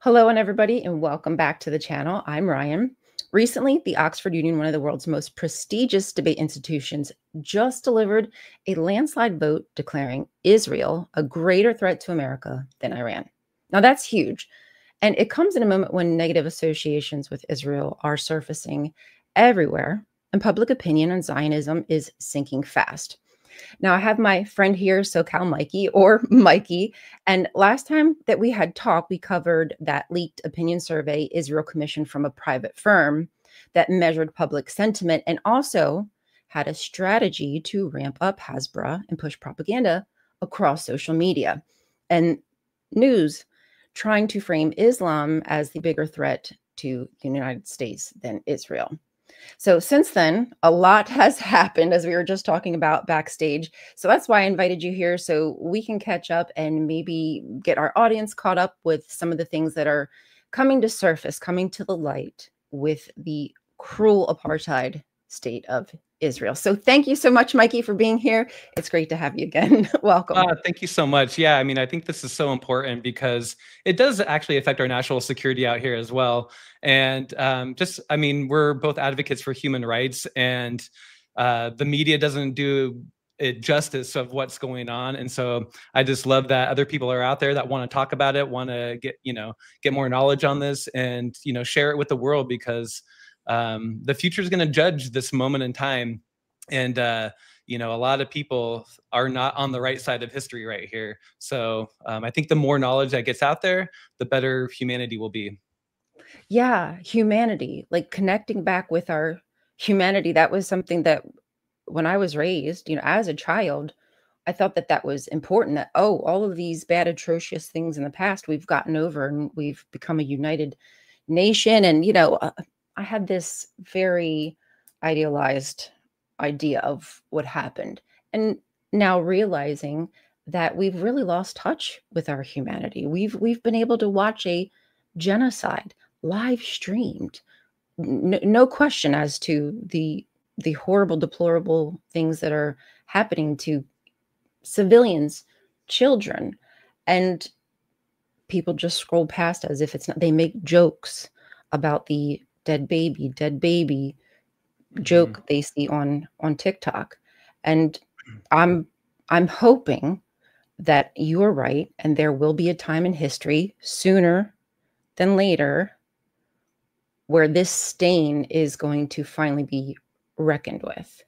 Hello, and everybody, and welcome back to the channel. I'm Ryan. Recently, the Oxford Union, one of the world's most prestigious debate institutions, just delivered a landslide vote declaring Israel a greater threat to America than Iran. Now, that's huge. And it comes in a moment when negative associations with Israel are surfacing everywhere, and public opinion on Zionism is sinking fast. Now, I have my friend here, SoCal Mikey, or Mikey. And last time that we had talked, we covered that leaked opinion survey Israel commissioned from a private firm that measured public sentiment and also had a strategy to ramp up Hasbara and push propaganda across social media and news, trying to frame Islam as the bigger threat to the United States than Israel. So since then, a lot has happened, as we were just talking about backstage. So that's why I invited you here, so we can catch up and maybe get our audience caught up with some of the things that are coming to surface, coming to the light with the cruel apartheid state of Israel. So thank you so much, Mikey, for being here. It's great to have you again. Welcome. Thank you so much. Yeah, I mean, I think this is so important because it does actually affect our national security out here as well. And I mean, we're both advocates for human rights, and the media doesn't do it justice of what's going on. And so I just love that other people are out there that want to talk about it, want to get more knowledge on this, and share it with the world, because the future is going to judge this moment in time. And a lot of people are not on the right side of history right here. So I think the more knowledge that gets out there, the better humanity will be. Yeah, humanity, like connecting back with our humanity. That was something that when I was raised, as a child, I thought that that was important, that, oh, all of these bad, atrocious things in the past we've gotten over and we've become a united nation. And, I had this very idealized idea of what happened. And now realizing that we've really lost touch with our humanity. We've been able to watch a genocide live streamed. No question as to the horrible, deplorable things that are happening to civilians, children, and people just scroll past as if it's not. They make jokes about the dead baby joke they see on TikTok. And I'm hoping that you're right, and there will be a time in history sooner than later where this stain is going to finally be reckoned with.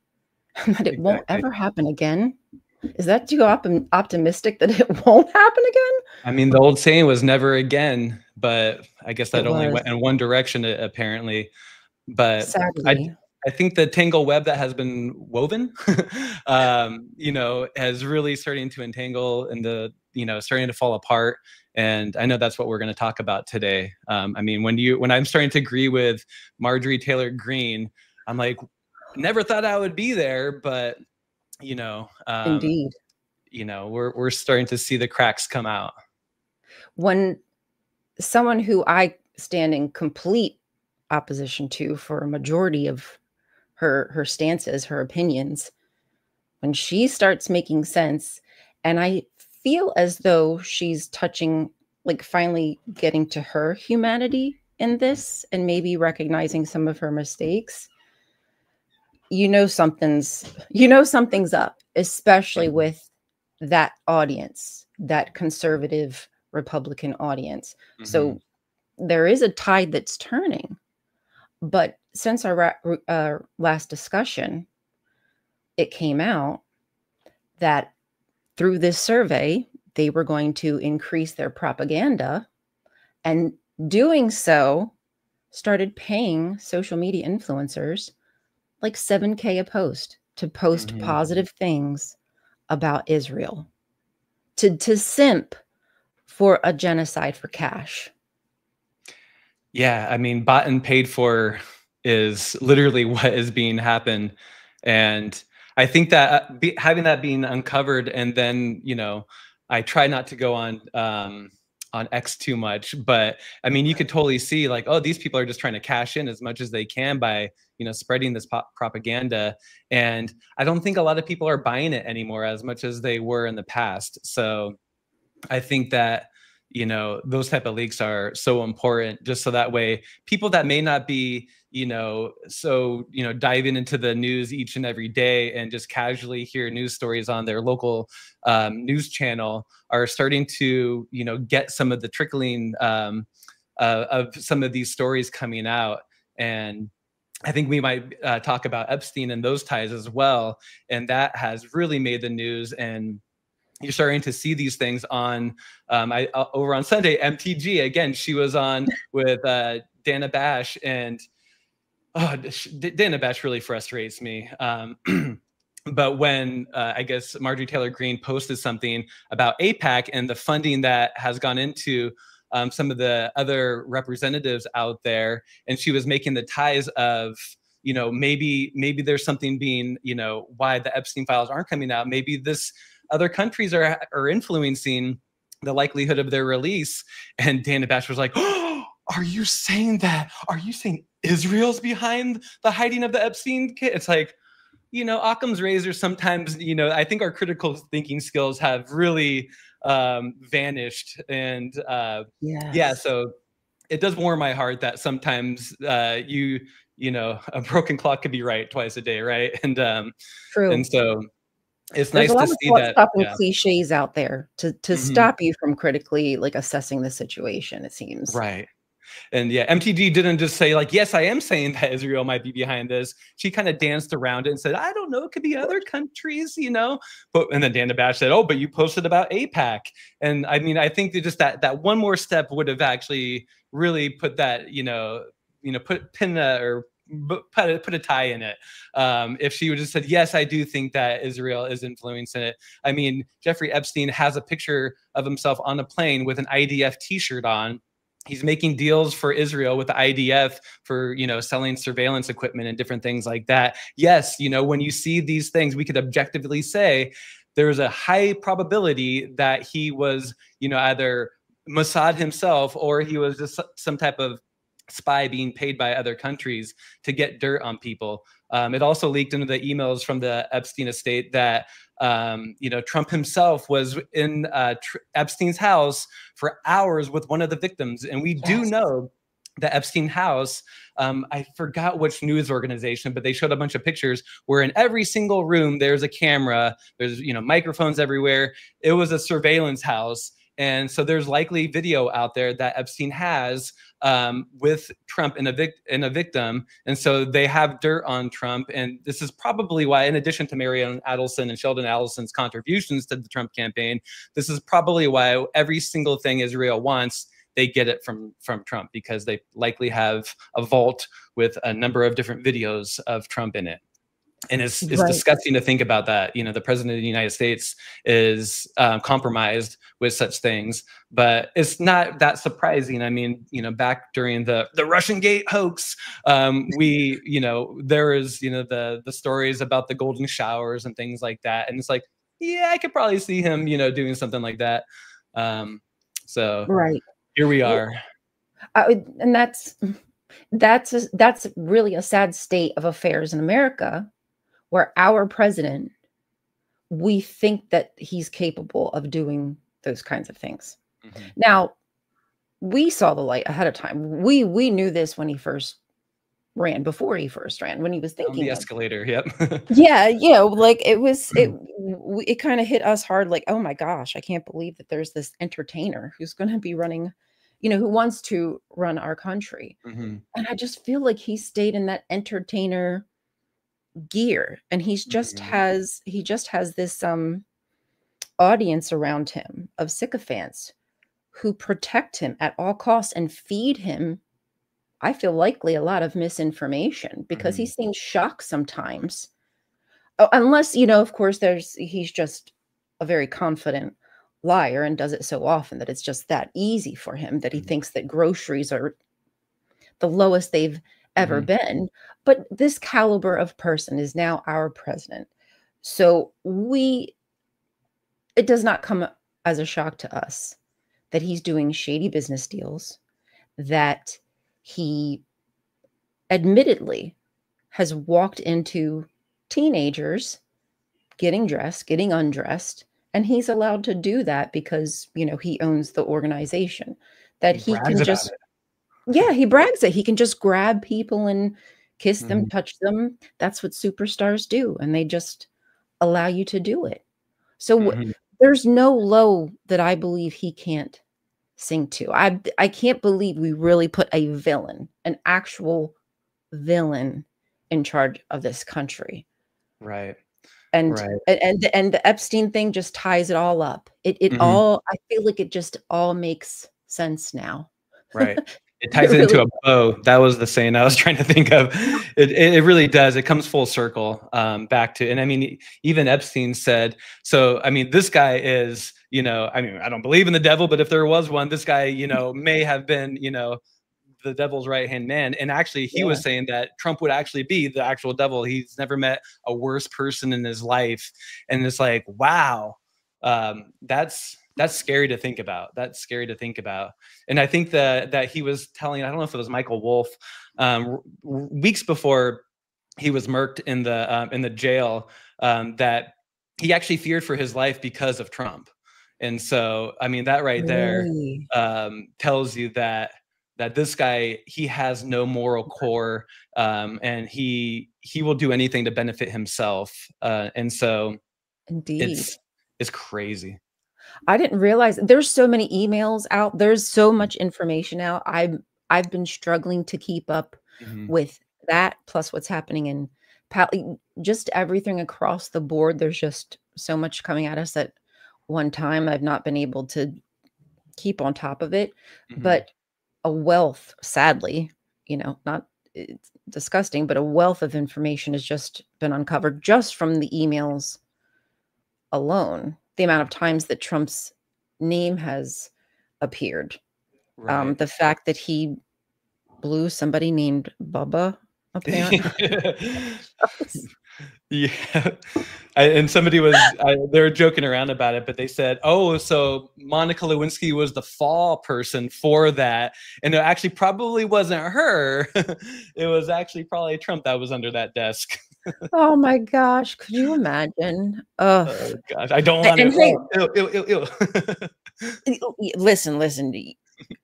That it won't ever happen again. Is that too optimistic that it won't happen again? I mean, the old saying was never again, but I guess that only went in one direction, apparently. But sadly, I think the tangle web that has been woven, has really starting to entangle and starting to fall apart. And I know that's what we're going to talk about today. I mean, when I'm starting to agree with Marjorie Taylor Greene, I'm like, never thought I would be there, but indeed, we're starting to see the cracks come out. When someone who I stand in complete opposition to for a majority of her stances, her opinions, when she starts making sense, and I feel as though she's touching, like finally getting to her humanity in this and maybe recognizing some of her mistakes, something's up, especially with that audience, that conservative Republican audience. So there is a tide that's turning. But since our last discussion, it came out that through this survey, they were going to increase their propaganda, and doing so started paying social media influencers like $7K a post to post positive things about Israel, to simp for a genocide for cash. Yeah, I mean, bought and paid for is literally what is being happened. And I think that having that being uncovered, and then, I try not to go on X too much, but I mean, you could totally see like, oh, these people are just trying to cash in as much as they can by, spreading this propaganda. And I don't think a lot of people are buying it anymore as much as they were in the past. So I think that, you know, those type of leaks are so important, just so that way people that may not be, you know, so, you know, diving into the news each and every day and just casually hear news stories on their local news channel are starting to, you know, get some of the trickling of some of these stories coming out. And I think we might talk about Epstein and those ties as well. And that has really made the news. And you're starting to see these things on over on Sunday, MTG again. She was on with Dana Bash, and Dana Bash really frustrates me. But when I guess Marjorie Taylor Greene posted something about AIPAC and the funding that has gone into some of the other representatives out there, and she was making the ties of, you know, maybe there's something being, you know, why the Epstein files aren't coming out. Maybe this other countries are influencing the likelihood of their release. And Dana Bash was like, "Oh, are you saying that? Are you saying Israel's behind the hiding of the Epstein kit?" It's like, you know, Occam's razor sometimes, you know, I think our critical thinking skills have really vanished. And yeah, so it does warm my heart that sometimes you know, a broken clock could be right twice a day, right? True. And so it's There's nice a to lot of see that. thought-stopping Yeah. cliches out there to stop you from critically, like, assessing the situation, it seems. Right. And yeah, MTG didn't just say like, yes, I am saying that Israel might be behind this. She kind of danced around it and said, I don't know, it could be other countries, you know. But and then Dana Bash said, oh, but you posted about AIPAC. And I mean, I think that just that one more step would have actually really put that, put a tie in it. If she would have said, yes, I do think that Israel is influencing it. I mean, Jeffrey Epstein has a picture of himself on a plane with an IDF t-shirt on. He's making deals for Israel with the IDF for, you know, selling surveillance equipment and different things like that. Yes, you know, when you see these things, we could objectively say there's a high probability that he was, you know, either Mossad himself or he was just some type of spy being paid by other countries to get dirt on people. It also leaked into the emails from the Epstein estate that you know, Trump himself was in Epstein's house for hours with one of the victims. And we do know the Epstein house, I forgot which news organization, but they showed a bunch of pictures where in every single room, there's a camera, there's, you know, microphones everywhere. It was a surveillance house. And so there's likely video out there that Epstein has with Trump and a victim. And so they have dirt on Trump. And this is probably why, in addition to Marianne Adelson and Sheldon Adelson's contributions to the Trump campaign, this is probably why every single thing Israel wants, they get it from Trump, because they likely have a vault with a number of different videos of Trump in it. And it's disgusting to think about that. You know, the president of the United States is compromised with such things, but it's not that surprising. I mean, you know, back during the Russian Gate hoax, we, you know, there is, you know, the stories about the golden showers and things like that. And it's like, yeah, I could probably see him, you know, doing something like that. So here we are. And that's really a sad state of affairs in America, where our president, we think that he's capable of doing those kinds of things. Mm-hmm. Now, we saw the light ahead of time. We knew this when he first ran, before he first ran, when he was thinking on the escalator. Yep. yeah, like it kind of hit us hard, like, oh my gosh, I can't believe that there's this entertainer who's going to be running, you know, who wants to run our country. Mm-hmm. And I just feel like he stayed in that entertainer gear, and he just has this audience around him of sycophants who protect him at all costs and feed him, I feel, likely a lot of misinformation, because he seems shocked sometimes. Oh, unless, you know, of course, he's just a very confident liar and does it so often that it's just that easy for him that he thinks that groceries are the lowest they've ever been. But this caliber of person is now our president. So it does not come as a shock to us that he's doing shady business deals, that he admittedly has walked into teenagers getting dressed, getting undressed, And he's allowed to do that because, you know, he owns the organization, that He he brags can about just, it. yeah, he brags that he can just grab people and kiss them, Mhm, touch them. That's what superstars do. And they just allow you to do it. So mhm. there's no low that I believe he can't sing to. I can't believe we really put a villain, an actual villain in charge of this country. Right, And right. and the Epstein thing just ties it all up. It Mhm. all, I feel like it just all makes sense now. Right. It It ties it into really, a bow. That was the saying I was trying to think of. It really does. It comes full circle back to, and I mean, even Epstein said, so, I mean, this guy is, you know, I mean, I don't believe in the devil, but if there was one, this guy, you know, may have been, you know, the devil's right hand man. And actually, he yeah, was saying that Trump would actually be the actual devil. He's never met a worse person in his life. And it's like, wow, that's scary to think about. That's scary to think about. And I think that he was telling, I don't know if it was Michael Wolff, weeks before he was murked in the jail, that he actually feared for his life because of Trump. And so, I mean, that right there really, tells you that this guy, he has no moral core, and he will do anything to benefit himself. And so indeed. it's crazy. I didn't realize there's so many emails out. There's so much information out. I've been struggling to keep up Mhm. with that, plus what's happening in just everything across the board. There's just so much coming at us at one time. I've not been able to keep on top of it, Mhm. but a wealth, sadly, you know, not, it's disgusting, but a wealth of information has just been uncovered just from the emails alone. The amount of times that Trump's name has appeared, Right. the fact that he blew somebody named Bubba, apparently. Yeah. And somebody was, they were joking around about it, but they said, oh, so Monica Lewinsky was the fall person for that. And it actually probably wasn't her. It was actually probably Trump that was under that desk. Oh my gosh, could you imagine? Ugh. Oh gosh, I don't want And it. hey, Oh, ew, ew, ew, ew. listen, listen,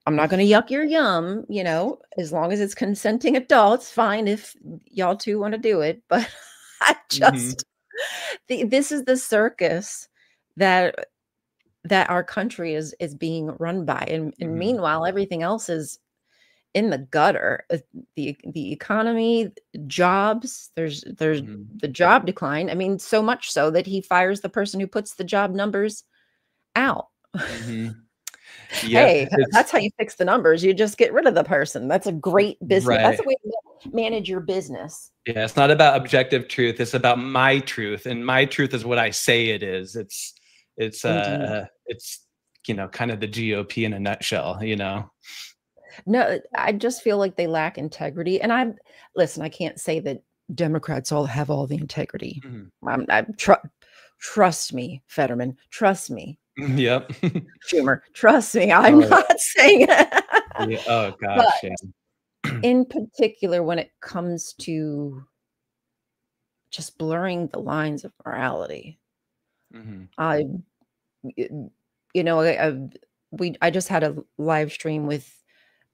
I'm not gonna yuck your yum, you know, as long as it's consenting adults, fine if y'all 2 wanna do it, but I Mhm, just this is the circus that our country is being run by, and mhm, meanwhile, everything else is in the gutter. The economy, jobs, there's mhm, the job decline. I mean, so much so that he fires the person who puts the job numbers out. mhm. Yep, Hey, it's that's how you fix the numbers. You just get rid of the person. That's a great business. That's right. a way to manage your business. Yeah, it's not about objective truth, it's about my truth, and my truth is what I say it is. Indeed. It's, you know, kind of the GOP in a nutshell, you know? No, I just feel like they lack integrity, and I listen, I can't say that Democrats all have all the integrity. Mhm. I'm trust me, Fetterman, trust me, Yep. Schumer, trust me, I'm Oh, not saying it. yeah. Oh But gosh, yeah. in particular, when it comes to just blurring the lines of morality, Mhm. I y you know, I just had a live stream with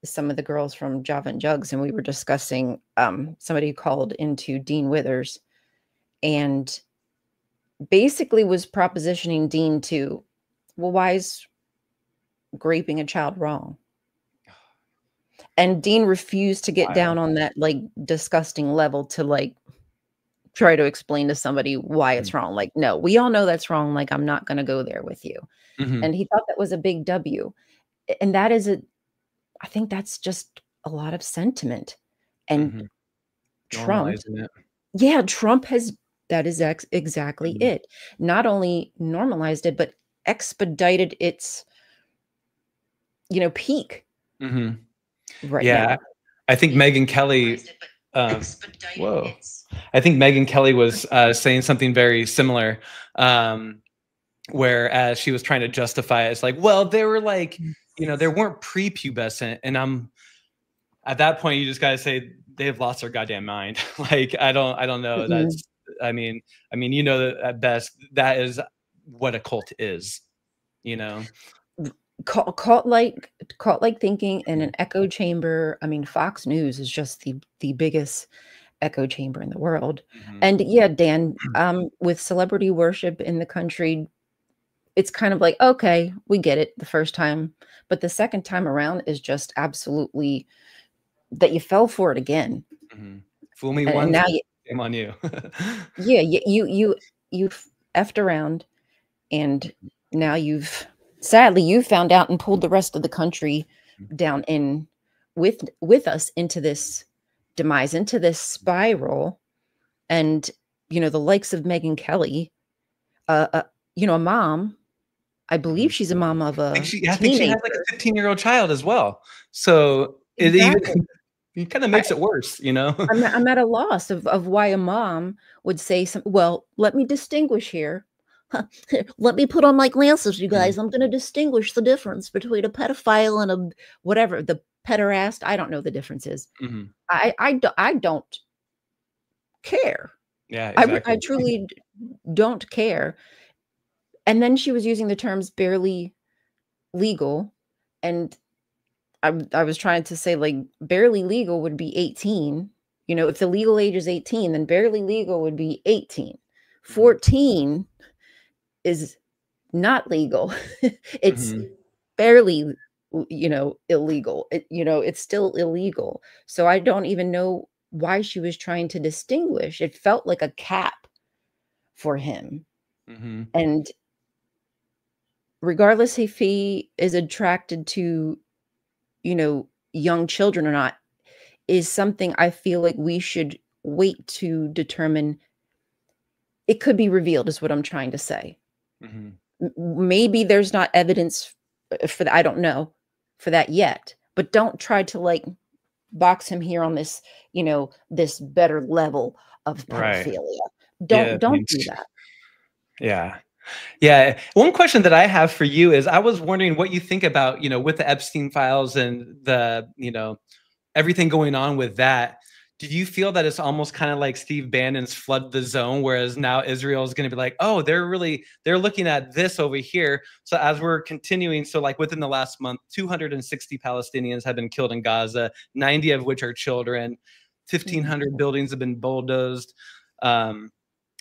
some of the girls from Java and Jugs, and we were discussing, somebody called into Dean Withers and basically was propositioning Dean to, well, why is raping a child wrong? And Dean refused to get Wild. down on that, like, disgusting level to, like, try to explain to somebody why Mhm. it's wrong. Like, "No, we all know that's wrong, like, I'm not gonna go there with you." Mhm. And he thought that was a big W. And that is a I think that's just a lot of sentiment. And Mhm. Trump, Normalizing it. yeah, Trump has, that is exactly Mhm. it. Not only normalized it, but expedited its, peak Mhm. right Yeah, now. I think Megyn Kelly, whoa. I think Megyn Kelly was, saying something very similar, um, whereas she was trying to justify it. It's like, well, they were like, you know, they weren't prepubescent, and I'm at that point, you just gotta say they've lost their goddamn mind. Like, I don't know. Mm-mm. That's, I mean, you know that at best that is what a cult is, you know? Cult like thinking in an echo chamber. I mean, Fox News is just the biggest echo chamber in the world. And yeah, Dan, with celebrity worship in the country, it's kind of like, okay, we get it the first time, but the second time around is just absolutely that you fell for it again. Fool me And once, now shame on you. yeah, you've effed around, and now sadly you found out and pulled the rest of the country down in with us into this demise, into this spiral. And the likes of Megyn Kelly, a mom, I believe she's a mom of I a think she has like teenager. a 15-year-old child as well. So it even Exactly. it kind of I, makes it worse, I'm at a loss of why a mom would say well, let me distinguish here. Let me put on my glasses, you guys. I'm going to distinguish the difference between a pedophile and a whatever, the pederast. I don't know the differences. I don't care. Yeah, exactly. I truly don't care. And then she was using the terms barely legal. And I was trying to say, like, barely legal would be 18. If the legal age is 18, then barely legal would be 18. 14 is not legal. It's barely, illegal. It's still illegal. So I don't even know why she was trying to distinguish. It felt like a cap for him. And regardless if he is attracted to, young children or not, is something I feel like we should wait to determine. It could be revealed, is what I'm trying to say. Maybe there's not evidence for that. I don't know for that yet, but don't try to like box him here on this, this better level of pedophilia. Yeah, Don't do that. Yeah. Yeah. One question that I have for you is I was wondering what you think about, with the Epstein files and the, everything going on with that. Did you feel that it's almost kind of like Steve Bannon's flood the zone, whereas now Israel is going to be like, oh, they're looking at this over here. So as we're continuing, so like within the last month, 260 Palestinians have been killed in Gaza, 90 of which are children, 1,500 buildings have been bulldozed.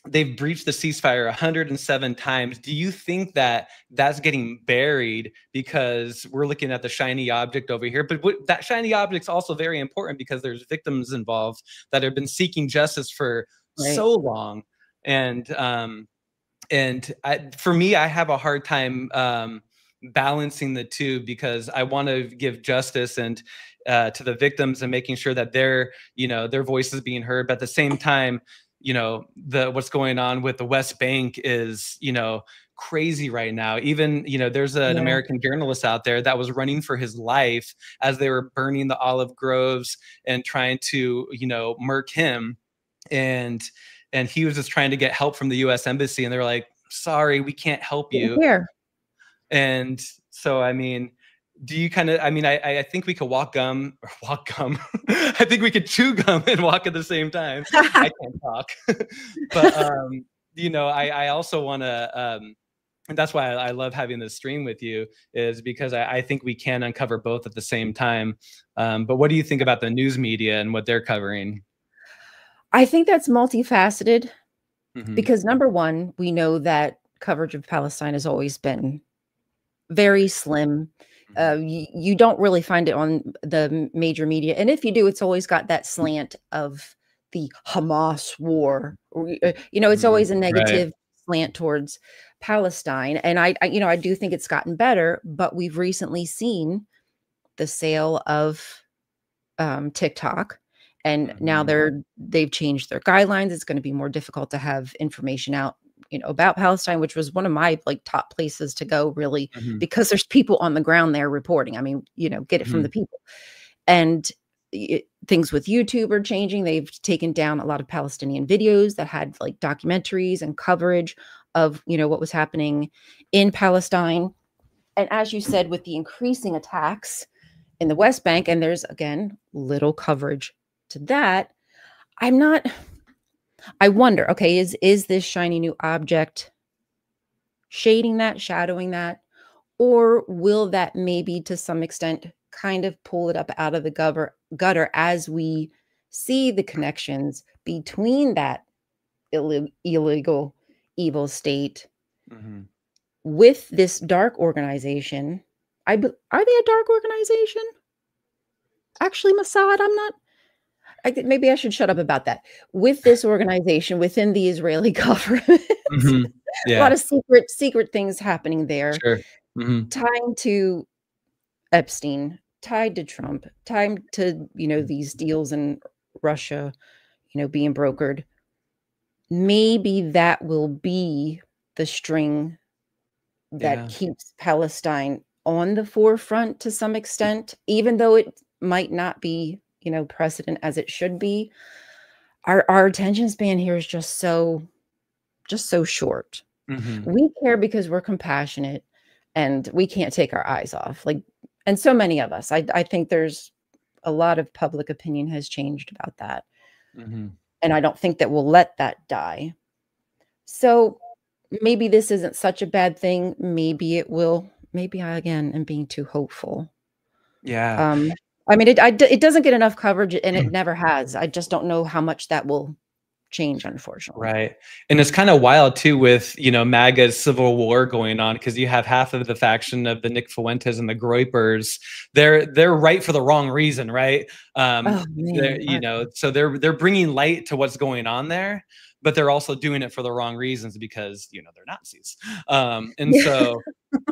They've breached the ceasefire 107 times. Do you think that that's getting buried because we're looking at the shiny object over here? But that shiny object's also very important because there's victims involved that have been seeking justice for so long. And for me, I have a hard time balancing the two because I want to give justice and to the victims and making sure that their voice is being heard. But at the same time, what's going on with the West Bank is, crazy right now. Even, there's an American journalist out there that was running for his life as they were burning the olive groves and trying to, murk him. And he was just trying to get help from the US Embassy. And they were like, sorry, we can't help you. And so, I mean, do you kind of, I think we could walk gum. I think we could chew gum and walk at the same time. I can't talk. But, I also want to, and that's why I love having this stream with you, is because I think we can uncover both at the same time. But what do you think about the news media and what they're covering? I think that's multifaceted because number one, we know that coverage of Palestine has always been very slim. You don't really find it on the major media. And if you do, it's always got that slant of the Hamas war. It's always a negative slant towards Palestine. And I do think it's gotten better, but we've recently seen the sale of TikTok. And now they've changed their guidelines. It's going to be more difficult to have information out about Palestine, which was one of my top places to go, really, because there's people on the ground there reporting. I mean, get it from the people. And things with YouTube are changing. They've taken down a lot of Palestinian videos that had documentaries and coverage of, what was happening in Palestine. And as you said, with the increasing attacks in the West Bank, and there's, again, little coverage to that, I wonder, okay, is this shiny new object shading that, shadowing that? Or will that maybe to some extent kind of pull it up out of the gutter as we see the connections between that illegal, evil state with this dark organization? Are they a dark organization? Actually, Mossad, I'm not. Maybe I should shut up about that. With this organization within the Israeli government, Yeah. a lot of secret things happening there. Sure. Tying to Epstein, tied to Trump, tied to, these deals in Russia, being brokered. Maybe that will be the string that keeps Palestine on the forefront to some extent, even though it might not be, precedent as it should be. Our attention span here is just so short. We care because we're compassionate and we can't take our eyes off. And so many of us, I think there's a lot of public opinion has changed about that. And I don't think that we'll let that die. So maybe this isn't such a bad thing. Maybe it will. Maybe I, again, am being too hopeful. Yeah. I mean, it doesn't get enough coverage, and it never has. I just don't know how much that will change, unfortunately. Right. And it's kind of wild too with, MAGA's civil war going on, because you have half of the faction of the Nick Fuentes and the Groypers. They're right for the wrong reason, right? So they're bringing light to what's going on there, but they're also doing it for the wrong reasons because, they're Nazis. So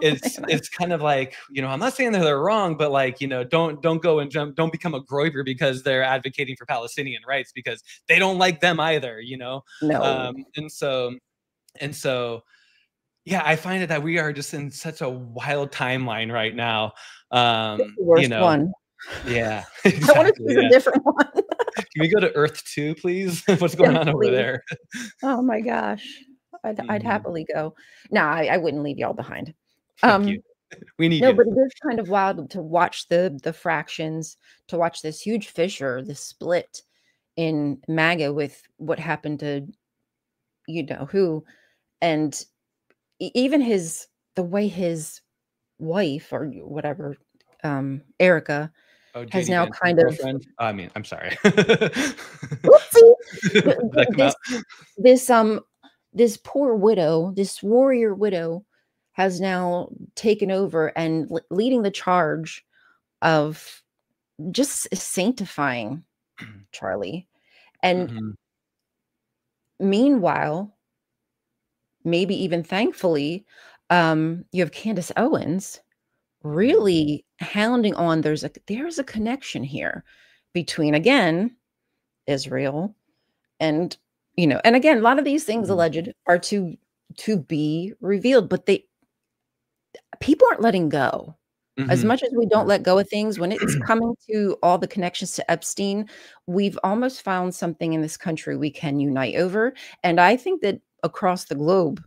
it's kind of like, I'm not saying that they're wrong, but don't go and don't become a Groyper because they're advocating for Palestinian rights, because they don't like them either, No. And so, yeah, I find it that we are just in such a wild timeline right now. The worst one. Yeah, exactly. I want to choose a different one. Can we go to Earth 2, please? What's going on over there? Oh my gosh. I'd happily go. No, I wouldn't leave y'all behind. Thank you. We need you. But it is kind of wild to watch the fractions, to watch this huge fissure, this split in MAGA with what happened to who, and even the way his wife or whatever, Erica, has now kind of. I mean, I'm sorry. This poor widow, this warrior widow, has now taken over and leading the charge of just sanctifying Charlie. And meanwhile, maybe even thankfully, you have Candace Owens really hounding on there's a connection here between, again, Israel and and again, a lot of these things alleged are to be revealed, but people aren't letting go. As much as we don't let go of things, when it's coming to all the connections to Epstein, we've almost found something in this country we can unite over. And I think that across the globe,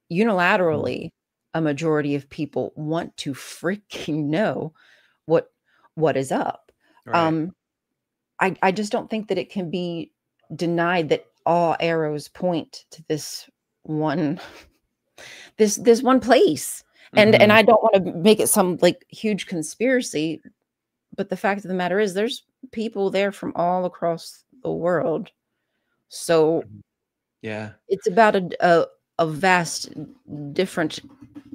unilaterally, a majority of people want to freaking know what is up. Right. I just don't think that it can be denied that all arrows point to this one place. And I don't want to make it some huge conspiracy, but the fact of the matter is there's people there from all across the world. So yeah, it's about a vast different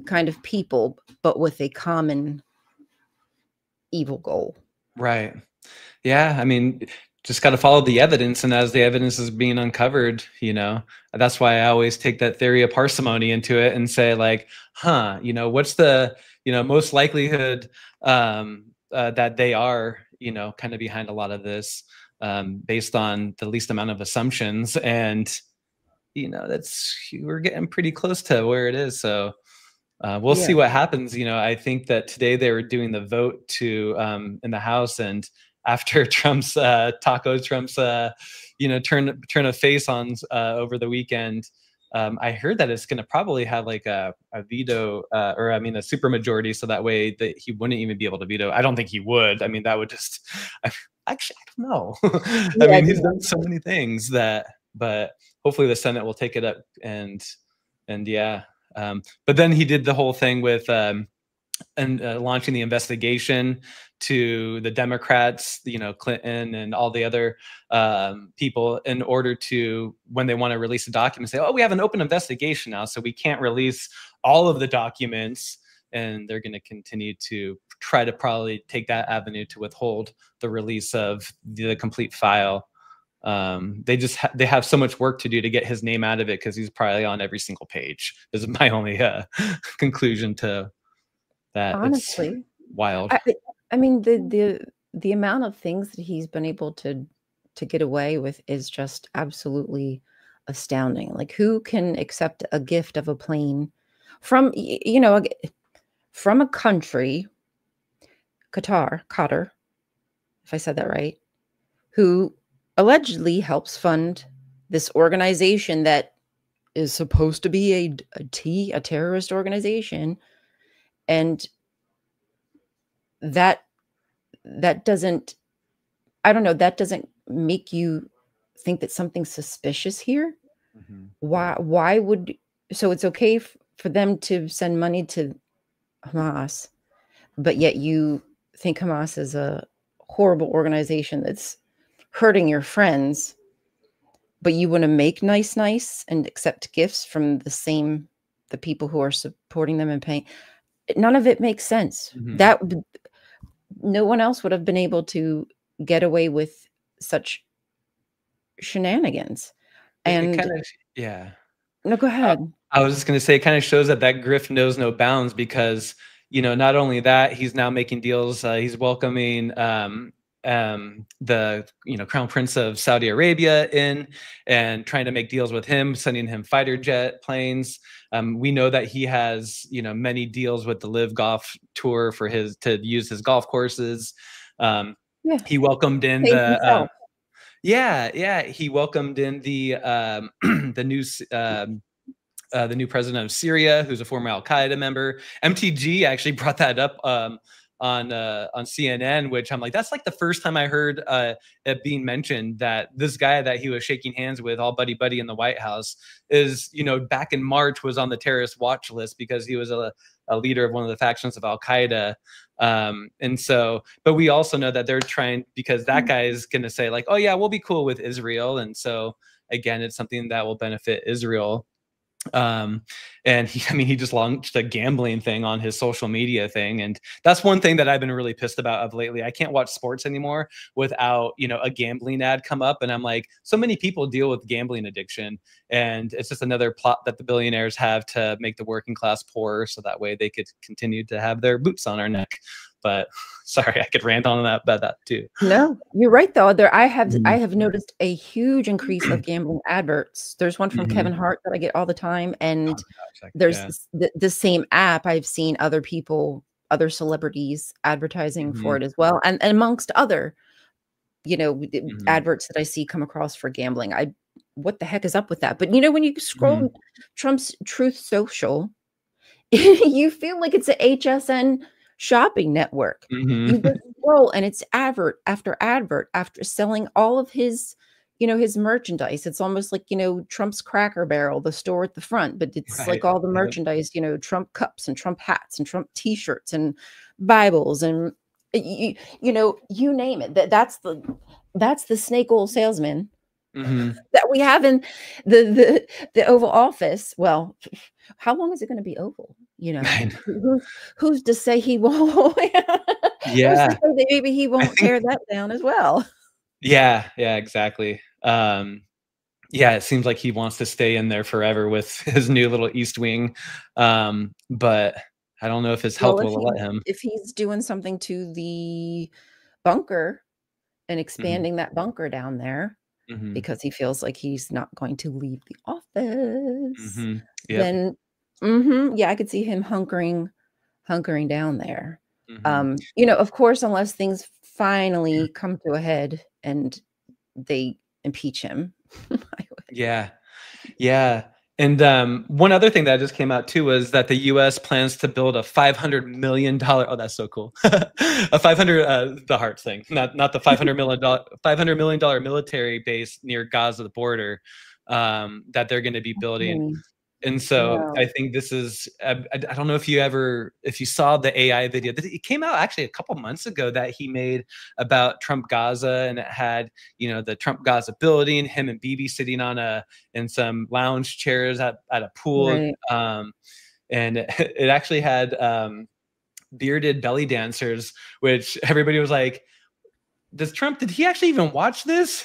kind of people, but with a common evil goal. Right. Yeah. I mean, just got to follow the evidence. And as the evidence is being uncovered, that's why I always take that theory of parsimony into it and say what's the, most likelihood that they are, kind of behind a lot of this based on the least amount of assumptions. And, we're getting pretty close to where it is. So we'll see what happens. I think that today they were doing the vote to in the House, and after Trump's turn a face on over the weekend, I heard that it's going to probably have a veto a super majority, so that way that he wouldn't even be able to veto. I don't think he would. I mean, that would just actually, I don't know. He's done so many things but hopefully the Senate will take it up and But then he did the whole thing with launching the investigation to the Democrats, Clinton and all the other people, in order to, when they want to release a document, say, oh, we have an open investigation now, so we can't release all of the documents. And they're going to continue to try to probably take that avenue to withhold the release of the complete file. They have so much work to do to get his name out of it, because he's probably on every single page. This is my only conclusion to that. Honestly, it's wild. I mean, the amount of things that he's been able to get away with is just absolutely astounding. Like, who can accept a gift of a plane from, from a country, Qatar, if I said that right, who allegedly helps fund this organization that is supposed to be a terrorist organization, and that doesn't, I don't know, that doesn't make you think that something's suspicious here? Mm-hmm. Why would, so it's okay for them to send money to Hamas, but yet you think Hamas is a horrible organization that's hurting your friends, but you want to make nice and accept gifts from the people who are supporting them and paying. None of it makes sense. Mm-hmm. That no one else would have been able to get away with such shenanigans. And yeah. No, go ahead. I was just going to say, it kind of shows that grift knows no bounds, because, not only that, he's now making deals. He's welcoming the Crown Prince of Saudi Arabia in, and trying to make deals with him, sending him fighter jet planes. We know that he has many deals with the Live Golf Tour to use his golf courses. He welcomed in the he welcomed in the new president of Syria, who's a former Al-Qaeda member. MTG actually brought that up on CNN, which I'm like, that's like the first time I heard it being mentioned, that this guy that he was shaking hands with, all buddy in the White House, is, back in March was on the terrorist watch list because he was a leader of one of the factions of Al-Qaeda. And so, but we also know that they're trying, because that guy is going to say like, oh yeah, we'll be cool with Israel. And so again, it's something that will benefit Israel. And he just launched a gambling thing on his social media thing, and that's one thing that I've been really pissed about of lately. I can't watch sports anymore without a gambling ad come up, and I'm like, so many people deal with gambling addiction, and it's just another plot that the billionaires have to make the working class poor, so that way they could continue to have their boots on our neck. But sorry, I could rant on that about that too. No, you're right though. I have noticed a huge increase of gambling adverts. There's one from Kevin Hart that I get all the time, and there's the same app. I've seen other celebrities advertising for it as well, and amongst other, adverts that I see come across for gambling. What the heck is up with that? But when you scroll Trump's Truth Social, you feel like it's a HSN shopping network. You just scroll and it's advert after selling all of his his merchandise. It's almost like Trump's Cracker Barrel, the store at the front, but it's like all the merchandise, Trump cups and Trump hats and Trump t-shirts and Bibles and you name it. That's the snake oil salesman that we have in the Oval Office. Well, how long is it going to be oval? Who's to say he won't? Yeah, maybe he won't tear that down as well. Yeah, exactly. It seems like he wants to stay in there forever with his new little East Wing, but I don't know if his health will let him. If he's doing something to the bunker and expanding that bunker down there, because he feels like he's not going to leave the office, then I could see him hunkering down there. Of course, unless things finally come to a head and they impeach him. Yeah. And one other thing that just came out too was that the U.S. plans to build a $500 million. Oh, that's so cool! A 500 the Hearts thing, not the $500 million military base near Gaza, the border, that they're going to be building. And so No. I think this is, I don't know if you saw the AI video. It came out actually a couple months ago that he made about Trump Gaza, and it had, the Trump Gaza building, him and Bibi sitting in some lounge chairs at a pool. Right. And it actually had bearded belly dancers, which everybody was like, did he actually even watch this?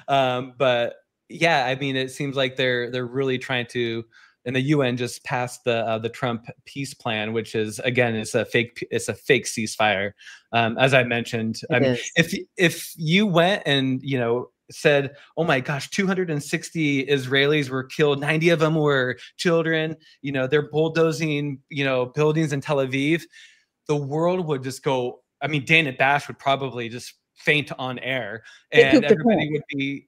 But yeah, I mean, it seems like they're really trying to, and the UN just passed the Trump peace plan, which is, again, it's a fake ceasefire. As I mentioned, I It mean, is. if you went and said, oh my gosh, 260 Israelis were killed, 90 of them were children, they're bulldozing buildings in Tel Aviv, the world would just go. I mean, Dana Bash would probably just faint on air, They and pooped the everybody pants. would be,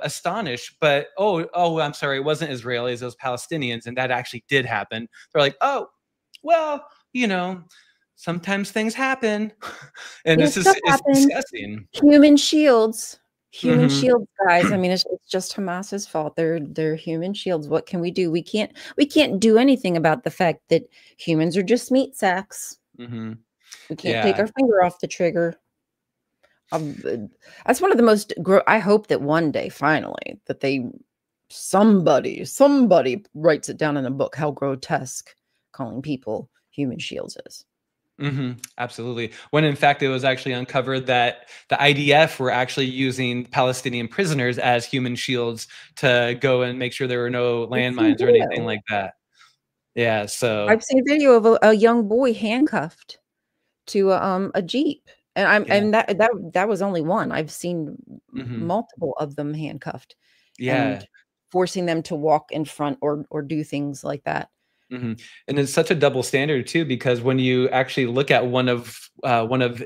astonished. But oh, I'm sorry, it wasn't Israelis, it was Palestinians, and that actually did happen. They're like, oh, well, sometimes things happen, and Yeah, stuff it's happens. disgusting. Human shields. Human Mm-hmm. shields, guys. I mean, it's just Hamas's fault. They're human shields. What can we do? We can't do anything about the fact that humans are just meat sacks. Mm-hmm. We can't take Yeah. our finger off the trigger. That's one of the most. I hope that one day, finally, that somebody writes it down in a book how grotesque calling people human shields is. Mm-hmm. Absolutely. When in fact it was actually uncovered that the IDF were actually using Palestinian prisoners as human shields to go and make sure there were no landmines or anything like that. Yeah. So I've seen a video of a young boy handcuffed to a Jeep. And that was only one. I've seen multiple of them handcuffed and forcing them to walk in front or do things like that. And it's such a double standard too, because when you actually look at one of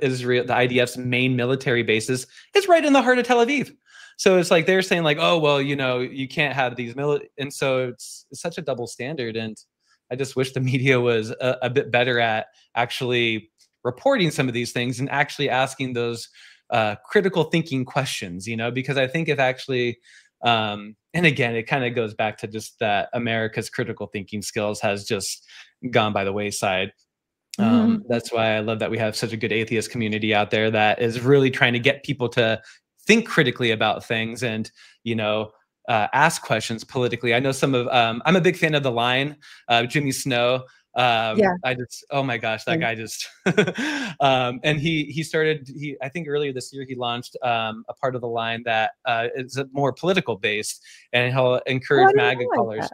Israel, the IDF's main military bases, it's right in the heart of Tel Aviv. So it's like they're saying like, oh well, you can't have these and so it's such a double standard. And I just wish the media was a bit better at actually reporting some of these things and actually asking those critical thinking questions, because I think if actually, and again, it kind of goes back to just that America's critical thinking skills has just gone by the wayside. That's why I love that we have such a good atheist community out there that is really trying to get people to think critically about things and, ask questions politically. I know I'm a big fan of The Line, Jimmy Snow. Oh my gosh, that guy just and I think earlier this year he launched a part of The Line that is more political based, and he'll encourage MAGA callers.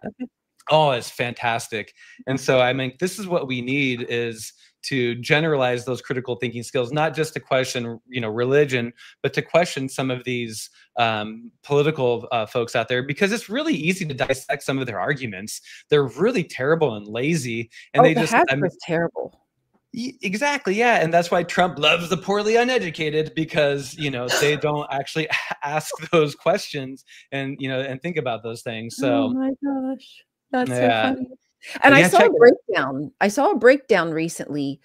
Oh, it's fantastic. And so I mean, this is what we need, is to generalize those critical thinking skills, not just to question, religion, but to question some of these political folks out there, because it's really easy to dissect some of their arguments. They're really terrible and lazy, and they just terrible. Exactly, yeah, and that's why Trump loves the poorly uneducated, because they don't actually ask those questions and and think about those things. So, oh my gosh, that's so funny. And I saw a breakdown. I saw a breakdown recently.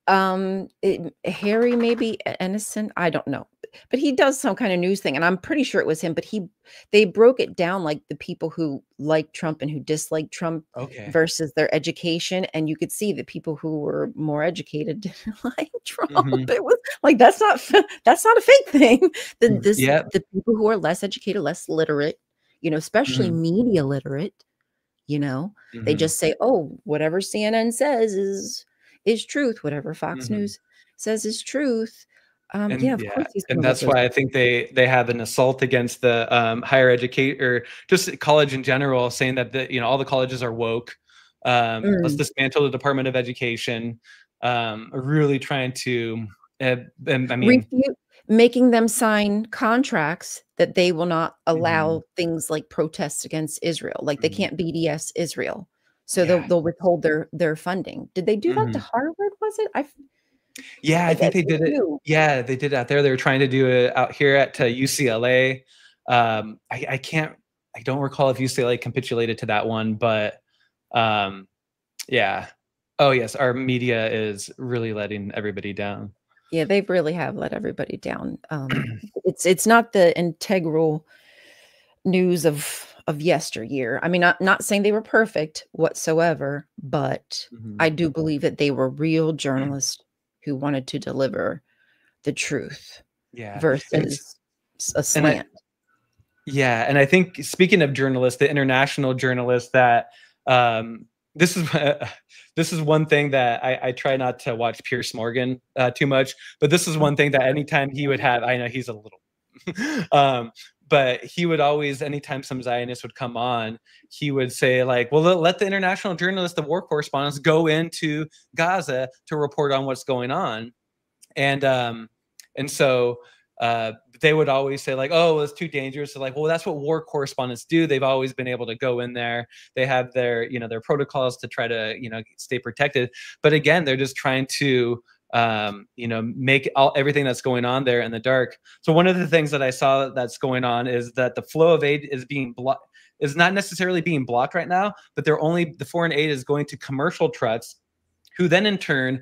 Harry, maybe innocent, I don't know, but he does some kind of news thing, and I'm pretty sure it was him. But they broke it down, like the people who like Trump and who dislike Trump versus their education, and you could see that people who were more educated didn't like Trump. It was like that's not a fake thing. The people who are less educated, less literate, especially media literate, they just say, oh, whatever CNN says is truth. Whatever Fox News says is truth. Of course. And that's why I think they have an assault against the higher educate, or just college in general, saying that all the colleges are woke. Let's dismantle the Department of Education. Really trying to, making them sign contracts that they will not allow things like protests against Israel. Like they can't BDS Israel. So they'll withhold their funding. Did they do that to Harvard? Was it? I think they did it. Yeah, they did it out there. They were trying to do it out here at UCLA. I don't recall if UCLA capitulated to that one, but yeah. Oh yes, our media is really letting everybody down. Yeah, they really have let everybody down. It's not the integral news of of yesteryear. I mean, not saying they were perfect whatsoever, but I do believe that they were real journalists who wanted to deliver the truth versus a slant. And I think, speaking of journalists, the international journalists, that this is one thing that I try not to watch Piers Morgan too much, but this is one thing that anytime he would have, I know he's a little but he would always, anytime some Zionist would come on, he would say, like, well, let the international journalists, the war correspondents, go into Gaza to report on what's going on. And so they would always say, like, oh, it's too dangerous. So, like, well, that's what war correspondents do. They've always been able to go in there. They have their, their protocols to try to, stay protected. But again, they're just trying to, make everything that's going on there in the dark. So one of the things that I saw that's going on is that the flow of aid is not necessarily being blocked right now, but the foreign aid is going to commercial trucks, who then in turn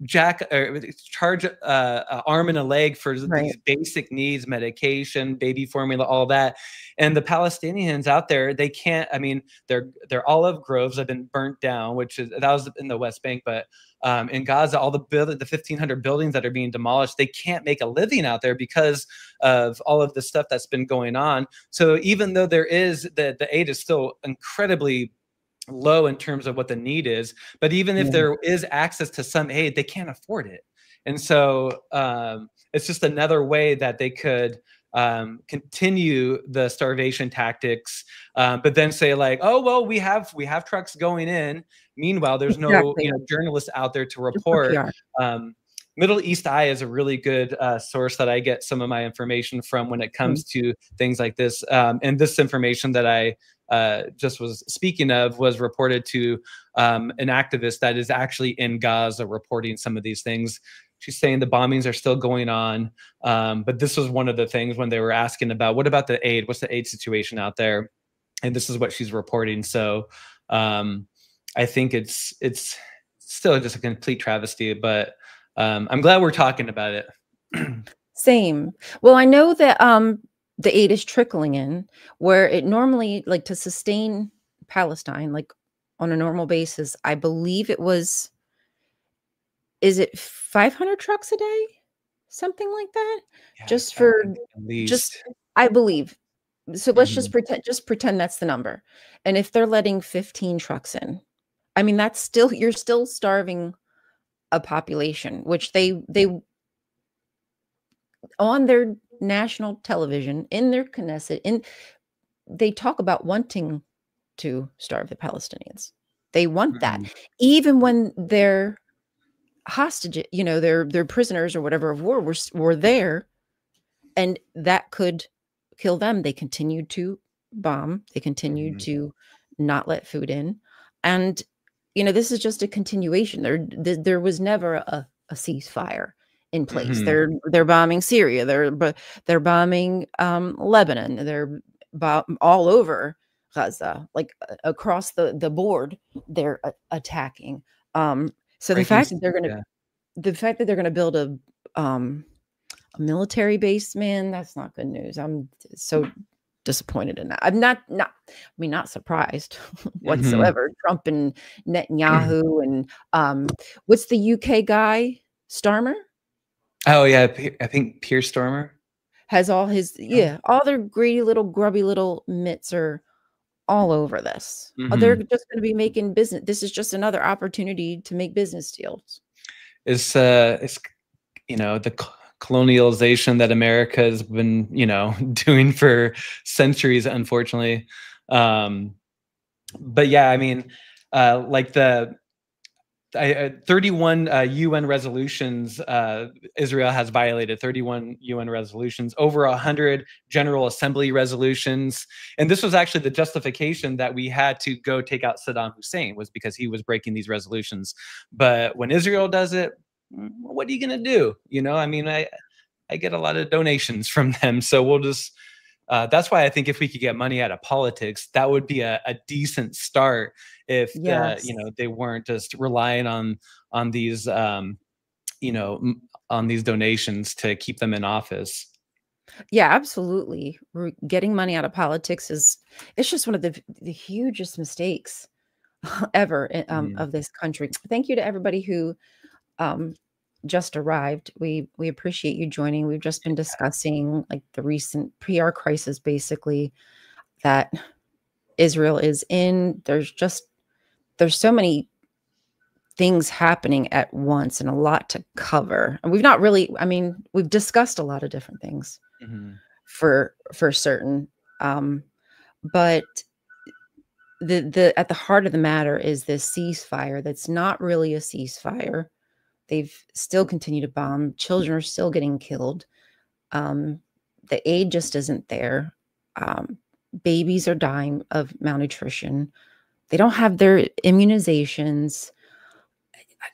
charge arm and a leg for these basic needs, medication, baby formula, all that. And the Palestinians out there, they can't, I mean, their olive groves have been burnt down, that was in the West Bank, but in Gaza, all the 1,500 buildings that are being demolished, they can't make a living out there because of all of the stuff that's been going on. So even though there is, the aid is still incredibly low in terms of what the need is, but even if there is access to some aid, they can't afford it. And so it's just another way that they could continue the starvation tactics, but then say, like, oh, well, we have trucks going in. Meanwhile, there's no journalists out there to report. Middle East Eye is a really good source that I get some of my information from when it comes to things like this. And this information that I just was speaking of was reported to an activist that is actually in Gaza reporting some of these things. She's saying the bombings are still going on. But this was one of the things when they were asking about, what about the aid? What's the aid situation out there? And this is what she's reporting. So I think it's still just a complete travesty, but I'm glad we're talking about it. Same. Well, I know that the aid is trickling in where it normally, like, to sustain Palestine, like on a normal basis, I believe it was, is it 500 trucks a day? Something like that? Yeah, just for, I believe. So let's just pretend that's the number. And if they're letting 15 trucks in, I mean, that's still, you're still starving a population, which they on their national television, in their Knesset, they talk about wanting to starve the Palestinians. They want that, even when they're hostage, they're prisoners or whatever of war were there, and that could kill them. They continued to bomb. They continued to not let food in, and this is just a continuation. There was never a ceasefire in place. They're bombing Syria. They're bombing Lebanon. They're all over Gaza, like across the board. They're attacking. So the fact that they're gonna build a military base, man, that's not good news. I'm so disappointed in that. I'm not surprised whatsoever. Trump and Netanyahu and what's the UK guy, Starmer? Oh yeah, I think Piers Starmer has all his all their greedy little grubby little mitts are all over this. They're just going to be making business. This is just another opportunity to make business deals. It's the colonialization that America has been, doing for centuries, unfortunately. But yeah, I mean, like 31 UN resolutions, Israel has violated 31 UN resolutions, over 100 General Assembly resolutions. And this was actually the justification that we had to go take out Saddam Hussein, was because he was breaking these resolutions. But when Israel does it, what are you going to do? I mean, I get a lot of donations from them. So we'll just, that's why I think if we could get money out of politics, that would be a decent start. If they weren't just relying on these on these donations to keep them in office. Yeah, absolutely. Getting money out of politics is it's just one of the hugest mistakes ever Mhm. of this country. Thank you to everybody who um, just arrived. We appreciate you joining. We've just been discussing like the recent PR crisis, basically that Israel is in. There's so many things happening at once and a lot to cover. And we've not really, I mean, we've discussed a lot of different things Mhm. for certain. Um, but the at the heart of the matter is this ceasefire that's not really a ceasefire. They've still continued to bomb. Children are still getting killed. Um, the aid just isn't there. Um, Babies are dying of malnutrition. They don't have their immunizations.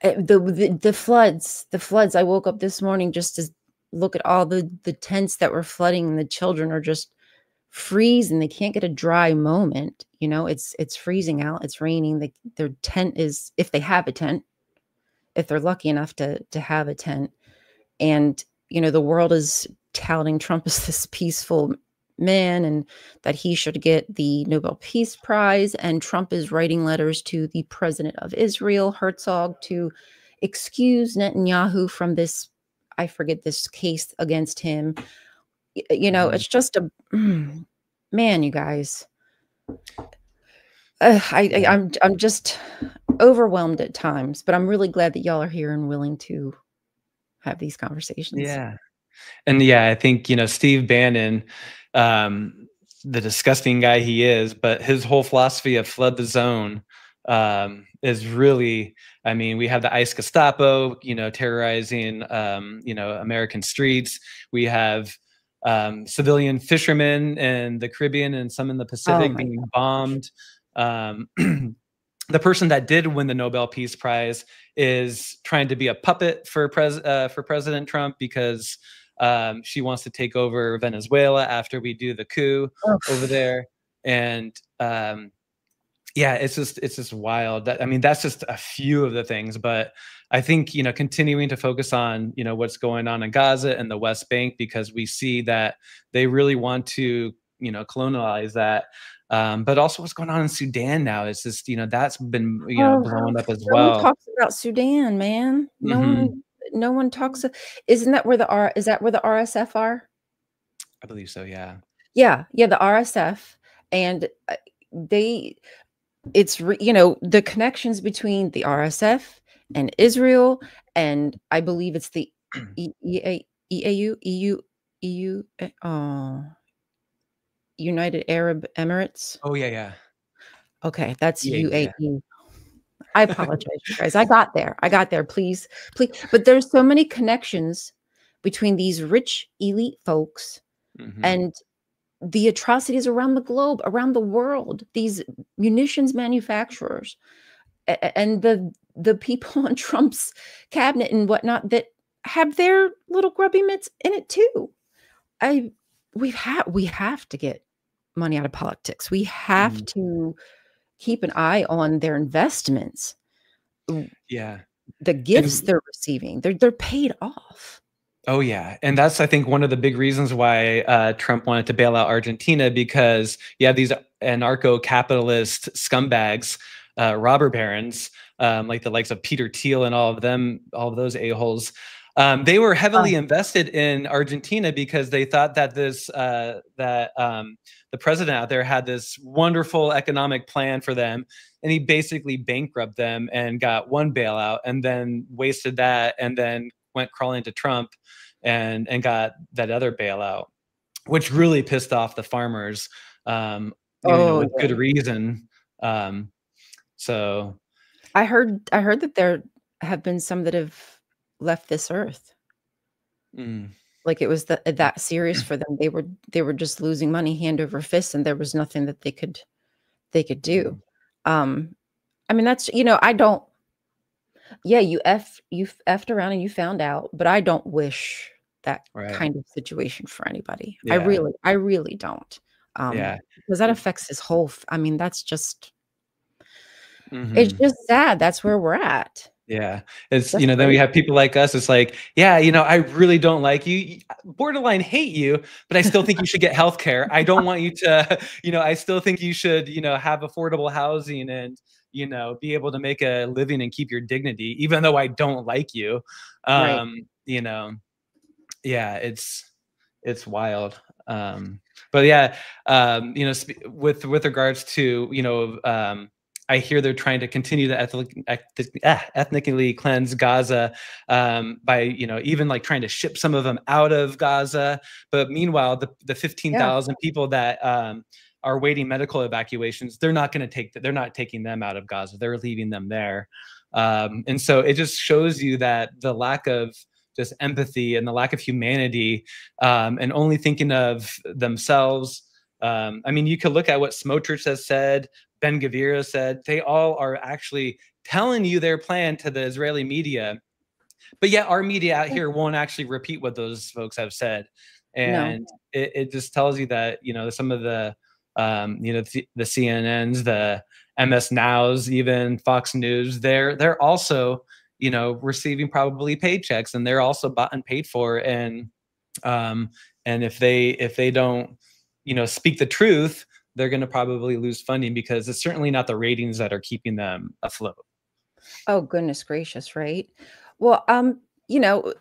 The floods. I woke up this morning just to look at all the tents that were flooding, and the children are just freezing. They can't get a dry moment. It's freezing out. It's raining. Their tent is, if they have a tent, if they're lucky enough to have a tent. And the world is touting Trump as this peaceful man and that he should get the Nobel Peace Prize. And Trump is writing letters to the president of Israel, Herzog, to excuse Netanyahu from this, I forget, this case against him. Mhm. It's just a man, you guys. Yeah. I'm just overwhelmed at times, but I'm really glad that y'all are here and willing to have these conversations. Yeah. And yeah, I think, Steve Bannon, um, the disgusting guy he is, but his whole philosophy of flood the zone is really, I mean, we have the ICE Gestapo, terrorizing, American streets. We have civilian fishermen in the Caribbean and some in the Oh Pacific my being gosh. bombed. Um, the person that did win the Nobel Peace Prize is trying to be a puppet for President Trump because she wants to take over Venezuela after we do the coup over Ugh. there, and yeah, it's just wild. I mean, that's just a few of the things, but I think continuing to focus on what's going on in Gaza and the West Bank because we see that they really want to colonialize that. But also what's going on in Sudan now is just that's been Oh, blowing up as no one well. talks about Sudan, man. No Hmm. one no one talks isn't that where the R is that where the RSF are? I believe so. Yeah. Yeah, yeah, the RSF. And they the connections between the RSF and Israel, and I believe it's the EAU, EU, United Arab Emirates. Oh yeah, yeah, Okay, that's yeah, yeah. UAE. I apologize, you guys. I got there. I got there. Please, please. But there's so many connections between these rich elite folks Hmm. and the atrocities around the globe, around the world. These munitions manufacturers and the people in Trump's cabinet and whatnot that have their little grubby mitts in it too. I we have to get money out of politics. We have Hmm. to keep an eye on their investments, Yeah. the gifts And they're receiving. They're paid off. oh yeah, and that's I think one of the big reasons why Trump wanted to bail out Argentina because you have these anarcho-capitalist scumbags, robber barons, like the likes of Peter Thiel and all of them, all of those a-holes. They were Oh, heavily invested in Argentina because they thought that the president out there had this wonderful economic plan for them, and he basically bankrupted them and got one bailout, and then wasted that, and then went crawling to Trump and got that other bailout, which really pissed off the farmers, oh with good yeah. reason. Um, so I heard that there have been some that have left this earth. mm, Like it was that serious for them. They were just losing money hand over fist, and there was nothing that they could do. mm, Um, I mean, that's I don't. Yeah, you effed around and you found out, but I don't wish that right, kind of situation for anybody. I yeah, really don't. yeah. Because that affects his whole. I mean, that's just it's Hmm. just sad. That's where we're at. Yeah. It's, That's then we great. have people like us. It's like, yeah, I really don't like you, borderline hate you, but I still think you should get healthcare. I don't want you to, I still think you should, have affordable housing and, be able to make a living and keep your dignity, even though I don't like you. Right. Yeah, it's wild. But yeah, with regards to, I hear they're trying to continue to ethnically cleanse Gaza, by, even like trying to ship some of them out of Gaza. But meanwhile, the Yeah. 15,000 people that are waiting medical evacuations, they're not they're not taking them out of Gaza. They're leaving them there. And so it just shows you that the lack of just empathy and the lack of humanity, and only thinking of themselves. I mean, you could look at what Smotrich has said, Ben Gvir has said. They all are actually telling you their plan to the Israeli media, but yet our media out here won't actually repeat what those folks have said. No. And it just tells you that, some of the, the CNNs, the MS Nows, even Fox News, they're also, receiving probably paychecks, and they're also bought and paid for. And if they don't, speak the truth, they're going to probably lose funding, because it's certainly not the ratings that are keeping them afloat. Oh, goodness gracious, right? Well, you know,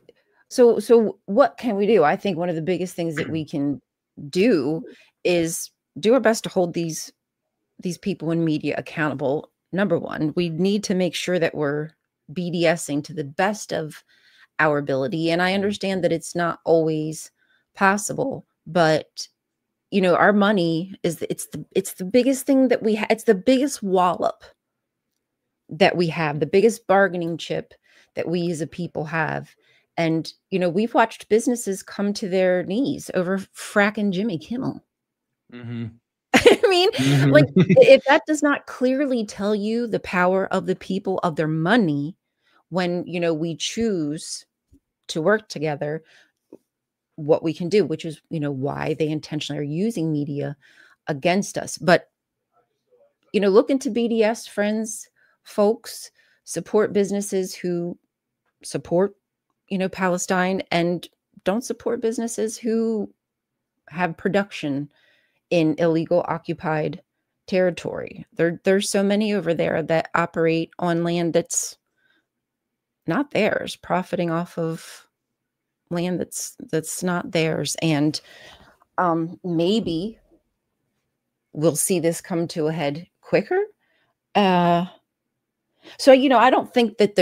so what can we do? I think one of the biggest things that we can do is do our best to hold these people in media accountable. Number one, we need to make sure that we're BDSing to the best of our ability. And I understand that it's not always possible, but our money it's the biggest thing that we have. It's the biggest wallop that we have, the biggest bargaining chip that we as a people have. And, we've watched businesses come to their knees over fracking Jimmy Kimmel. Mm-hmm. I mean, like, Mm-hmm. if that does not clearly tell you the power of the people, of their money, when, we choose to work together, what we can do, which is, why they intentionally are using media against us. But, look into BDS, friends, folks, support businesses who support, Palestine, and don't support businesses who have production in illegal occupied territory. There's so many over there that operate on land that's not theirs, profiting off of land that's not theirs. And maybe we'll see this come to a head quicker. So, I don't think that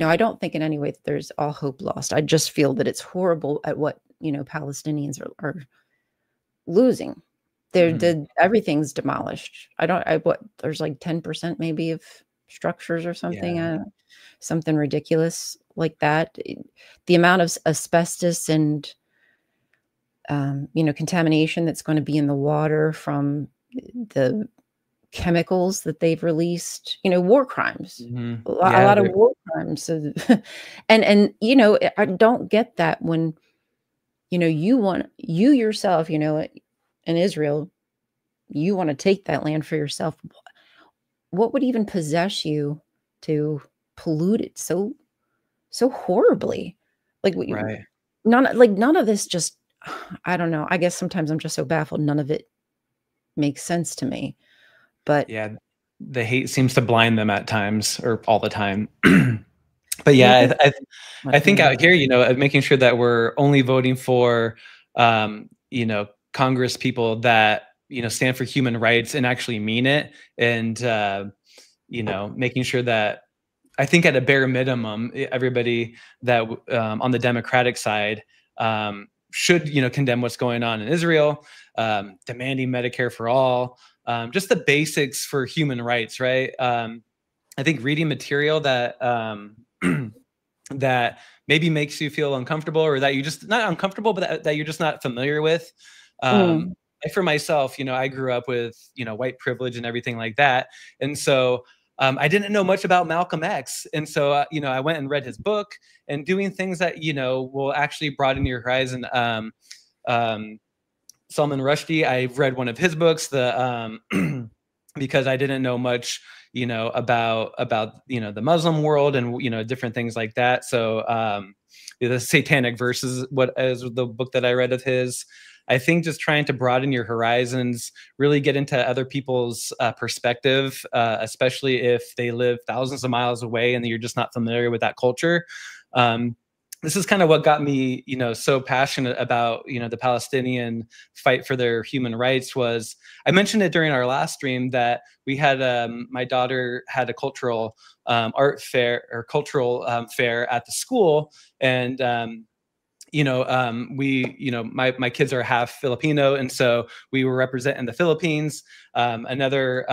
I don't think in any way that there's all hope lost. I just feel that it's horrible at what, Palestinians are losing. Everything's demolished. There's like 10% maybe of structures or something, Yeah. Something ridiculous like that. The amount of asbestos and, contamination that's going to be in the water from the chemicals that they've released, war crimes, Mm-hmm. a Yeah. lot of war crimes. So, and I don't get that when, you yourself, in Israel, you want to take that land for yourself. What would even possess you to pollute it so horribly? Like Right. none of this just, I don't know. I guess sometimes I'm just so baffled. None of it makes sense to me. But Yeah. The hate seems to blind them at times, or all the time. But yeah, yeah, I think definitely. out here, making sure that we're only voting for, Congress people that, stand for human rights and actually mean it. And, making sure that, I think at a bare minimum, everybody that on the Democratic side should, condemn what's going on in Israel, demanding Medicare for all, just the basics for human rights, right? I think reading material that that maybe makes you feel uncomfortable, or that you just not uncomfortable, but that you're just not familiar with. Mm, Like for myself, I grew up with, white privilege and everything like that. And so I didn't know much about Malcolm X. And so, I went and read his book, and doing things that, will actually broaden your horizon. Salman Rushdie, I've read one of his books, because I didn't know much, about the Muslim world and different things like that. So the Satanic Verses, what is the book that I read of his. I think just trying to broaden your horizons, really get into other people's perspective, especially if they live thousands of miles away and you're just not familiar with that culture. This is kind of what got me, so passionate about, the Palestinian fight for their human rights. Was I mentioned it during our last stream that we had, my daughter had a cultural art fair or cultural fair at the school. And, my kids are half Filipino, and so we were representing the Philippines. Another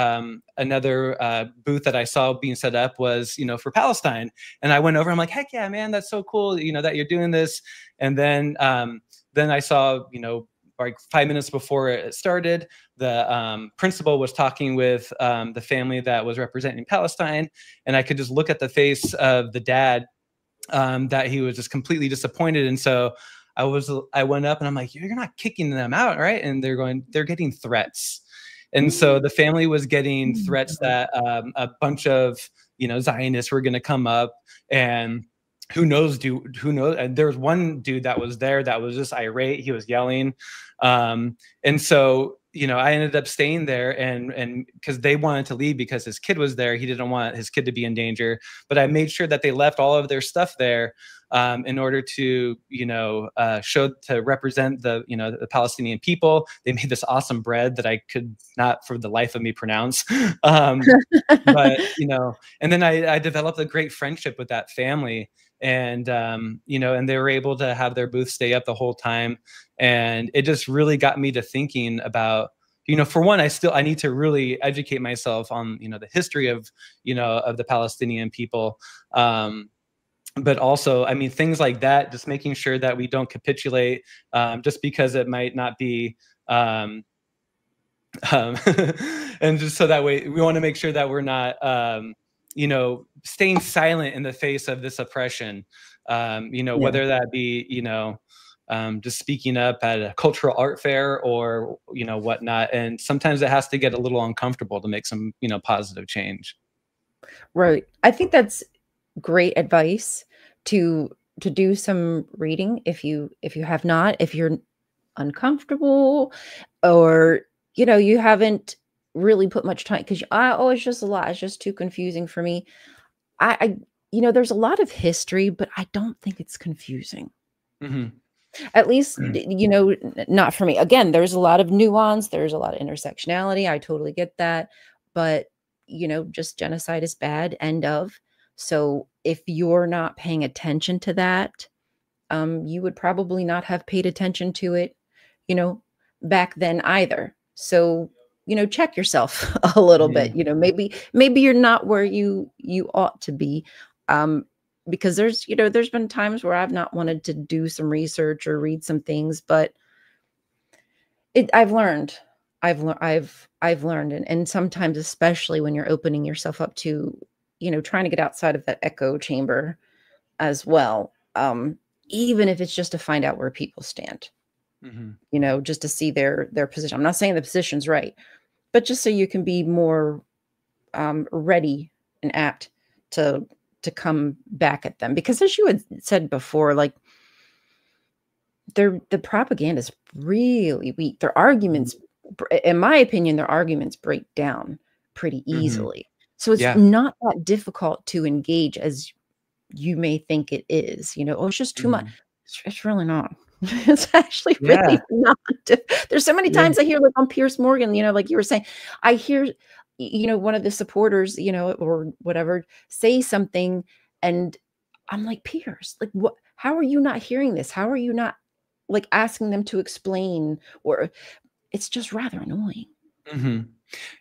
booth that I saw being set up was, for Palestine, and I went over. I'm like, heck yeah, man, that's so cool, that you're doing this. And then I saw, like 5 minutes before it started, the principal was talking with the family that was representing Palestine, and I could just look at the face of the dad. That he was just completely disappointed. And so I went up and I'm like, you're not kicking them out, right? And they're getting threats. And so the family was getting threats that a bunch of, Zionists were going to come up, and who knows? And there was one dude that was there that was just irate. He was yelling. And so, I ended up staying there and because they wanted to leave because his kid was there. He didn't want his kid to be in danger, but I made sure that they left all of their stuff there in order to, to represent the Palestinian people. They made this awesome bread that I could not for the life of me pronounce. But, and then I developed a great friendship with that family. And, and they were able to have their booth stay up the whole time. And it just really got me to thinking about, for one, I need to really educate myself on, the history of, of the Palestinian people. But also, I mean, things like that, just making sure that we don't capitulate just because it might not be, and just so that way we want to make sure that we're not, staying silent in the face of this oppression, whether that be, just speaking up at a cultural art fair or, whatnot. And sometimes it has to get a little uncomfortable to make some, positive change. Right. I think that's great advice to do some reading if you have not, if you're uncomfortable or, you haven't really put much time because it's just a lot. It's just too confusing for me. I there's a lot of history, but I don't think it's confusing. Mm-hmm. At least, not for me. Again, there's a lot of nuance. There's a lot of intersectionality. I totally get that. But, just genocide is bad, end of. So if you're not paying attention to that, you would probably not have paid attention to it, back then either. So, check yourself a little bit, maybe you're not where you ought to be. Because there's been times where I've not wanted to do some research or read some things, but I've learned, and sometimes, especially when you're opening yourself up to, trying to get outside of that echo chamber as well, even if it's just to find out where people stand, just to see their position. I'm not saying the position's right, but just so you can be more ready and apt to come back at them. Because as you had said before, like the propaganda is really weak. Their arguments, in my opinion, break down pretty easily. So it's not that difficult to engage as you may think it is. It's just too much. It's really not. It's actually really not. There's so many times I hear, like on Piers Morgan, like you were saying, I hear one of the supporters, or whatever, say something, and I'm like, Piers, like, what? How are you not hearing this? How are you not like asking them to explain? Or it's just rather annoying.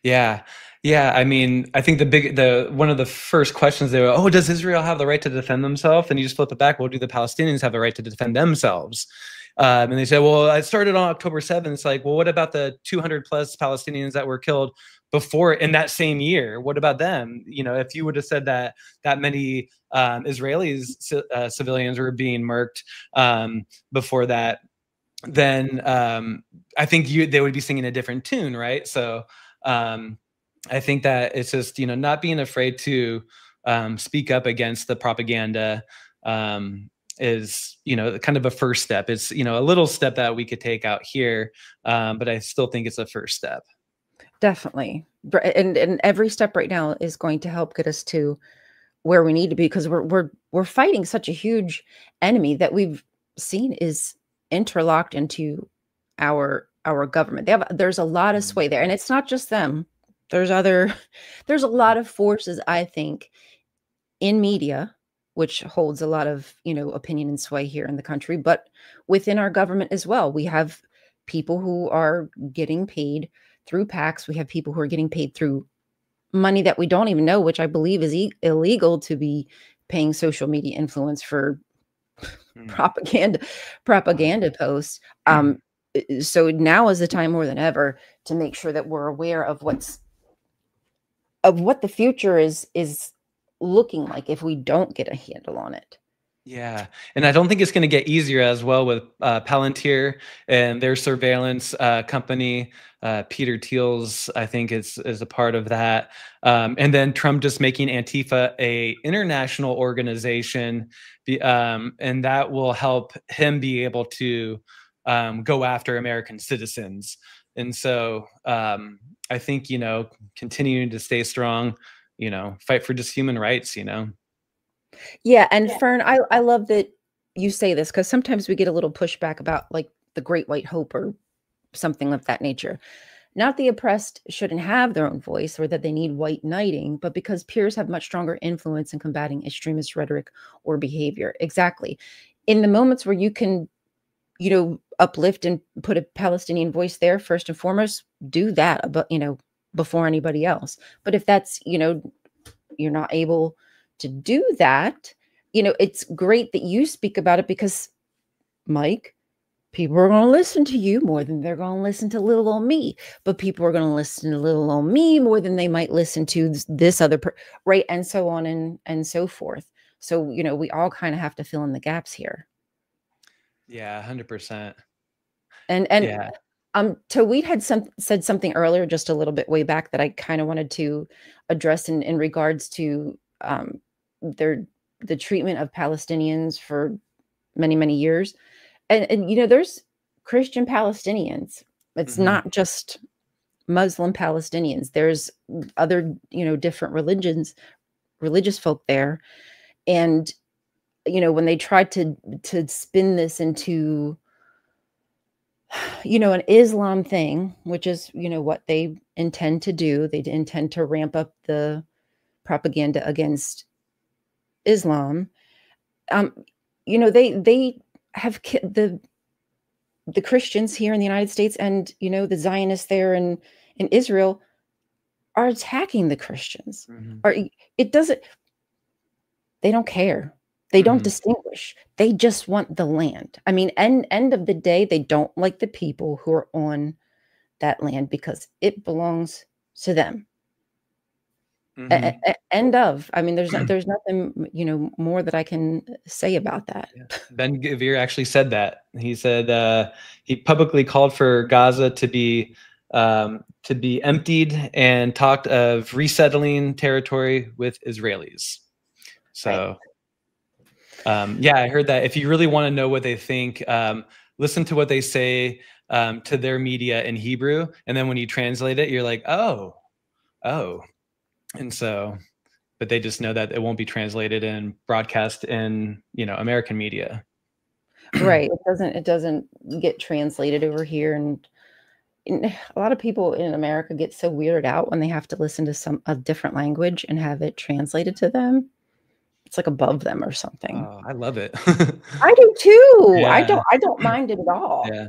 Yeah. I mean, I think one of the first questions they were, does Israel have the right to defend themselves? And you just flip it back. Well, do the Palestinians have the right to defend themselves? And they said, well, it started on October 7th. It's like, well, what about the 200 plus Palestinians that were killed before in that same year? What about them? If you would have said that many Israelis, civilians were being murked before that, then I think they would be singing a different tune, right? So, I think that it's just, not being afraid to speak up against the propaganda is, kind of a first step. It's, a little step that we could take out here, but I still think it's a first step. Definitely. And every step right now is going to help get us to where we need to be, because we're fighting such a huge enemy that we've seen is interlocked into our government. There's a lot of sway there, and it's not just them. There's there's a lot of forces, I think, in media, which holds a lot of, opinion and sway here in the country, but within our government as well. We have people who are getting paid through PACs. We have people who are getting paid through money that we don't even know, which I believe is illegal to be paying social media influence for propaganda posts. So now is the time more than ever to make sure that we're aware of what the future is looking like if we don't get a handle on it. Yeah. And I don't think it's going to get easier as well with Palantir and their surveillance company. Peter Thiel's, I think, is a part of that. And then Trump just making Antifa a international organization. And that will help him be able to go after American citizens. And so I think, continuing to stay strong, fight for just human rights, Yeah, and Fern, I love that you say this, because sometimes we get a little pushback about like the Great White Hope or something of that nature. Not the oppressed shouldn't have their own voice or that they need white knighting, but because peers have much stronger influence in combating extremist rhetoric or behavior. Exactly. In the moments where you can, uplift and put a Palestinian voice there, first and foremost, do that, but, before anybody else. But if that's, you're not able to do that, it's great that you speak about it, because, Mike, people are going to listen to you more than they're going to listen to little old me. But people are going to listen to little old me more than they might listen to this other right, and so on and so forth. So, we all kind of have to fill in the gaps here. Yeah, 100%. And yeah. Tawid had said something earlier, just a little bit way back, that I kind of wanted to address in regards to the treatment of Palestinians for many, many years. And there's Christian Palestinians. It's not just Muslim Palestinians. There's other, different religious folk there. And, when they tried to spin this into, an Islam thing, which is, what they intend to do. They intend to ramp up the propaganda against Islam. They have the Christians here in the United States, and the Zionists there in Israel are attacking the Christians. They don't care. They don't distinguish. They just want the land. I mean, end of the day, they don't like the people who are on that land because it belongs to them. End of. I mean, there's nothing, more that I can say about that. Ben Gvir actually said that. He said he publicly called for Gaza to be emptied and talked of resettling territory with Israelis. So, yeah, I heard that. If you really want to know what they think, listen to what they say to their media in Hebrew, and then when you translate it, you're like, oh. And so, but they just know that it won't be translated and broadcast in, American media. Right. It doesn't get translated over here. And a lot of people in America get so weirded out when they have to listen to a different language and have it translated to them. It's like above them or something. Oh, I love it. I do too. Yeah. I don't mind it at all. Yeah.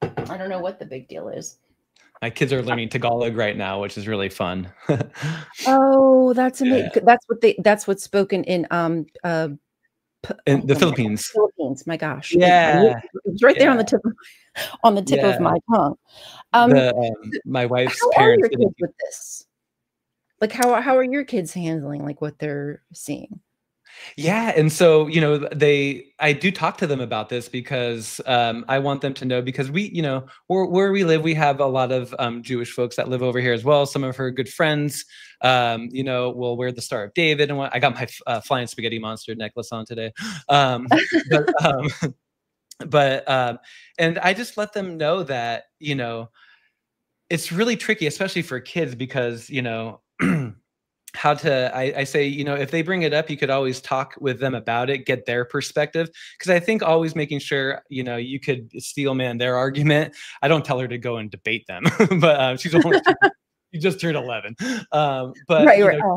I don't know what the big deal is. My kids are learning Tagalog right now, which is really fun. Oh, that's amazing. Yeah. That's what's spoken in the Philippines. Philippines. My gosh. Yeah. It was right there on the tip of my tongue. My wife's how parents. How are your kids with this? Like, how are your kids handling like what they're seeing? Yeah, and so, I do talk to them about this because I want them to know, because where we live, we have a lot of Jewish folks that live over here as well. Some of her good friends, will wear the Star of David, and I got my flying spaghetti monster necklace on today. But but and I just let them know that it's really tricky, especially for kids, because I say, if they bring it up, you could always talk with them about it, get their perspective. Because I think always making sure, you could steel man their argument. I don't tell her to go and debate them, but she just turned 11. But Right, right. Oh,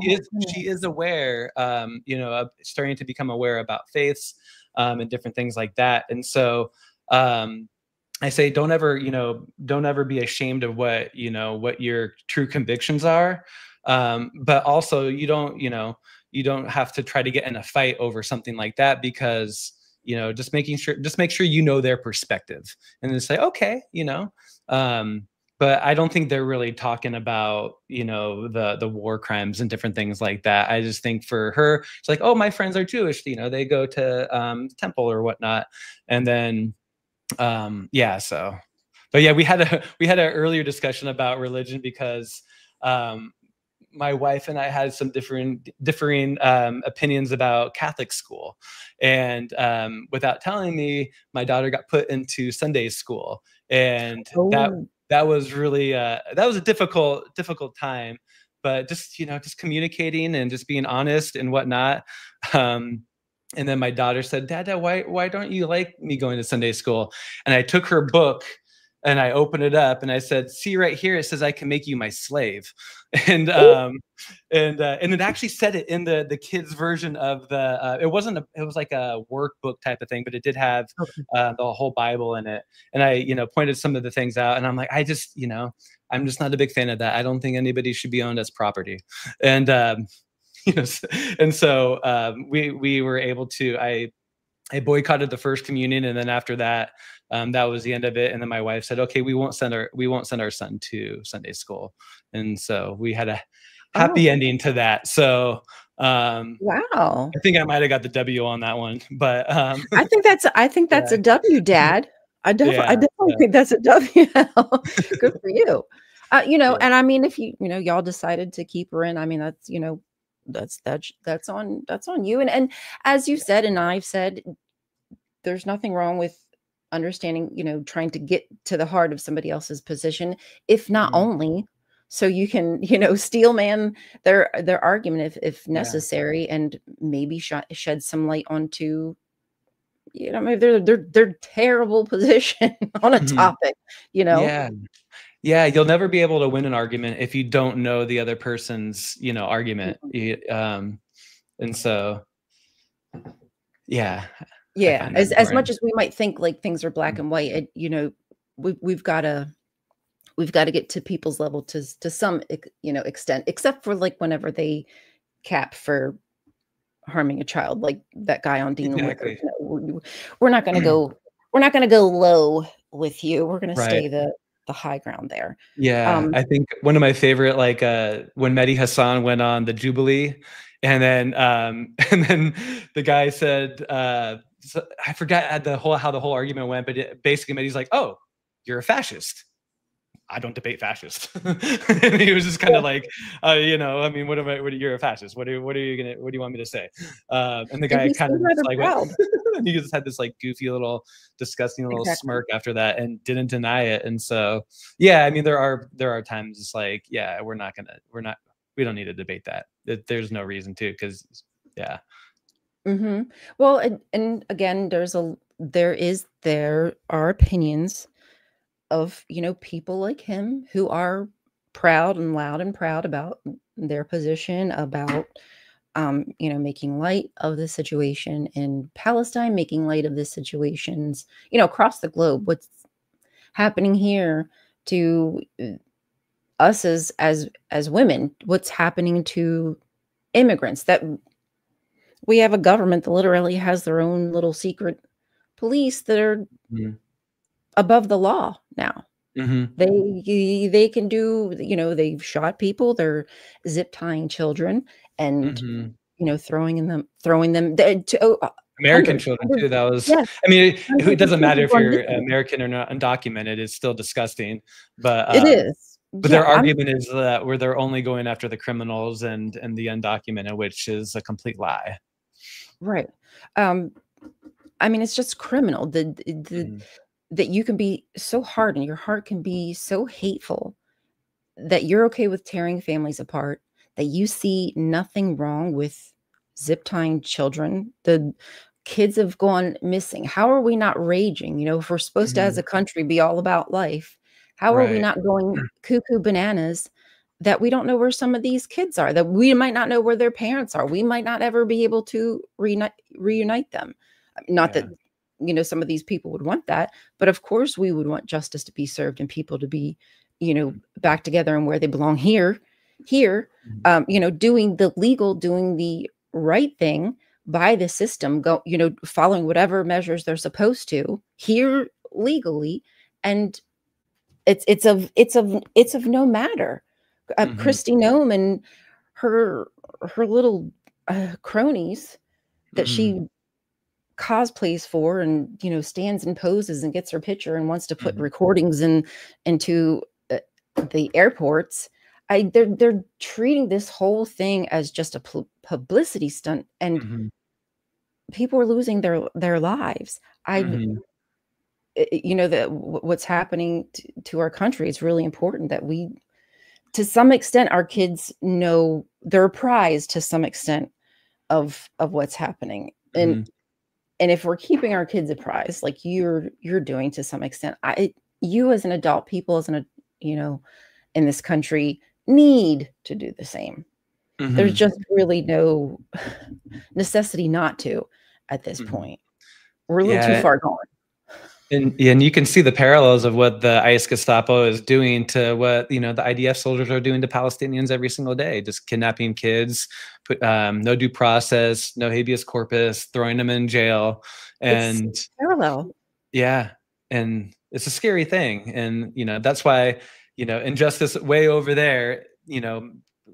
she is aware, of starting to become aware about faiths, and different things like that. And so I say, don't ever be ashamed of what your true convictions are. But also, you don't have to try to get in a fight over something like that, because just make sure their perspective, and then say, okay. But I don't think they're really talking about the war crimes and different things like that. I just think for her, it's like, oh, my friends are Jewish, they go to temple or whatnot. And then yeah, so, but yeah, we had an earlier discussion about religion, because my wife and I had some differing opinions about Catholic school, and without telling me, my daughter got put into Sunday school, and oh, that was really that was a difficult time, but just communicating and just being honest and whatnot. And then my daughter said, Dad, why don't you like me going to Sunday school? And I took her book and I opened it up and I said, see right here, it says I can make you my slave. And and it actually said it in the kids version of the it was like a workbook type of thing, but it did have okay. the whole Bible in it. And I pointed some of the things out, and I'm like, I'm just not a big fan of that. I don't think anybody should be owned as property. And and so we were able to, I boycotted the first communion, and then after that, that was the end of it. And then my wife said, okay, we won't send our son to Sunday school. And so we had a happy Oh, ending to that. So wow. I think I might have got the W on that one, but I think that's yeah, a W, Dad. I yeah, definitely yeah, think that's a W. Good for you. yeah. And I mean, if y'all decided to keep her in, I mean, that's, that's on you. And as you said, and I've said, there's nothing wrong with understanding, trying to get to the heart of somebody else's position, if not Mhm. only so you can, steel man their argument if Yeah. necessary, and maybe shed some light onto, maybe their terrible position on a Mhm. topic, Yeah. Yeah, you'll never be able to win an argument if you don't know the other person's, argument. Mhm. And so, yeah, I Yeah, find that as important. much as we might think like things are black and white, we've got to get to people's level to some extent, except for like whenever they cap for harming a child, like that guy on Dean and Wicker. Exactly. We're not going to go. We're not going to go low with you. We're going to Right. stay the high ground there. Yeah, Um, I think one of my favorite, like, when Mehdi Hassan went on the Jubilee, and then and then the guy said, I forgot how the whole argument went, but basically Mehdi's like, "Oh, you're a fascist." I don't debate fascist. And he was just kind of like, I mean, you're a fascist. What are you gonna, what do you want me to say? And the and guy he kind seemed of just rather like went, proud. and he just had this like goofy little, disgusting little Exactly. smirk after that, and didn't deny it. And so, yeah, I mean, there are times it's like, yeah, we don't need to debate that. There's no reason to, because, yeah. Hmm. Well, and again, there are opinions of, people like him who are proud and loud and proud about their position, about making light of the situation in Palestine, making light of the situations, across the globe. What's happening here to us as women? What's happening to immigrants? That we have a government that literally has their own little secret police that are Mhm. above the law now. Mhm. They can do, they've shot people, they're zip tying children, and Mhm. throwing them to American children too. That was, yes, I mean, it doesn't matter if you're missing. American or not, undocumented. It's still disgusting. But It is. but Yeah, their argument is that where they're only going after the criminals and the undocumented, which is a complete lie. Right. I mean, it's just criminal. That you can be so hard and your heart can be so hateful that you're okay with tearing families apart, that you see nothing wrong with zip tying children. The kids have gone missing. How are we not raging? If we're supposed to, as a country, be all about life, how are we not going cuckoo bananas that we don't know where some of these kids are, that we might not know where their parents are? We might not ever be able to reunite them. Not that, some of these people would want that, but of course we would want justice to be served and people to be, back together and where they belong here, doing the right thing by the system, following whatever measures they're supposed to here legally. And it's of no matter. Kristi Noem and her little cronies that she cosplays for, and stands and poses and gets her picture and wants to put recordings into the airports. They're treating this whole thing as just a publicity stunt, and people are losing their lives. What's happening to our country, it's really important that we, to some extent, our kids know, they're apprised to some extent of what's happening. And if we're keeping our kids apprised, like you're doing to some extent, you as an adult, people as in this country, need to do the same. There's just really no necessity not to at this point. We're a little too far gone. And you can see the parallels of what the ICE Gestapo is doing to what the IDF soldiers are doing to Palestinians every single day, just kidnapping kids, no due process, no habeas corpus, throwing them in jail, and it's parallel. Yeah, and it's a scary thing, and that's why injustice way over there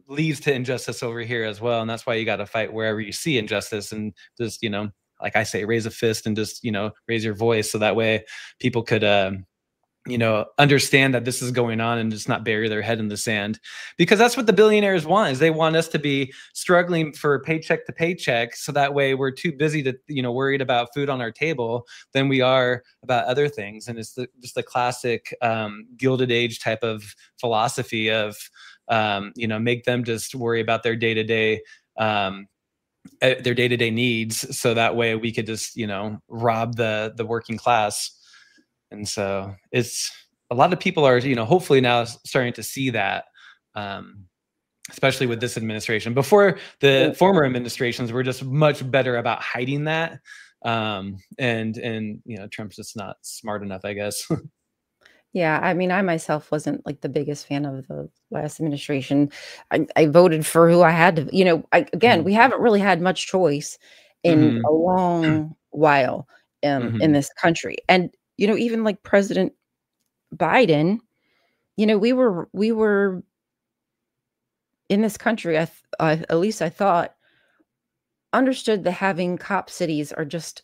leads to injustice over here as well, and that's why you got to fight wherever you see injustice, and just like I say, raise a fist and just, raise your voice, so that way people could, understand that this is going on and just not bury their head in the sand. Because that's what the billionaires want, is they want us to be struggling for paycheck to paycheck. So that way we're too busy to, worried about food on our table than we are about other things. And it's just the classic Gilded Age type of philosophy of, make them just worry about their day-to-day needs, so that way we could just rob the working class. And so it's a lot of people are hopefully now starting to see that, especially with this administration. Before, the former administrations were just much better about hiding that, and Trump's just not smart enough, I guess. Yeah, I mean, I myself wasn't like the biggest fan of the last administration. I voted for who I had to, again, we haven't really had much choice in a long while in this country. And, even like President Biden, we were in this country, at least I thought, understood that having cop cities are just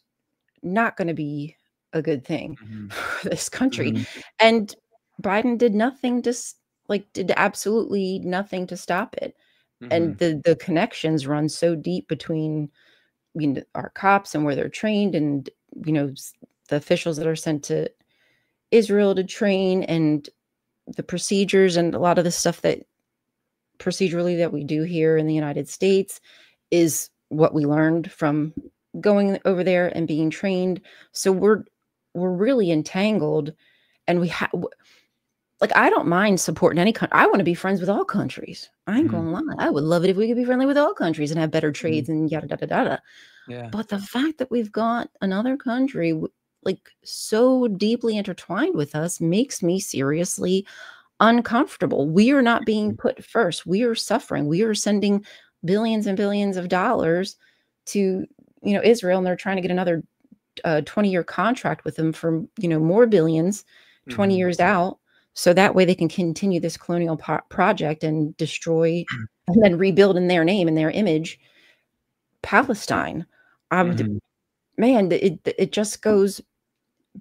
not going to be a good thing for this country. And Biden did nothing, did absolutely nothing to stop it. And the connections run so deep between our cops and where they're trained, and the officials that are sent to Israel to train, and the procedures, and a lot of the stuff that procedurally that we do here in the United States is what we learned from going over there and being trained. So we're really entangled, and I don't mind supporting any country. I want to be friends with all countries. I ain't gonna lie. I would love it if we could be friendly with all countries and have better trades and yada, yada, yada. Yeah. But the fact that we've got another country so deeply intertwined with us makes me seriously uncomfortable. We are not being put first. We are suffering. We are sending billions and billions of dollars to, Israel, and they're trying to get another 20-year contract with them for, more billions 20 years out. So that way they can continue this colonial project and destroy and then rebuild in their name and their image. Palestine. Mm-hmm. Man, it just goes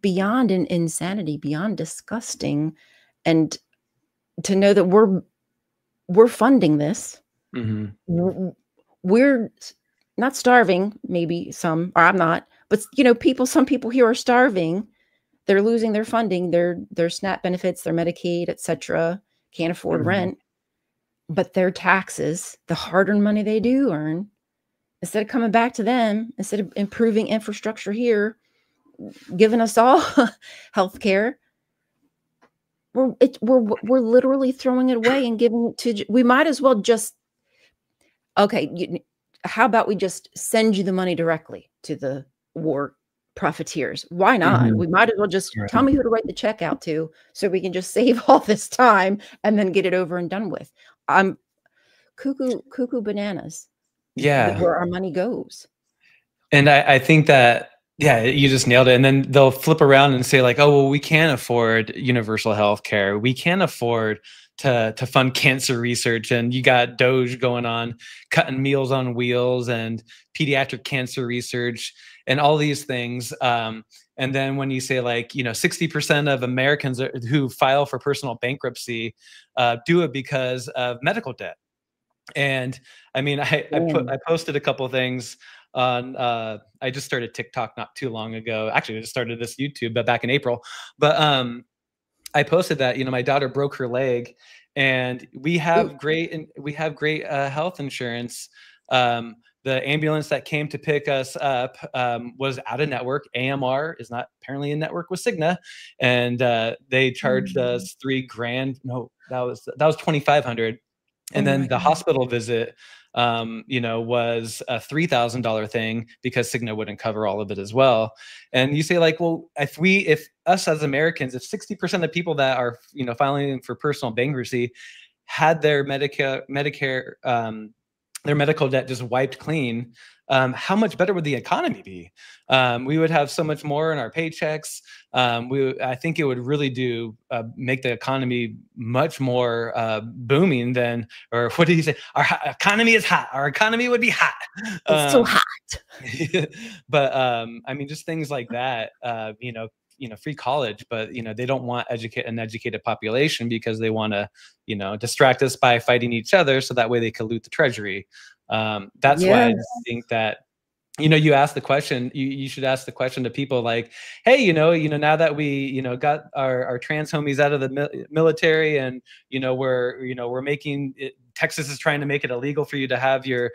beyond an insanity, beyond disgusting, and to know that we're funding this. Mm-hmm. We're not starving, maybe some, or I'm not, but some people here are starving. They're losing their funding, their SNAP benefits, their Medicaid, etc. Can't afford Mm-hmm. rent, but their taxes, the hard-earned money they do earn, instead of coming back to them, instead of improving infrastructure here, giving us all health care, we're literally throwing it away and giving it to. We might as well just, okay, how about we just send you the money directly to the war profiteers? Why not? Mm-hmm. We might as well just tell Right. me who to write the check out to, so we can just save all this time and then get it over and done with. I'm cuckoo bananas Yeah. where our money goes. And I think that, yeah, you just nailed it. And then they'll flip around and say like, oh, well, we can't afford universal health care. We can't afford to fund cancer research. And you got Doge going on, cutting Meals on Wheels and pediatric cancer research and all these things. And then when you say like, 60% of Americans who file for personal bankruptcy do it because of medical debt. And I mean, I posted a couple of things on I just started TikTok not too long ago. Actually, I just started this YouTube, but back in April. But I posted that my daughter broke her leg, and we have great health insurance. The ambulance that came to pick us up was out of network. AMR is not apparently in network with Cigna, and they charged us $3,000. No, that was $2,500. And then the hospital visit, was a $3,000 thing because Cigna wouldn't cover all of it as well. And you say like, well, if us as Americans, if 60% of people that are, filing for personal bankruptcy had their Medicare, their medical debt just wiped clean, how much better would the economy be? We would have so much more in our paychecks. I think it would really make the economy much more booming than, or what do you say? Our economy is hot. Our economy would be hot. It's so hot. But I mean, just things like that. Free college, but they don't want an educated population because they want to distract us by fighting each other, so that way they can loot the treasury. That's why I think that you ask the question, you should ask the question to people like, hey, now that we got our trans homies out of the military, and we're making it, Texas is trying to make it illegal for you to have your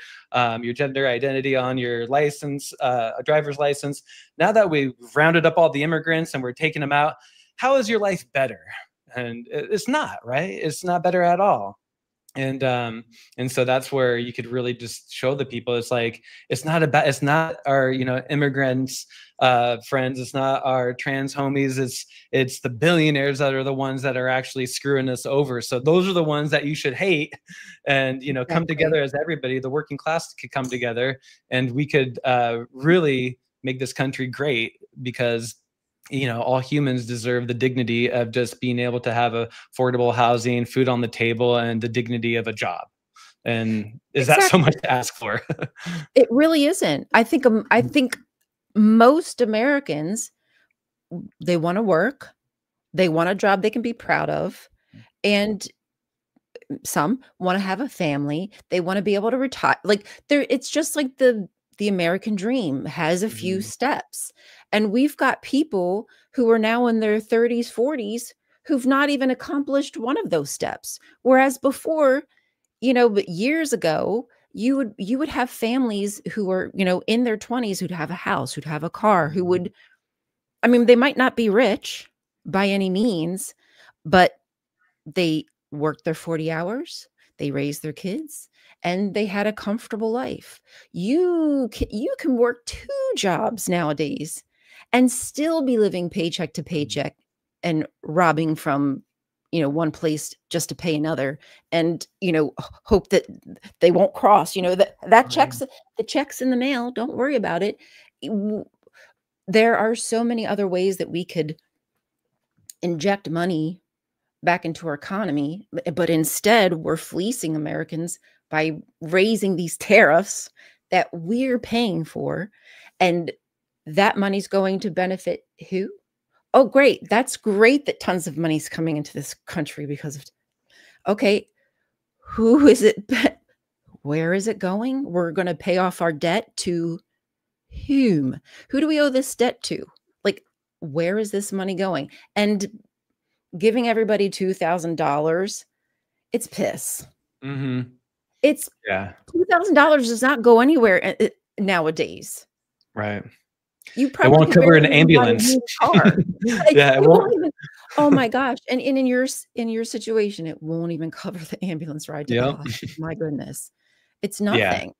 gender identity on your license, a driver's license. Now that we've rounded up all the immigrants and we're taking them out, how is your life better? And it's not, right? It's not better at all. And so that's where you could really just show the people, it's like, it's not our immigrants friends, it's not our trans homies, it's the billionaires that are the ones that are actually screwing us over. So those are the ones that you should hate, and come together as everybody, the working class could come together, and we could really make this country great, because all humans deserve the dignity of just being able to have affordable housing, food on the table, and the dignity of a job. And is that so much to ask for? It really isn't. I think most Americans, they want to work, they want a job they can be proud of, and some want to have a family. They want to be able to retire. Like it's just like the American dream has a few steps. And we've got people who are now in their 30s, 40s, who've not even accomplished one of those steps. Whereas before, but years ago, you would have families who were, in their 20s, who'd have a house, who'd have a car, who would, I mean, they might not be rich by any means, but they worked their 40 hours, they raised their kids, and they had a comfortable life. You can work 2 jobs nowadays and still be living paycheck to paycheck and robbing from, one place just to pay another, and, hope that they won't cross, that checks, the check's in the mail. Don't worry about it. There are so many other ways that we could inject money back into our economy, but instead we're fleecing Americans by raising these tariffs that we're paying for, and that money's going to benefit who? Oh, great. That's great that tons of money's coming into this country because of, okay, who is it? Where is it going? We're going to pay off our debt to whom? Who do we owe this debt to? Like, where is this money going? And giving everybody $2,000, it's piss. It's $2,000 does not go anywhere nowadays. Right. You probably it won't cover an ambulance. Car. Yeah, it won't. Even, oh my gosh! And in your situation, it won't even cover the ambulance ride to the hospital. My goodness, it's nothing.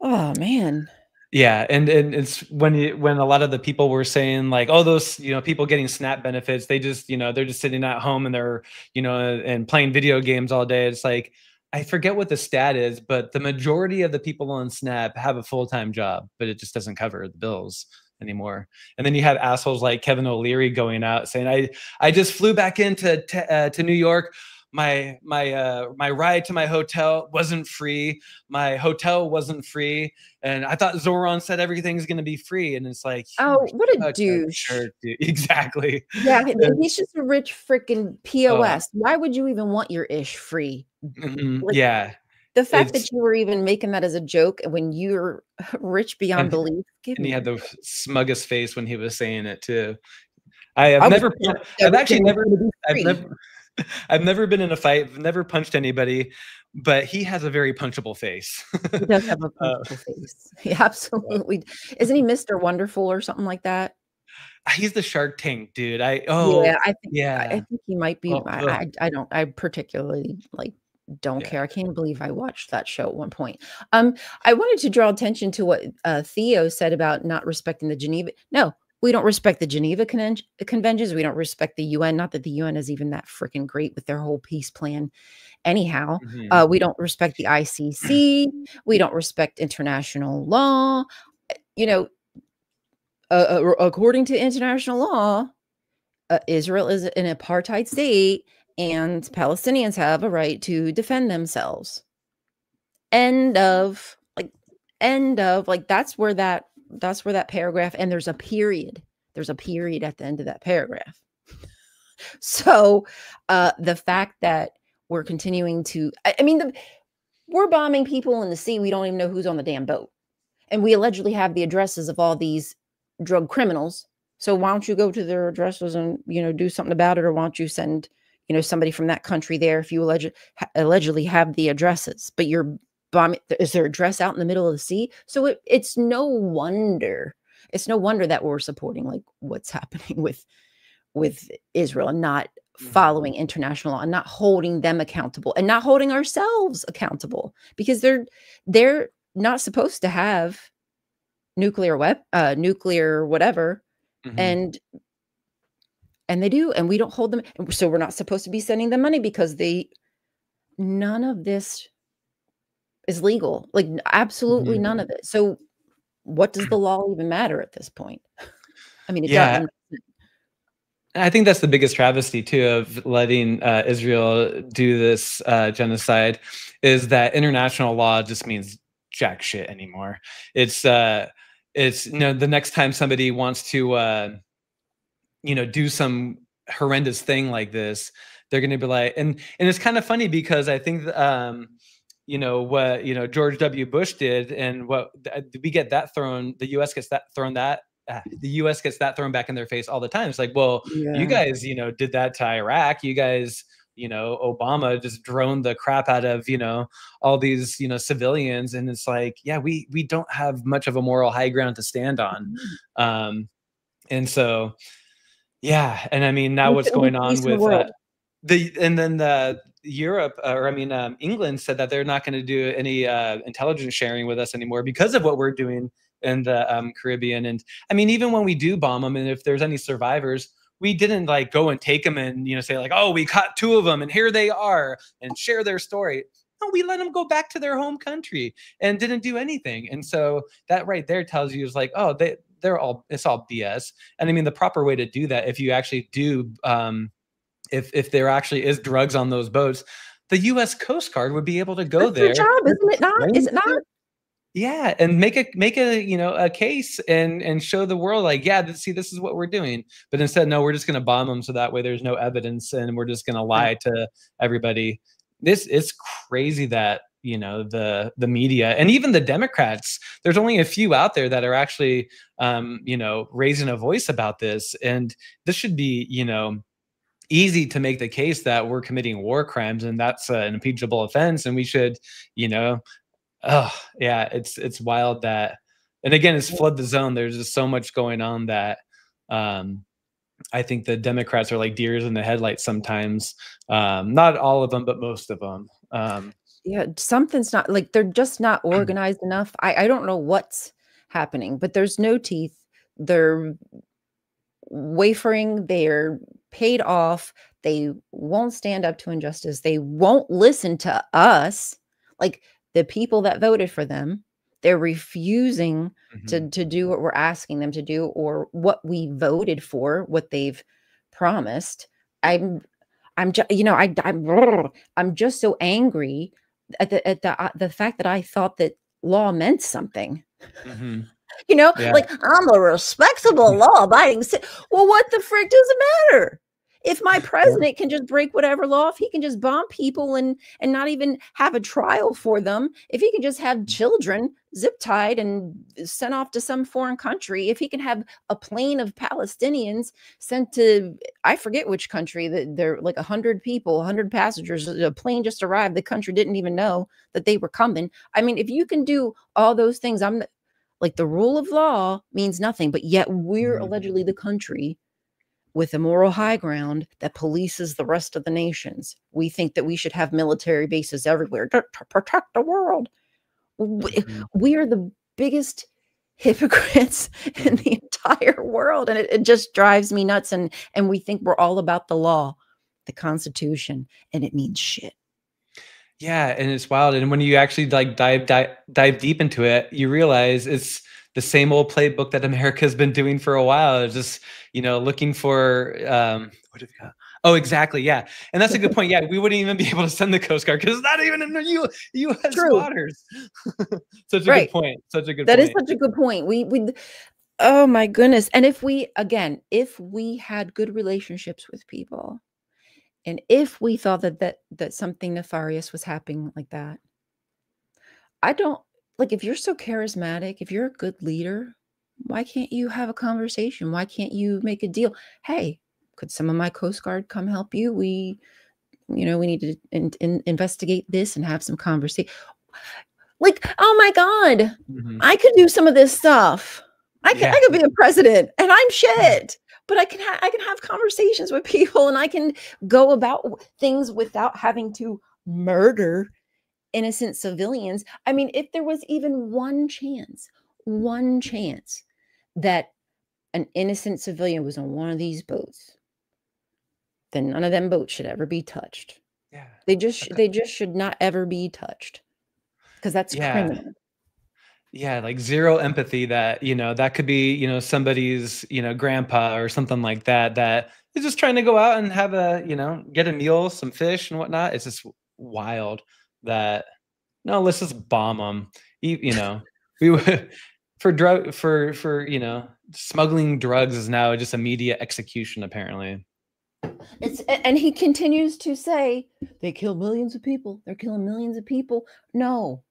Yeah. Oh man. Yeah, and it's when a lot of the people were saying like, oh, those people getting SNAP benefits, they just they're just sitting at home and they're and playing video games all day. It's like, I forget what the stat is, but the majority of the people on SNAP have a full-time job, but it just doesn't cover the bills anymore. And then you have assholes like Kevin O'Leary going out saying, I just flew back into to New York. My ride to my hotel wasn't free. My hotel wasn't free. And I thought Zoran said everything's going to be free. And it's like, oh, what a douche. Sure, dude. Exactly. Yeah, he's just a rich freaking POS. Why would you even want your ish free? Like, yeah. The fact that you were even making that as a joke when you're rich beyond belief. And he had the smuggest face when he was saying it too. I've never been in a fight. I've never punched anybody, but he has a very punchable face. He does have a punchable face. He absolutely. Isn't he Mr. Wonderful or something like that? He's the Shark Tank dude. I think he might be. I particularly don't care. I can't believe I watched that show at one point. I wanted to draw attention to what Theo said about not respecting the Geneva. No, we don't respect the Geneva conventions. We don't respect the UN. Not that the UN is even that freaking great with their whole peace plan. Anyhow, we don't respect the ICC. We don't respect international law. According to international law, Israel is an apartheid state, and Palestinians have a right to defend themselves. End of. That's where that paragraph, and there's a period. There's a period at the end of that paragraph. So the fact that we're continuing to, we're bombing people in the sea. We don't even know who's on the damn boat. And we allegedly have the addresses of all these drug criminals. So why don't you go to their addresses and, do something about it? Or why don't you send, somebody from that country there if you allegedly have the addresses, but you're bombing, is their address out in the middle of the sea? So it's no wonder. It's no wonder that we're supporting what's happening with Israel and not following international law and not holding them accountable and not holding ourselves accountable, because they're not supposed to have nuclear whatever. And they do, and we don't hold them. So we're not supposed to be sending them money because none of this is legal. Absolutely none of it. So what does the law even matter at this point? It doesn't. I think that's the biggest travesty too of letting Israel do this genocide, is that international law just means jack shit anymore. It's the next time somebody wants to do some horrendous thing like this, they're going to be like, and it's kind of funny because I think what George W. Bush did, and what we get that thrown, the U.S. gets that thrown back in their face all the time. It's like, well, you guys, did that to Iraq. You guys, Obama just droned the crap out of, all these, civilians. And it's like, yeah, we don't have much of a moral high ground to stand on. And so, yeah. And now what's going on with Europe, England said that they're not going to do any intelligence sharing with us anymore because of what we're doing in the Caribbean. And even when we do bomb them, and if there's any survivors, we didn't go and take them and say oh, we caught 2 of them and here they are and share their story. No, we let them go back to their home country and didn't do anything. And so that right there tells you is oh, it's all BS. And the proper way to do that, if you actually do, if there actually is drugs on those boats, the U.S. Coast Guard would be able to go there. That's their job, isn't it not? Is it not? Yeah, and make a a case and show the world like, yeah, see, this is what we're doing. But instead, no, we're just going to bomb them so that way there's no evidence, and we're just going to Right. lie to everybody. This is crazy that the media and even the Democrats. There's only a few out there that are actually raising a voice about this, and this should be easy to make the case that we're committing war crimes and that's an impeachable offense, and we should you know Oh, yeah, it's wild that, and again, it's flood the zone. There's just so much going on that um I think the Democrats are like deers in the headlights sometimes. Not all of them, but most of them. Yeah, something's not like they're just not organized enough. I don't know what's happening, but there's no teeth. They're wafering, they're paid off, they won't stand up to injustice, they won't listen to us, like the people that voted for them. They're refusing to Mhm. do what we're asking them to do or what we voted for, what they've promised. I'm just, I'm just so angry at the fact that I thought that law meant something. Mhm. Yeah. Like, I'm a respectable, law-abiding well, what the frick does it matter? If my Yeah. president can just break whatever law, if he can just bomb people and not even have a trial for them, if he can just have children zip-tied and sent off to some foreign country, if he can have a plane of Palestinians sent to I forget which country, that they're like 100 people, 100 passengers, a plane just arrived, the country didn't even know that they were coming. I mean, if you can do all those things, I'm like the rule of law means nothing, but yet we're Mhm. allegedly the country with a moral high ground that polices the rest of the nations. We think that we should have military bases everywhere to protect the world. Mhm. We are the biggest hypocrites in Mhm. the entire world, and it just drives me nuts. And we think we're all about the law, the Constitution, and it means shit. Yeah, and it's wild. And when you actually like dive deep into it, you realize it's the same old playbook that America's been doing for a while. It's just, looking for what have we got? Oh, exactly. Yeah. And that's a good point. Yeah, we wouldn't even be able to send the Coast Guard because it's not even in the US True. waters. Such a good Right. point. Such a good That is point. such a good point. We oh my goodness. And if we again, if we had good relationships with people, and if we thought that something nefarious was happening like that, I don't like if you're so charismatic, if you're a good leader, why can't you have a conversation? Why can't you make a deal? Hey, could some of my Coast Guard come help you? We need to investigate this and have some conversation. Like, oh my God, Mhm. I could do some of this stuff. Yeah. I could be a president and I'm shit. But I can have conversations with people and I can go about things without having to murder innocent civilians. I mean, if there was even one chance that an innocent civilian was on one of these boats, then none of them boats should ever be touched. Yeah. They just should not ever be touched because that's Yeah. criminal. Yeah, like zero empathy that, that could be, somebody's, grandpa or something like that, that is just trying to go out and have get a meal, some fish and whatnot. It's just wild that, no, let's just bomb them. We would for smuggling drugs is now just immediate execution, apparently. And he continues to say they kill millions of people. They're killing millions of people. No,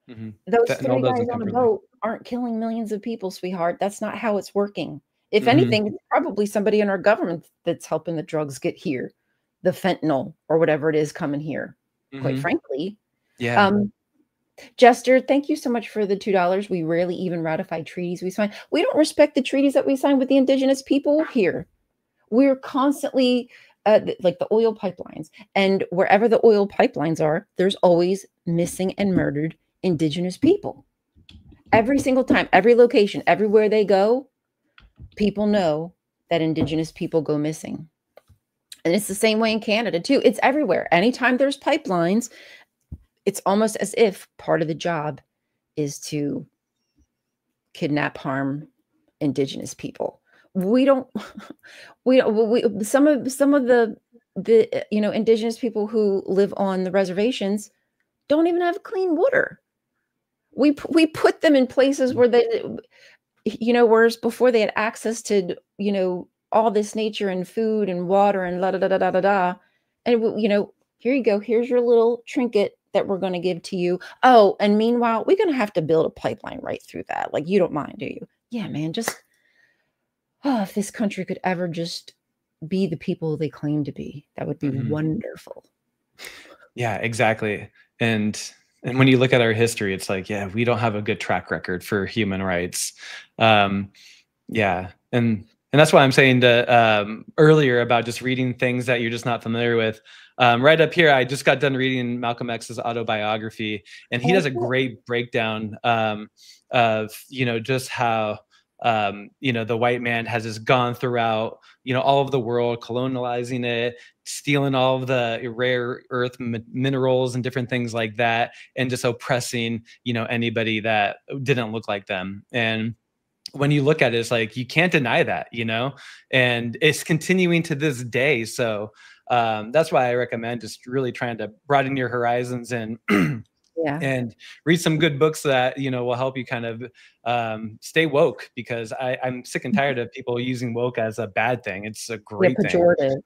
Mhm. those Fentanyl 3 guys doesn't come on a from there. boat aren't killing millions of people, sweetheart. That's not how it's working. If Mhm. anything, it's probably somebody in our government that's helping the drugs get here, the fentanyl or whatever it is coming here, quite Mhm. frankly. Yeah. Um, Jester, thank you so much for the $2. We rarely even ratify treaties we sign. We don't respect the treaties that we sign with the indigenous people here. We're constantly like the oil pipelines, and wherever the oil pipelines are, there's always missing and murdered indigenous people. Every single time, every location, everywhere they go, people know that indigenous people go missing. And it's the same way in Canada too. It's everywhere. Anytime there's pipelines, it's almost as if part of the job is to kidnap, harm indigenous people. We don't some of the indigenous people who live on the reservations don't even have clean water. we put them in places where they, whereas before they had access to, all this nature and food and water and la da da da da da da. And, here you go. Here's your little trinket that we're going to give to you. Oh, and meanwhile, we're going to have to build a pipeline right through that. Like, you don't mind, do you? Yeah, man. Just, if this country could ever just be the people they claim to be, that would be wonderful. Yeah, exactly. And when you look at our history, it's like, yeah, we don't have a good track record for human rights. Yeah. And that's why I'm saying that earlier about just reading things that you're just not familiar with. Right up here, I just got done reading Malcolm X's autobiography, and he does a great breakdown of, just how, the white man has just gone throughout, all of the world, colonializing it, stealing all of the rare earth minerals and different things like that, and just oppressing, anybody that didn't look like them. And when you look at it, it's like, you can't deny that, and it's continuing to this day. So that's why I recommend just really trying to broaden your horizons and Yeah. and read some good books that, will help you kind of stay woke, because I'm sick and tired of people using woke as a bad thing. It's a great thing. Pejorative.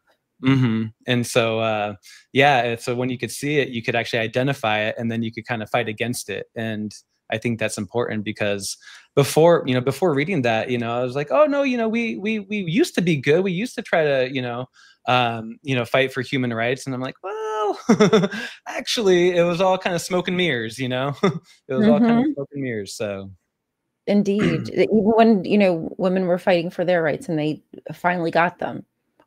And so, yeah, so when you could see it, you could actually identify it, and then you could kind of fight against it. And I think that's important, because before reading that, I was like, oh no, we used to be good. We used to try to, fight for human rights. And I'm like, well, actually, it was all kind of smoke and mirrors, it was all kind of smoke and mirrors. So indeed, even when, women were fighting for their rights and they finally got them,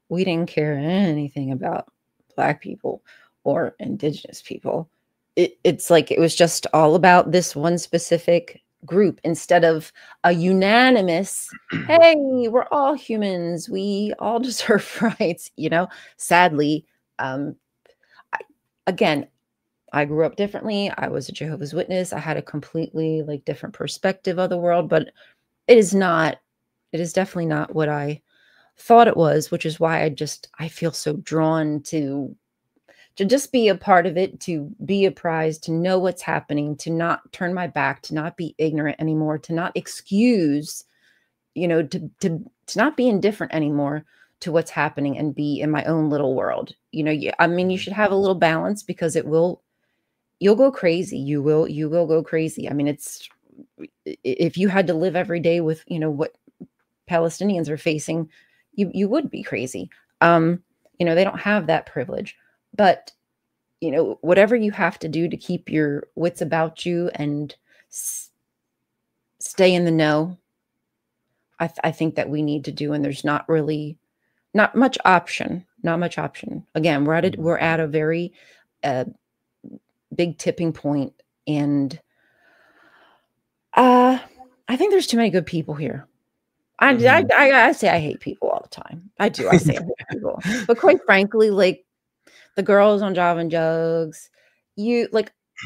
we didn't care anything about Black people or Indigenous people. It's like, it was just all about this one specific group, instead of a unanimous, hey, we're all humans, we all deserve rights. Sadly, again, I grew up differently. I was a Jehovah's Witness. I had a completely different perspective of the world, but it is definitely not what I thought it was, which is why I feel so drawn to just be a part of it, to be apprised, to know what's happening, to not turn my back, to not be ignorant anymore, to not excuse, to not be indifferent anymore to what's happening, and be in my own little world. You should have a little balance, because you'll go crazy. You will go crazy. I mean, if you had to live every day with, what Palestinians are facing, you would be crazy. They don't have that privilege. But, whatever you have to do to keep your wits about you and stay in the know, I think that we need to do. And there's not much option. Again, we're at a very big tipping point. And I think there's too many good people here. I say I hate people all the time. I do. I say I hate people. But quite frankly, the girls on Java and Jugs,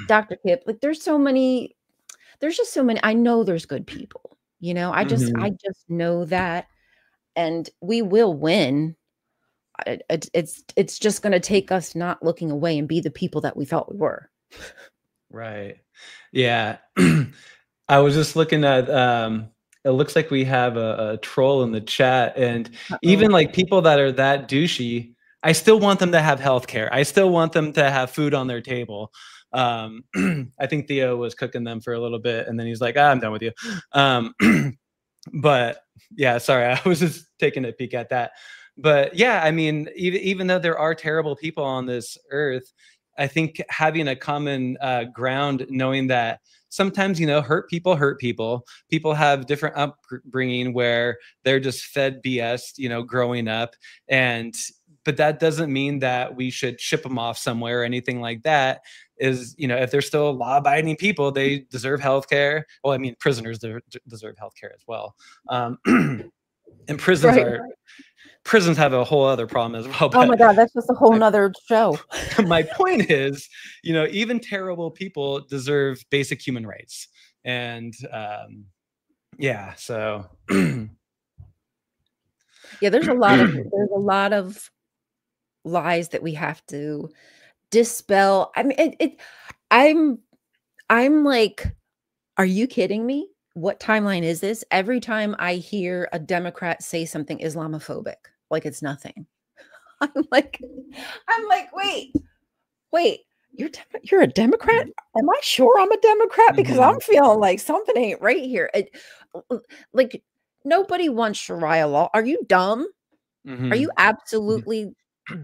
Dr. Kip, there's just so many. I know there's good people, I just know that, and we will win. It's just going to take us not looking away and be the people that we thought we were. Right. Yeah. I was just looking at, it looks like we have a troll in the chat, and even people that are that douchey, I still want them to have healthcare. I still want them to have food on their table. I think Theo was cooking them for a little bit, and then he's like, I'm done with you. But yeah, sorry, I was just taking a peek at that. But yeah, I mean, even though there are terrible people on this earth, I think having a common ground, knowing that sometimes, hurt people. People have different upbringing where they're just fed BS, growing up. But that doesn't mean that we should ship them off somewhere or anything like that. If they're still law-abiding people, they deserve healthcare. Well, I mean, prisoners deserve healthcare as well. And prisons have a whole other problem as well. Oh my God, that's just a whole nother show. My point is, even terrible people deserve basic human rights. And yeah, so yeah, there's a lot of lies that we have to dispel. I mean, I'm Are you kidding me? What timeline is this? Every time I hear a Democrat say something Islamophobic, like it's nothing. I'm like, wait, you're a Democrat? Am I sure I'm a Democrat? Because I'm feeling like something ain't right here. Like nobody wants Sharia law. Are you dumb? Are you absolutely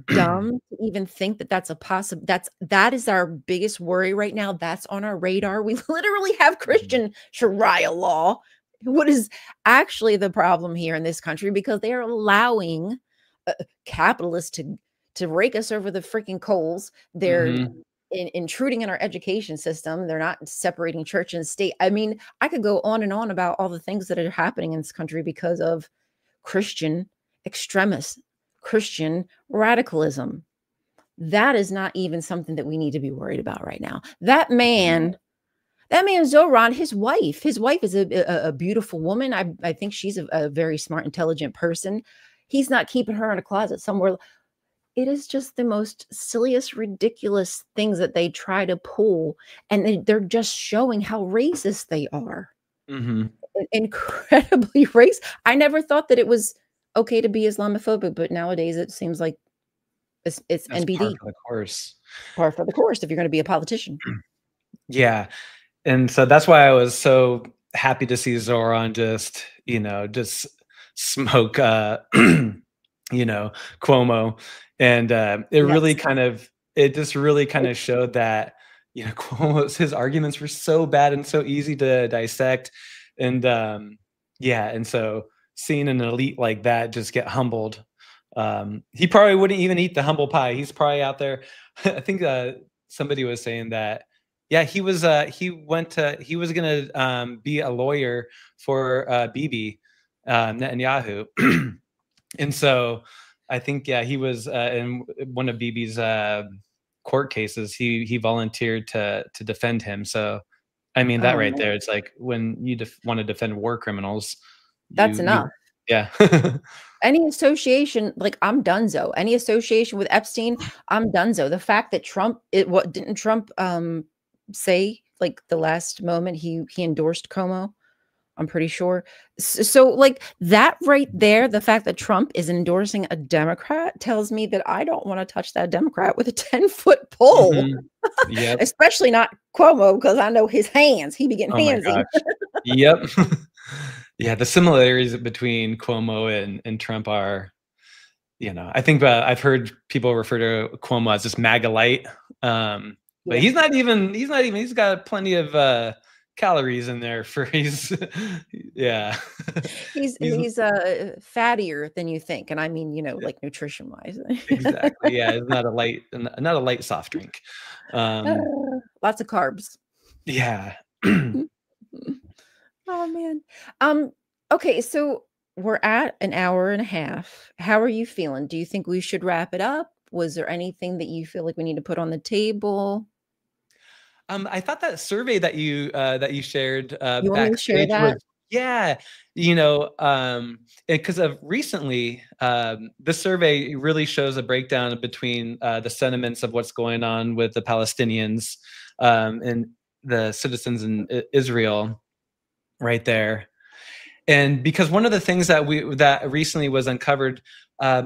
dumb to even think that that's a possible? That is our biggest worry right now. That's on our radar. We literally have Christian Sharia law. What is actually the problem here in this country? Because they are allowing capitalists to rake us over the freaking coals. They're intruding in our education system. They're not separating church and state. I mean, I could go on and on about all the things that are happening in this country because of Christian extremists, Christian radicalism. That is not even something that we need to be worried about right now. That man Zoran, his wife is a beautiful woman. I think she's a very smart, intelligent person. He's not keeping her in a closet somewhere. It is just the most silliest, ridiculous things that they try to pull. And they're just showing how racist they are. Incredibly racist. I never thought that it was okay to be Islamophobic, but nowadays it seems like it's NBD. Par for the course. Par for the course if you're going to be a politician. Yeah. And so that's why I was so happy to see Zoran just smoke, Cuomo. And it just really kind of showed that, Cuomo's, his arguments were so bad and so easy to dissect. And and so seeing an elite like that just get humbled, he probably wouldn't even eat the humble pie. He's probably out there. I think somebody was saying that, he was going to be a lawyer for Bibi Netanyahu. And so I think, he was in one of Bibi's court cases. He volunteered to defend him. So, I mean, that right there, it's like when you want to defend war criminals. That's enough. Any association, like I'm donezo. Any association with Epstein, I'm donezo. The fact that didn't Trump say like the last moment he endorsed Como? I'm pretty sure. So like that right there, the fact that Trump is endorsing a Democrat tells me that I don't want to touch that Democrat with a 10-foot pole. Especially not Cuomo, because I know his hands. He be getting handsy. Yep. Yeah, the similarities between Cuomo and Trump are, I think I've heard people refer to Cuomo as this MAGA light. But he's got plenty of calories in there for he's fattier than you think, and I mean like nutrition wise. Exactly. Yeah, it's not a light soft drink. Lots of carbs. Yeah. Oh man. Okay, so we're at an hour and a half. How are you feeling? Do you think we should wrap it up? Was there anything that you feel like we need to put on the table? I thought that survey that you shared you want me to share that? Because of recently, the survey really shows a breakdown between the sentiments of what's going on with the Palestinians and the citizens in Israel right there. And because one of the things that recently was uncovered, I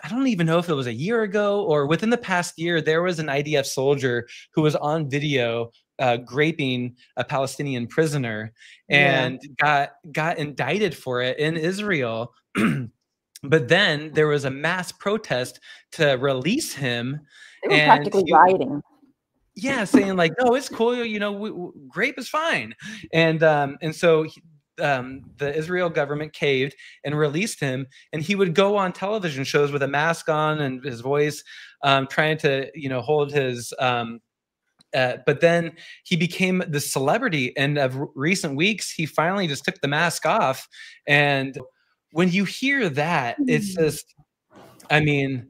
don't even know if it was a year ago or within the past year, there was an IDF soldier who was on video graping a Palestinian prisoner and got indicted for it in Israel. But then there was a mass protest to release him. They were practically rioting. Yeah, saying like, no, it's cool. Grape is fine. And so the Israel government caved and released him, and he would go on television shows with a mask on and his voice trying to hold his but then he became the celebrity, and of recent weeks he finally just took the mask off. And when you hear that, it's just, I mean,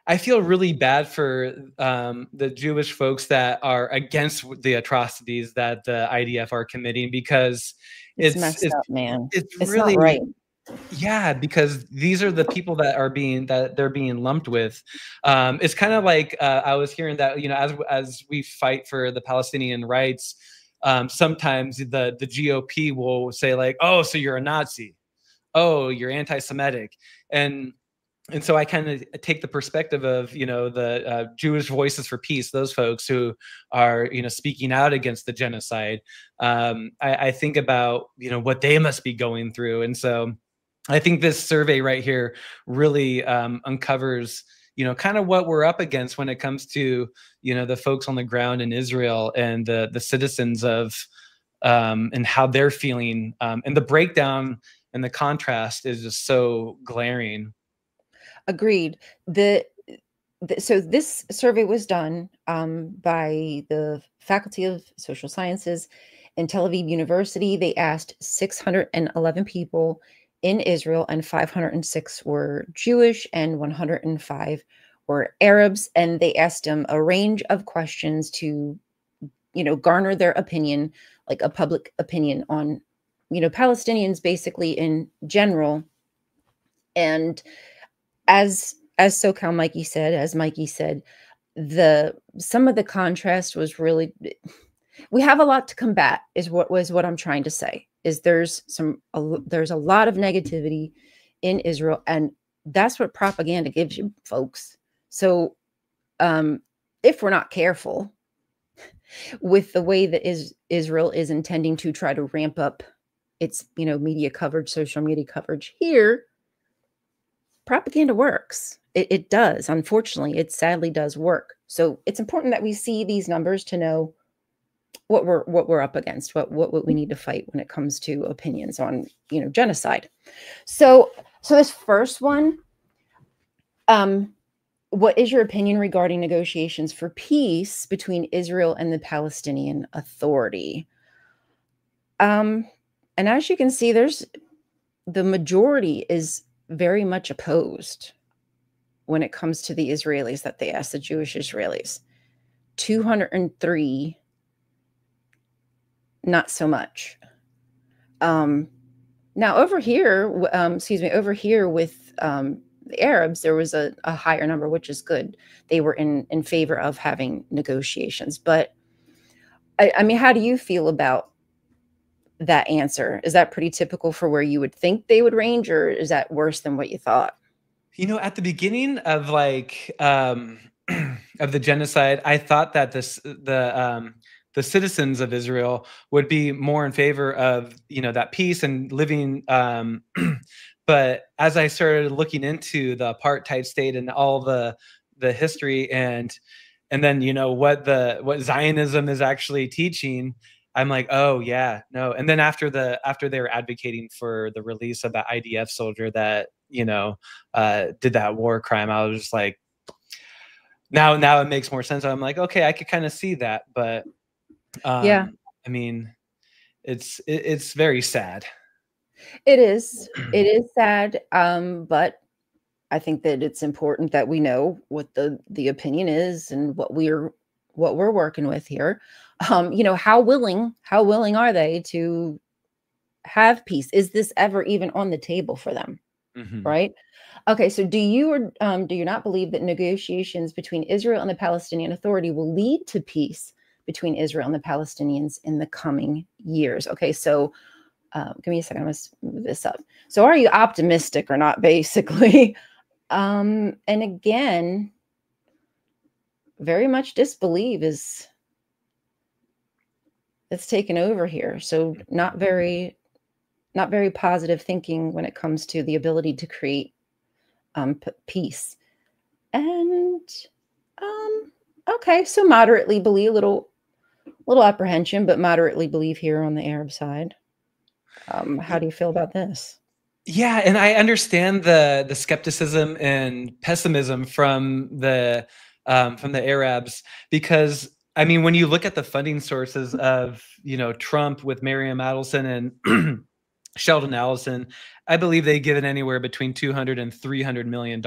I feel really bad for the Jewish folks that are against the atrocities that the IDF are committing, because it's messed up, man. It's really not right. Yeah, because these are the people that they're being lumped with. It's kind of like I was hearing that as we fight for the Palestinian rights, sometimes the GOP will say like, oh, so you're a Nazi, oh, you're anti-Semitic, and so I kind of take the perspective of, you know, the Jewish Voices for Peace, those folks who are, you know, speaking out against the genocide. I think about, you know, what they must be going through. And so I think this survey right here really uncovers, you know, kind of what we're up against when it comes to, you know, the folks on the ground in Israel and the citizens of and how they're feeling. And the breakdown and the contrast is just so glaring. Agreed. So this survey was done by the Faculty of Social Sciences in Tel Aviv University. They asked 611 people in Israel, and 506 were Jewish and 105 were Arabs. And they asked them a range of questions to, you know, garner their opinion, like a public opinion on, you know, Palestinians basically in general. And as SoCal Mikey said, as Mikey said, some of the contrast was really, we have a lot to combat is what I'm trying to say, is there's a lot of negativity in Israel, and that's what propaganda gives you, folks. So if we're not careful with the way that Israel is intending to try to ramp up its, you know, media coverage, social media coverage here, propaganda works. It does. Unfortunately, it sadly does work. So it's important that we see these numbers to know what we're up against, what we need to fight when it comes to opinions on, you know, genocide. So this first one, what is your opinion regarding negotiations for peace between Israel and the Palestinian Authority? And as you can see, the majority is very much opposed when it comes to the Israelis that they asked, the Jewish Israelis. 203, not so much. Now over here, over here with the Arabs, there was a higher number, which is good. They were in favor of having negotiations. But I mean, how do you feel about that answer? Is that pretty typical for where you would think they would range, or is that worse than what you thought? You know, at the beginning of like of the genocide, I thought that the citizens of Israel would be more in favor of, you know, that peace and living. But as I started looking into the apartheid state and all the history and then, you know, what Zionism is actually teaching, I'm like, oh yeah, no. And then after they were advocating for the release of that IDF soldier that, you know, did that war crime, I was just like, now it makes more sense. I'm like, okay, I could kind of see that, but yeah, I mean, it's very sad. it is sad, but I think that it's important that we know what the opinion is and what we're working with here. You know, how willing are they to have peace? Is this ever even on the table for them? Mm-hmm. Right? Okay, so do you not believe that negotiations between Israel and the Palestinian Authority will lead to peace between Israel and the Palestinians in the coming years? Okay, so give me a second. I'm going to move this up. So are you optimistic or not, basically? And again, very much disbelief it's taken over here. So not very positive thinking when it comes to the ability to create peace. And okay, so moderately believe, a little apprehension, but moderately believe here on the Arab side. How do you feel about this? Yeah, and I understand the skepticism and pessimism from the Arabs, because I mean, when you look at the funding sources of, you know, Trump with Miriam Adelson and Sheldon Allison, I believe they give it anywhere between $200 and $300 million.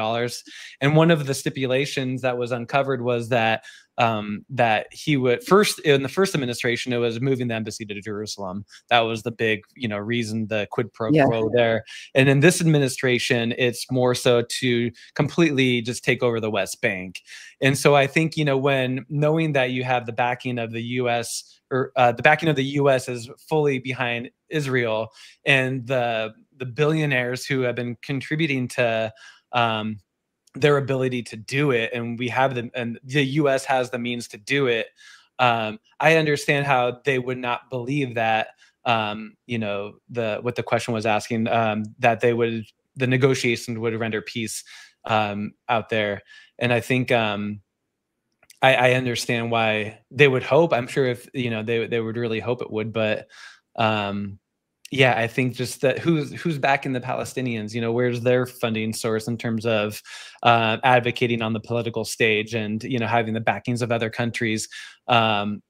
And one of the stipulations that was uncovered was that that he would first, in the first administration, it was moving the embassy to Jerusalem. That was the big, reason, the quid pro quo there. And in this administration, it's more so to completely just take over the West Bank. And so I think, when knowing that you have the backing of the U.S. or the backing of the U.S. is fully behind Israel, and the billionaires who have been contributing to their ability to do it, and we have them, and the U.S. has the means to do it. I understand how they would not believe that, what the question was asking, that the negotiations would render peace out there. And I think I understand why they would hope. I'm sure if they would really hope it would, but yeah, I think just that who's backing the Palestinians, where's their funding source in terms of advocating on the political stage, and having the backings of other countries. And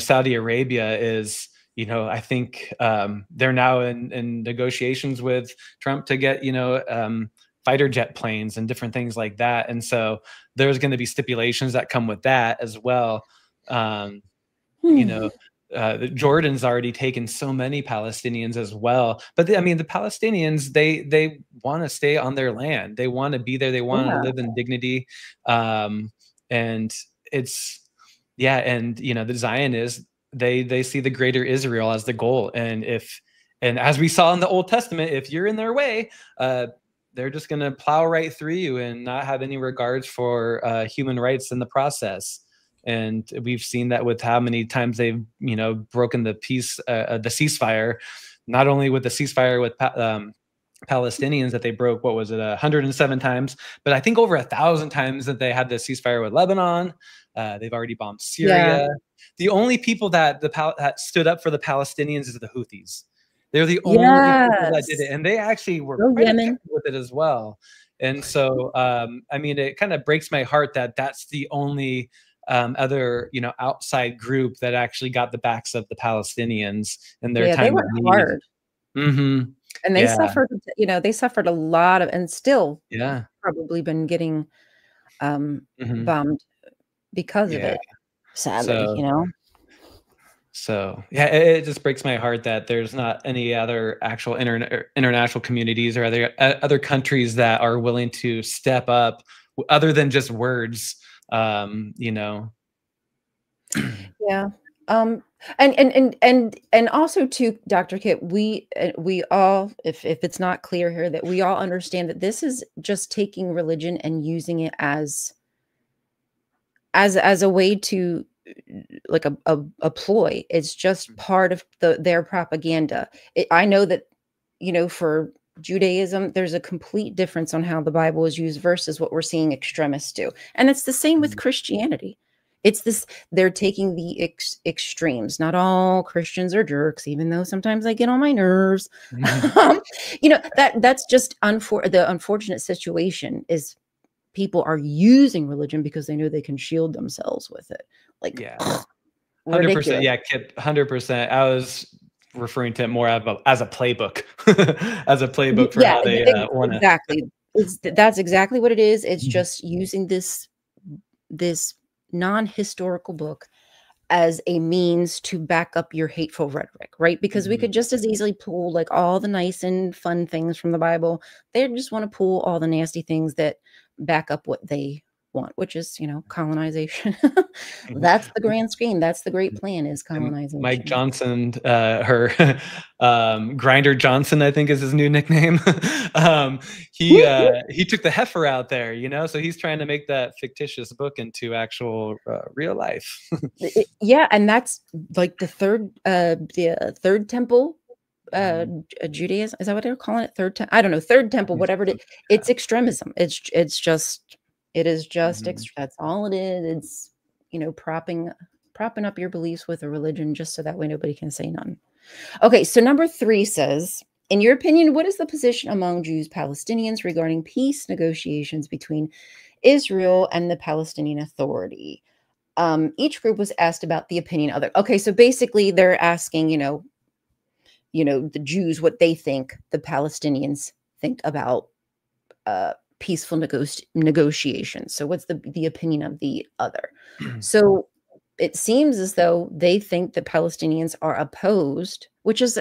Saudi Arabia is, I think they're now in negotiations with Trump to get fighter jet planes and different things like that. And so there's going to be stipulations that come with that as well. Jordan's already taken so many Palestinians as well. But the Palestinians, they want to stay on their land. They want to be there. They want to live in dignity. And it's, and the Zionists, they see the greater Israel as the goal. And as we saw in the Old Testament, if you're in their way, they're just going to plow right through you and not have any regards for human rights in the process. And we've seen that with how many times they've, broken the peace, the ceasefire, not only with the ceasefire with Palestinians that they broke, 107 times, but I think over 1,000 times that they had the ceasefire with Lebanon. They've already bombed Syria. Yeah. The only people that stood up for the Palestinians is the Houthis. They're the only people that did it, and they actually were quite with it as well. And so, it kind of breaks my heart that that's the only other outside group that actually got the backs of the Palestinians in their time. They went hard. And they suffered, they suffered a lot of, and still probably been getting bombed because of it, sadly. So it just breaks my heart that there's not any other actual international communities or other countries that are willing to step up other than just words. And also too, Dr. Kit, we all, if it's not clear here, that we all understand that this is just taking religion and using it as a way to, like a ploy. It's just part of their propaganda. I know that, for Judaism, there's a complete difference on how the Bible is used versus what we're seeing extremists do. And it's the same with Christianity. It's this, they're taking the extremes. Not all Christians are jerks, even though sometimes I get on my nerves. That's just the unfortunate situation is people are using religion because they know they can shield themselves with it. 100%. Yeah, Kip, 100%. I was referring to it more as a playbook, as a playbook for how they want to. Exactly. That's exactly what it is. It's just using this non-historical book as a means to back up your hateful rhetoric, right? Because we could just as easily pull like all the nice and fun things from the Bible. They just want to pull all the nasty things that back up what they want, which is, colonization. That's the grand scheme. That's the great plan, is colonization. Mike Johnson, Grinder Johnson, I think is his new nickname. He took the heifer out there, so he's trying to make that fictitious book into actual real life. And that's like the third temple Judaism. Is that what they're calling it? I don't know. Third temple, whatever it is. It's extremism. It is just that's all it is. It's propping up your beliefs with a religion just so that way nobody can say none. Okay, so number 3 says, in your opinion, what is the position among Jews, Palestinians regarding peace negotiations between Israel and the Palestinian Authority? Each group was asked about the opinion of okay, so basically they're asking, the Jews what they think the Palestinians think about peaceful negotiations. So what's the opinion of the other? So it seems as though they think that Palestinians are opposed, which is,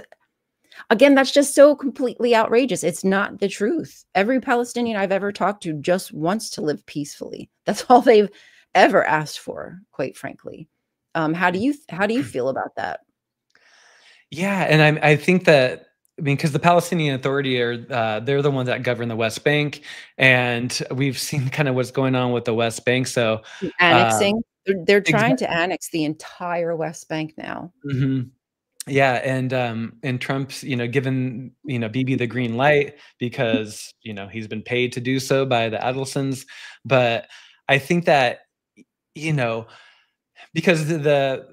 again, that's just so completely outrageous. It's not the truth. Every Palestinian I've ever talked to just wants to live peacefully. That's all they've ever asked for, quite frankly. How do you feel about that? Yeah, and I think that, I mean, because the Palestinian Authority are they're the ones that govern the West Bank, and we've seen kind of what's going on with the West Bank. So, um, Annexing. They're trying exa- to annex the entire West Bank now. mhm. Yeah, and Trump's, given, Bibi the green light because, he's been paid to do so by the Adelsons. But I think that, you know, because the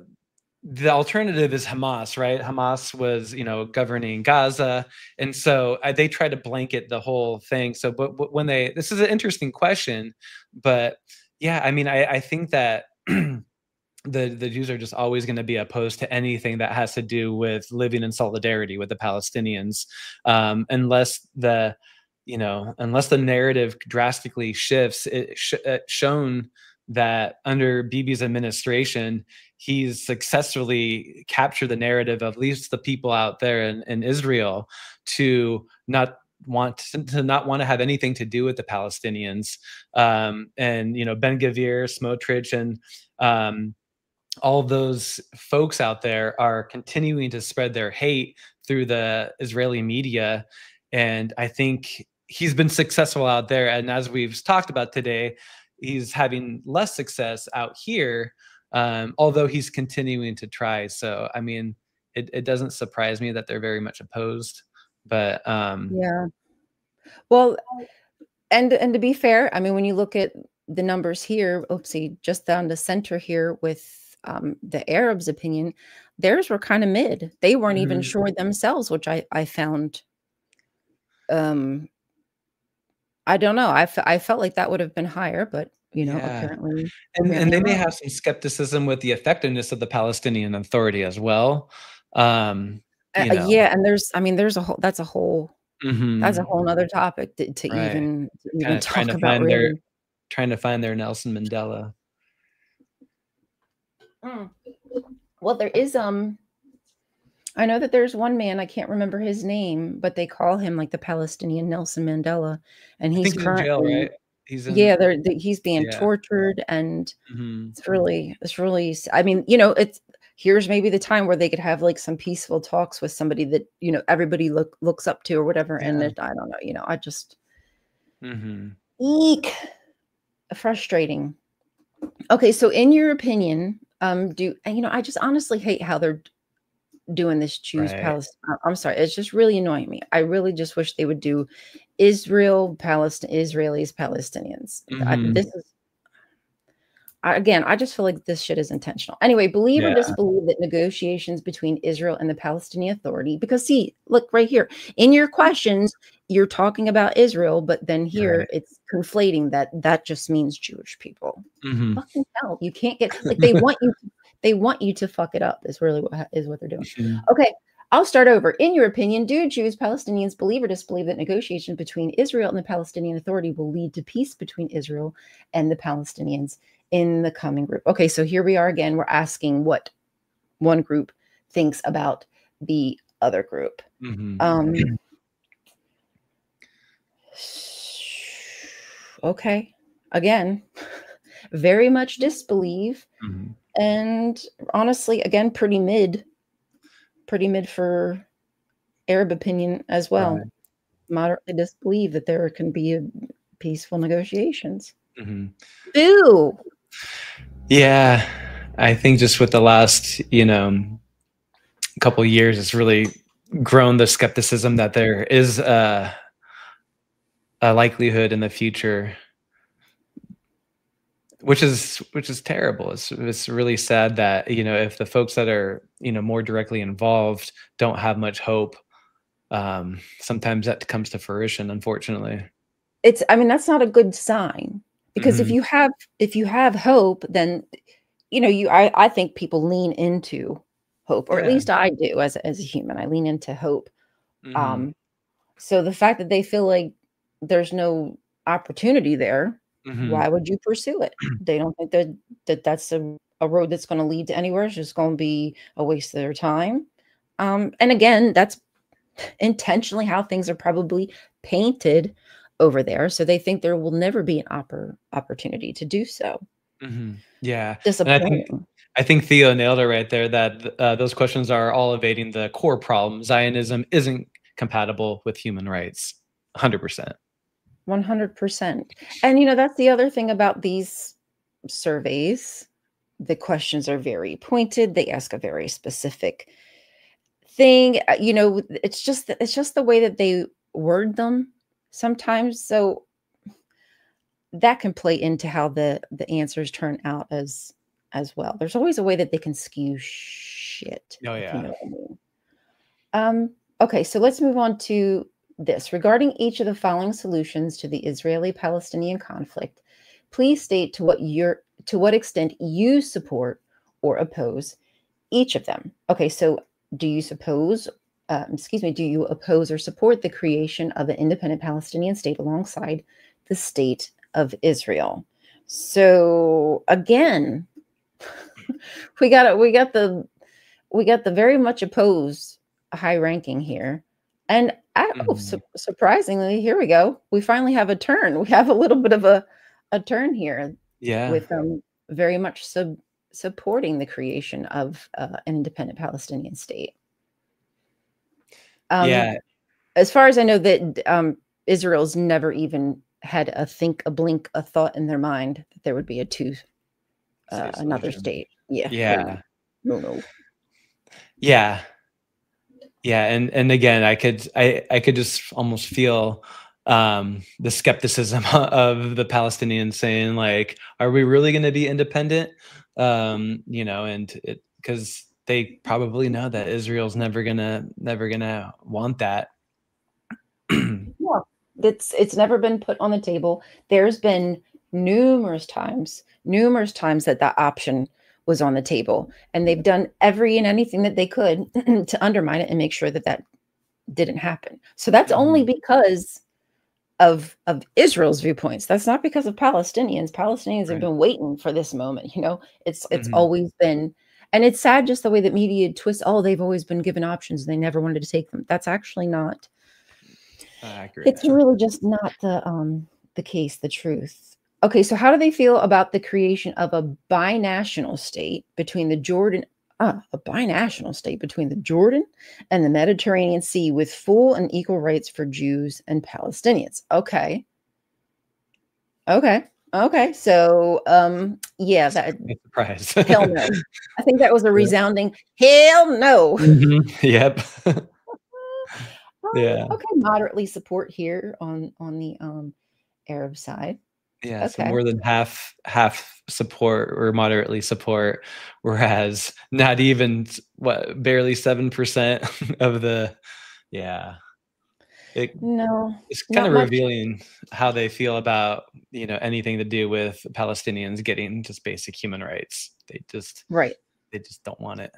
alternative is Hamas, right? Hamas was, governing Gaza, and so they try to blanket the whole thing. So, but when this is an interesting question, but yeah, I mean, I think that the Jews are just always going to be opposed to anything that has to do with living in solidarity with the Palestinians, unless unless the narrative drastically shifts. It's shown that under Bibi's administration, he's successfully captured the narrative of at least the people out there in Israel to not want to have anything to do with the Palestinians. And Ben Gavir, Smotrich, and all those folks out there are continuing to spread their hate through the Israeli media. And I think he's been successful out there. And as we've talked about today, he's having less success out here, although he's continuing to try. So, I mean, it doesn't surprise me that they're very much opposed. But Yeah. Well, and to be fair, I mean, when you look at the numbers here, oopsie, just down the center here with the Arabs' opinion, theirs were kind of mid. They weren't even sure themselves, which I found. I don't know. I felt like that would have been higher, but yeah. apparently, And they may not. have some skepticism with the effectiveness of the Palestinian Authority as well. Yeah, and there's a whole that's a whole Mhm. nother topic to Right. even Kinda talk about, really. trying to find their Nelson Mandela. Mm. Well, there is I know that there's one man, I can't remember his name, but they call him like the Palestinian Nelson Mandela, and I he's think he's in jail, currently, right? He's in. yeah, he's being Yeah. tortured, and Mhm. it's really, I mean, it's here's maybe the time where they could have like some peaceful talks with somebody that, everybody looks up to or whatever, and Yeah. I don't know, I just Mhm. eek, frustrating. Okay, so in your opinion, I just honestly hate how they're doing this choose Right. Palestine. I'm sorry, it's just really annoying me. I really just wish they would do Israel, Palestine, Israelis, Palestinians. Mhm. This is again, I just feel like this shit is intentional. Anyway, believe or Yeah. disbelieve that negotiations between Israel and the Palestinian Authority, because see, look right here in your questions, you're talking about Israel, but then here Right. it's conflating that just means Jewish people. Mhm. Fucking hell, you can't get like they want you to fuck it up. Is really what they're doing. Mhm. Okay, I'll start over. In your opinion, do Jews, Palestinians believe or disbelieve that negotiations between Israel and the Palestinian Authority will lead to peace between Israel and the Palestinians in the coming group? Okay, so here we are again. We're asking what one group thinks about the other group. Mhm. Okay, again, very much disbelieve, Mhm. and honestly, again, pretty mid for Arab opinion as well. Right. Moderately disbelieve that there can be peaceful negotiations. Mhm. Boo! Yeah. I think just with the last, couple of years, it's really grown the skepticism that there is a likelihood in the future, which is terrible. It's really sad that, if the folks that are, more directly involved don't have much hope, sometimes that comes to fruition, unfortunately. I mean, that's not a good sign, because Mhm. if you have hope, then I think people lean into hope, or at Yeah. least I do as a human. I lean into hope. Mhm. Um, so the fact that they feel like there's no opportunity there, Mm-hmm. why would you pursue it? They don't think that's a road that's going to lead to anywhere. It's just going to be a waste of their time. And again, that's intentionally how things are probably painted over there. So they think there will never be an opportunity to do so. Mm-hmm. Yeah, and Disappointing. I think Theo nailed it right there. That those questions are all evading the core problem. Zionism isn't compatible with human rights. 100%. 100%. And that's the other thing about these surveys. The questions are very pointed. They ask a very specific thing. It's just the way that they word them sometimes. So that can play into how the answers turn out as well. There's always a way that they can skew shit, Oh if you yeah. know what I mean. Okay, so let's move on to this. Regarding each of the following solutions to the Israeli-Palestinian conflict, please state to what extent you support or oppose each of them. Okay, so do you do you oppose or support the creation of an independent Palestinian state alongside the state of Israel? So again, we got the very much opposed high ranking here. And Mhm. surprisingly, here we go. We finally have a turn. We have a little bit of a turn here Yeah. with very much supporting the creation of an independent Palestinian state. Yeah. As far as I know, that Israel's never even had a blink, a thought in their mind that there would be State another solution. state. Yeah, no, Yeah. no, no. Yeah. Yeah. And again, I could just almost feel the skepticism of the Palestinians saying like, are we really going to be independent? And it because they probably know that Israel's never gonna want that. Yeah, it's never been put on the table. There's been numerous times that that option was on the table, and they've done every and anything that they could to undermine it and make sure that that didn't happen. So that's only Mhm. because of Israel's viewpoints. That's not because of Palestinians. Palestinians have Right. been waiting for this moment. It's Mhm. always been, and it's sad just the way that media twists. Oh, they've always been given options and they never wanted to take them. That's actually not. Accurate. It's really just not the case, the truth. Okay, so how do they feel about the creation of a binational state between the Jordan a binational state between the Jordan and the Mediterranean Sea with full and equal rights for Jews and Palestinians? Okay. Okay. Okay. So yeah, that Surprise. hell no. I think that was a Yeah. resounding hell no. Mhm. Yep. Yeah. Okay, moderately support here on the Arab side. Yeah, so Okay. more than half support or moderately support, whereas not even what, barely 7% of the yeah. It No, it's kind not of much. revealing how they feel about, anything to do with Palestinians getting just basic human rights. Right. They just don't want it.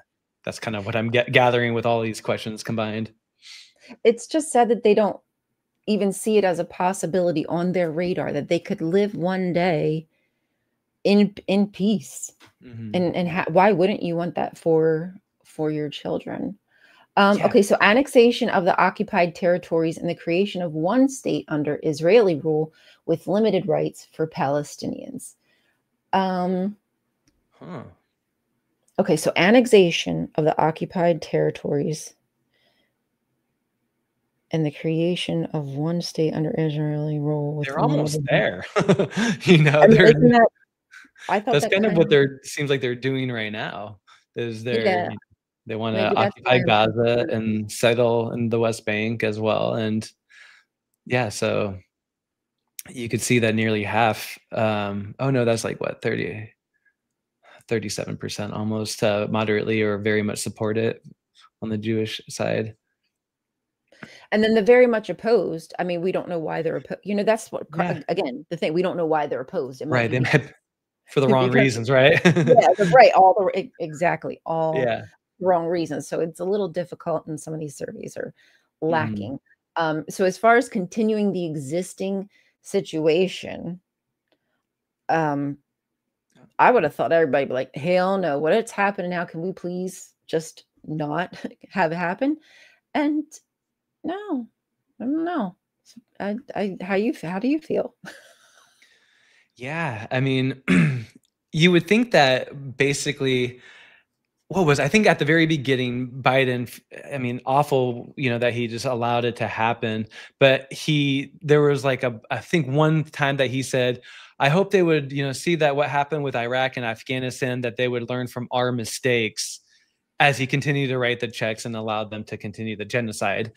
That's kind of what I'm gathering with all these questions combined. It's just sad that they don't even see it as a possibility on their radar that they could live one day in peace. Mhm. And why wouldn't you want that for your children? Yeah. Okay, so annexation of the occupied territories and the creation of one state under Israeli rule with limited rights for Palestinians. Um, Huh. okay, so annexation of the occupied territories and the creation of one state under Israeli rule with They're almost limited. there. I mean, They're isn't that? I thought that's that kind of kind what of, they're seems like they're doing right now, is yeah, they wanna maybe that's occupy why I'm Gaza confused. and settle in the West Bank as well, and yeah, so you could see that nearly half, oh no, that's like what, 37% almost, moderately or very much support it on the Jewish side. And then the very much opposed. I mean, we don't know why they're opposed. That's what Yeah, again the thing. We don't know why they're opposed. It might right, be they because might for the wrong because reasons, right? yeah, right. All exactly all Yeah, wrong reasons. So it's a little difficult, and some of these surveys are mhm, lacking. So as far as continuing the existing situation, I would have thought everybody would be like, hell no, what's happening now? Can we please just not have it happen? And no, I don't know. How do you feel? Yeah, I mean, you would think that basically I think at the very beginning, Biden, I mean, awful, that he just allowed it to happen. But there was like I think one time that he said, I hope they would, see that what happened with Iraq and Afghanistan, that they would learn from our mistakes, as he continued to write the checks and allowed them to continue the genocide.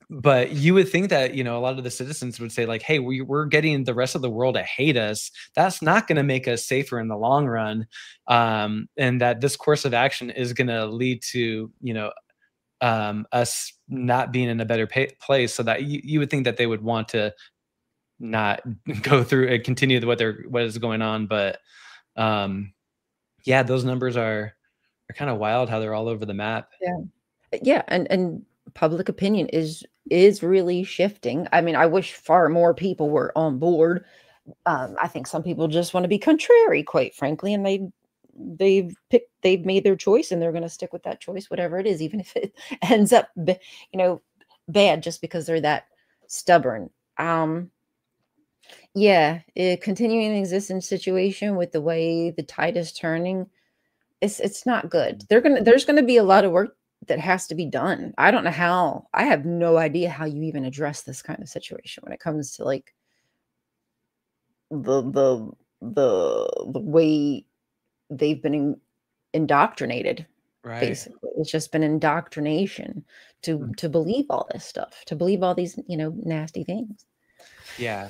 But you would think that, a lot of the citizens would say like, hey, we're getting the rest of the world to hate us. That's not going to make us safer in the long run. And that this course of action is going to lead to, us not being in a better place, so that you would think that they would want to not go through and continue what is going on. But yeah, those numbers are kind of wild, how they're all over the map. Yeah, and public opinion is really shifting. I mean, I wish far more people were on board. I think some people just want to be contrary, quite frankly, and they've made their choice, and they're going to stick with that choice, whatever it is, even if it ends up, bad, just because they're that stubborn. Yeah, continuing the existing situation with the way the tide is turning, it's not good. There's gonna be a lot of work that has to be done. I don't know how. I have no idea how you even address this kind of situation when it comes to like the way they've been indoctrinated. Right. Basically, it's just been indoctrination to believe all this stuff, to believe all these nasty things. Yeah.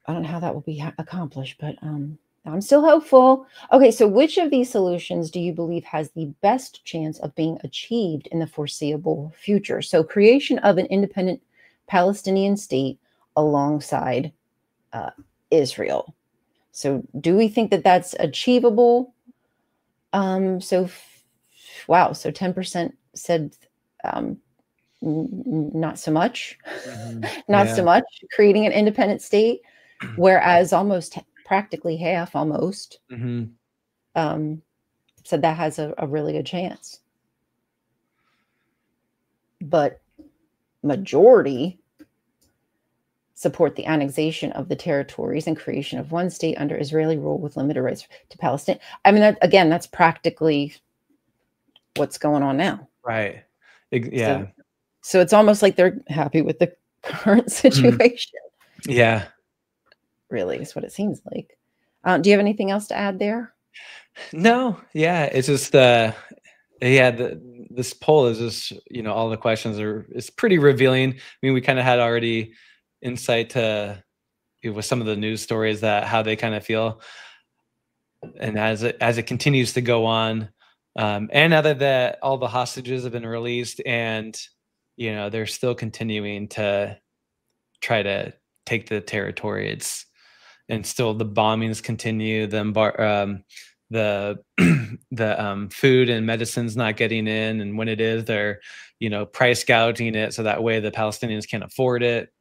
I don't know how that will be accomplished, but I'm still hopeful. Okay, so which of these solutions do you believe has the best chance of being achieved in the foreseeable future? So creation of an independent Palestinian state alongside Israel. So do we think that that's achievable? Wow, so 10% said not so much. Not so much, creating an independent state, whereas almost practically half said that has a really good chance. But majority support the annexation of the territories and creation of one state under Israeli rule with limited rights to Palestine. I mean, that's practically what's going on now. Right. Yeah. So it's almost like they're happy with the current situation. Yeah. Really is what it seems like. Do you have anything else to add there? No. Yeah. It's just, this poll is just, all the questions it's pretty revealing. I mean, we kind of had already insight to with some of the news stories that how they kind of feel. And as it continues to go on, and now that all the hostages have been released and, they're still continuing to try to take the territory, and still the bombings continue, the food and medicine's not getting in, and when it is, they're price gouging it so that way the Palestinians can't afford it.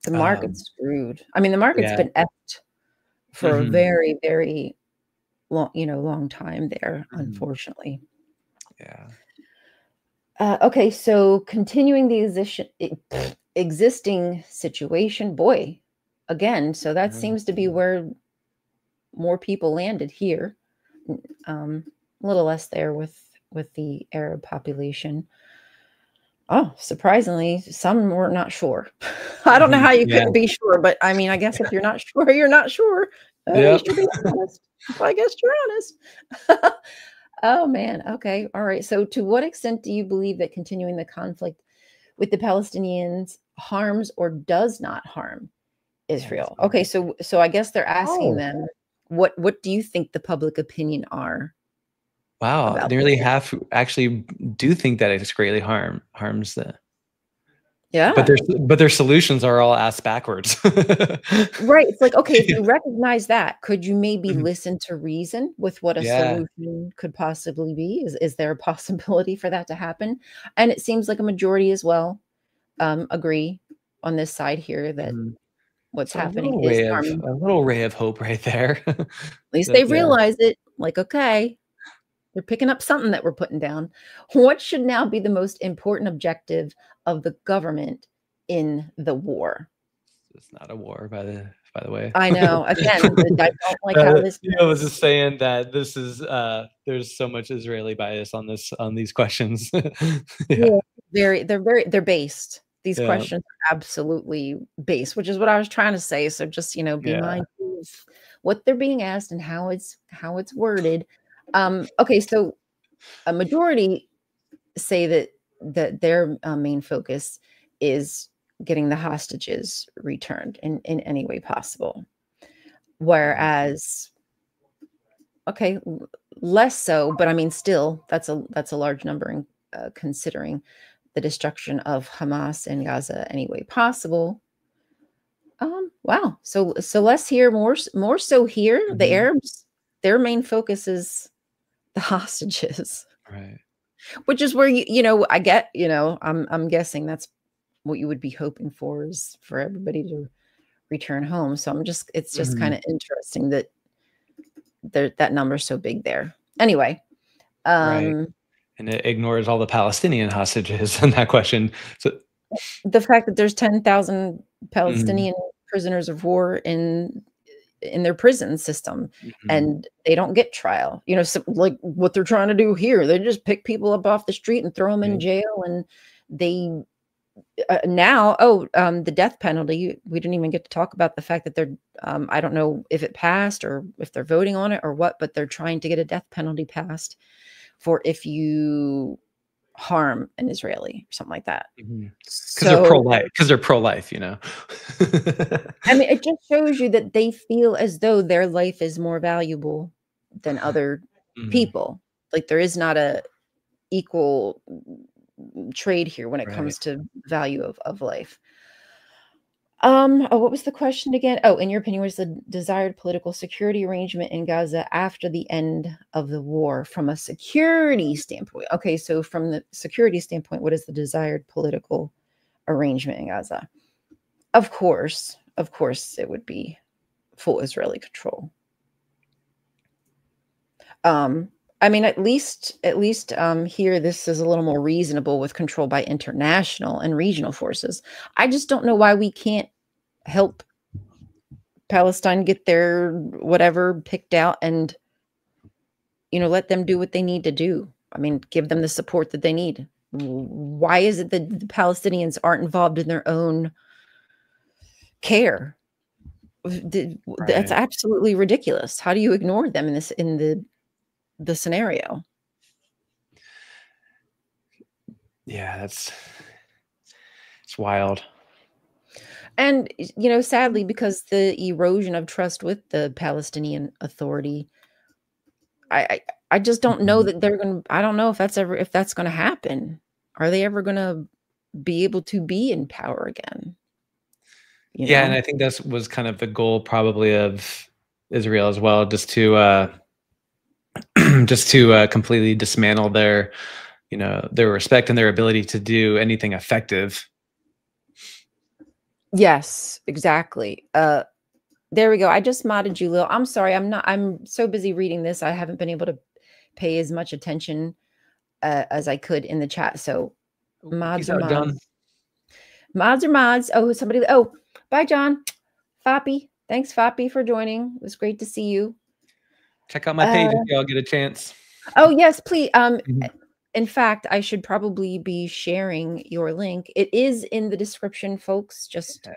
The market's screwed. I mean, the market's been effed for a very, very long time there, unfortunately. Yeah. Okay, so continuing the existing situation, boy, again, so that seems to be where more people landed here. A little less there with the Arab population. Oh, surprisingly, some were not sure. I don't know how you couldn't be sure, but I mean, I guess if you're not sure, you're not sure. At least you're being honest. I guess you're honest. Oh, man. Okay. All right. So to what extent do you believe that continuing the conflict with the Palestinians harms or does not harm Israel? Okay. So I guess they're asking them, what do you think the public opinion are? Wow. Nearly half actually do think that it's greatly harms the. Yeah. But their solutions are all ass backwards. Right. It's like, okay, if you recognize that, could you maybe listen to reason with what a solution could possibly be? Is there a possibility for that to happen? And it seems like a majority as well agree on this side here that what's So happening is harming. a little ray of hope right there. At least they realize it. Like, okay, they're picking up something that we're putting down. What should now be the most important objective of the government in the war? It's not a war, by the way. I know. Again, I don't like how this. I was just saying that this is there's so much Israeli bias on these questions. Yeah, they're based. These questions are absolutely based, which is what I was trying to say. So just, be mindful of what they're being asked and how it's worded. Okay, so a majority say that their main focus is getting the hostages returned in any way possible. Whereas, okay, less so, but I mean, still, that's a large number in considering the destruction of Hamas in Gaza any way possible. Wow. So less here, more so here. The Arabs, their main focus is the hostages, right? Which is where I get, I'm guessing that's what you would be hoping for, is for everybody to return home. So it's just kind of interesting that that number's so big there. Anyway, right. And it ignores all the Palestinian hostages in that question. So the fact that there's 10,000 Palestinian prisoners of war in their prison system, and they don't get trial. So like what they're trying to do here, they just pick people up off the street and throw them in jail, and they now the death penalty. We didn't even get to talk about the fact that they're I don't know if it passed or if they're voting on it or what, but they're trying to get a death penalty passed for if you harm an Israeli or something like that. Because they're pro-life. Because they're pro-life, I mean, it just shows you that they feel as though their life is more valuable than other people. Like there is not a equal trade here when it comes to value of life. What was the question again? Oh, in your opinion, was the desired political security arrangement in Gaza after the end of the war from a security standpoint? Okay, so from the security standpoint, what is the desired political arrangement in Gaza? Of course, it would be full Israeli control. I mean, at least here, this is a little more reasonable with control by international and regional forces. I just don't know why we can't help Palestine get their whatever picked out and, let them do what they need to do. I mean, give them the support that they need. Why is it that the Palestinians aren't involved in their own care? That's absolutely ridiculous. How do you ignore them in the scenario? Yeah, it's wild. And sadly, because the erosion of trust with the Palestinian Authority, I just don't know that they're going to. I don't know if that's going to happen. Are they ever going to be able to be in power again? Yeah, and I think that was kind of the goal, probably, of Israel as well, just to completely dismantle their respect and their ability to do anything effective. Yes, exactly. There we go. I just modded you, Lil. I'm sorry. I'm so busy reading this. I haven't been able to pay as much attention as I could in the chat. So mods are mods. Mods are mods. Oh, somebody. Oh, bye, John. Foppy. Thanks, Foppy, for joining. It was great to see you. Check out my page if y'all get a chance. Oh, yes, please. In fact, I should probably be sharing your link. It is in the description, folks, just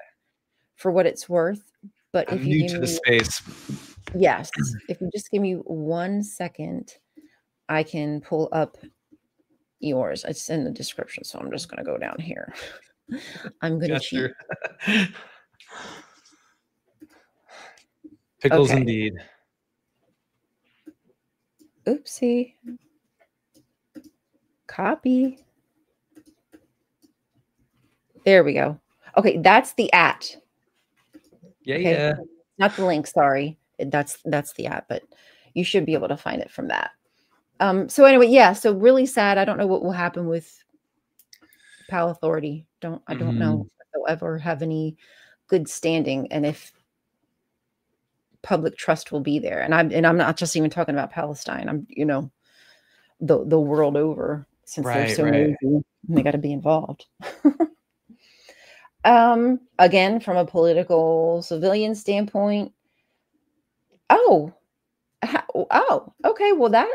for what it's worth. But if you new to the space. Yes. If you just give me 1 second, I can pull up yours. It's in the description, so I'm just going to go down here. I'm going to cheat. Pickles indeed. Oopsie. Copy. There we go. Okay, that's the @ Yeah. Not the link, sorry. That's the @ but you should be able to find it from that. So anyway, yeah, so really sad. I don't know what will happen with Pal Authority. I don't know will ever have any good standing, and if public trust will be there. And I'm not just even talking about Palestine. I'm, the world over, since they're Right, so right. nosy, they got to be involved. Again, from a political civilian standpoint, oh, okay. Well,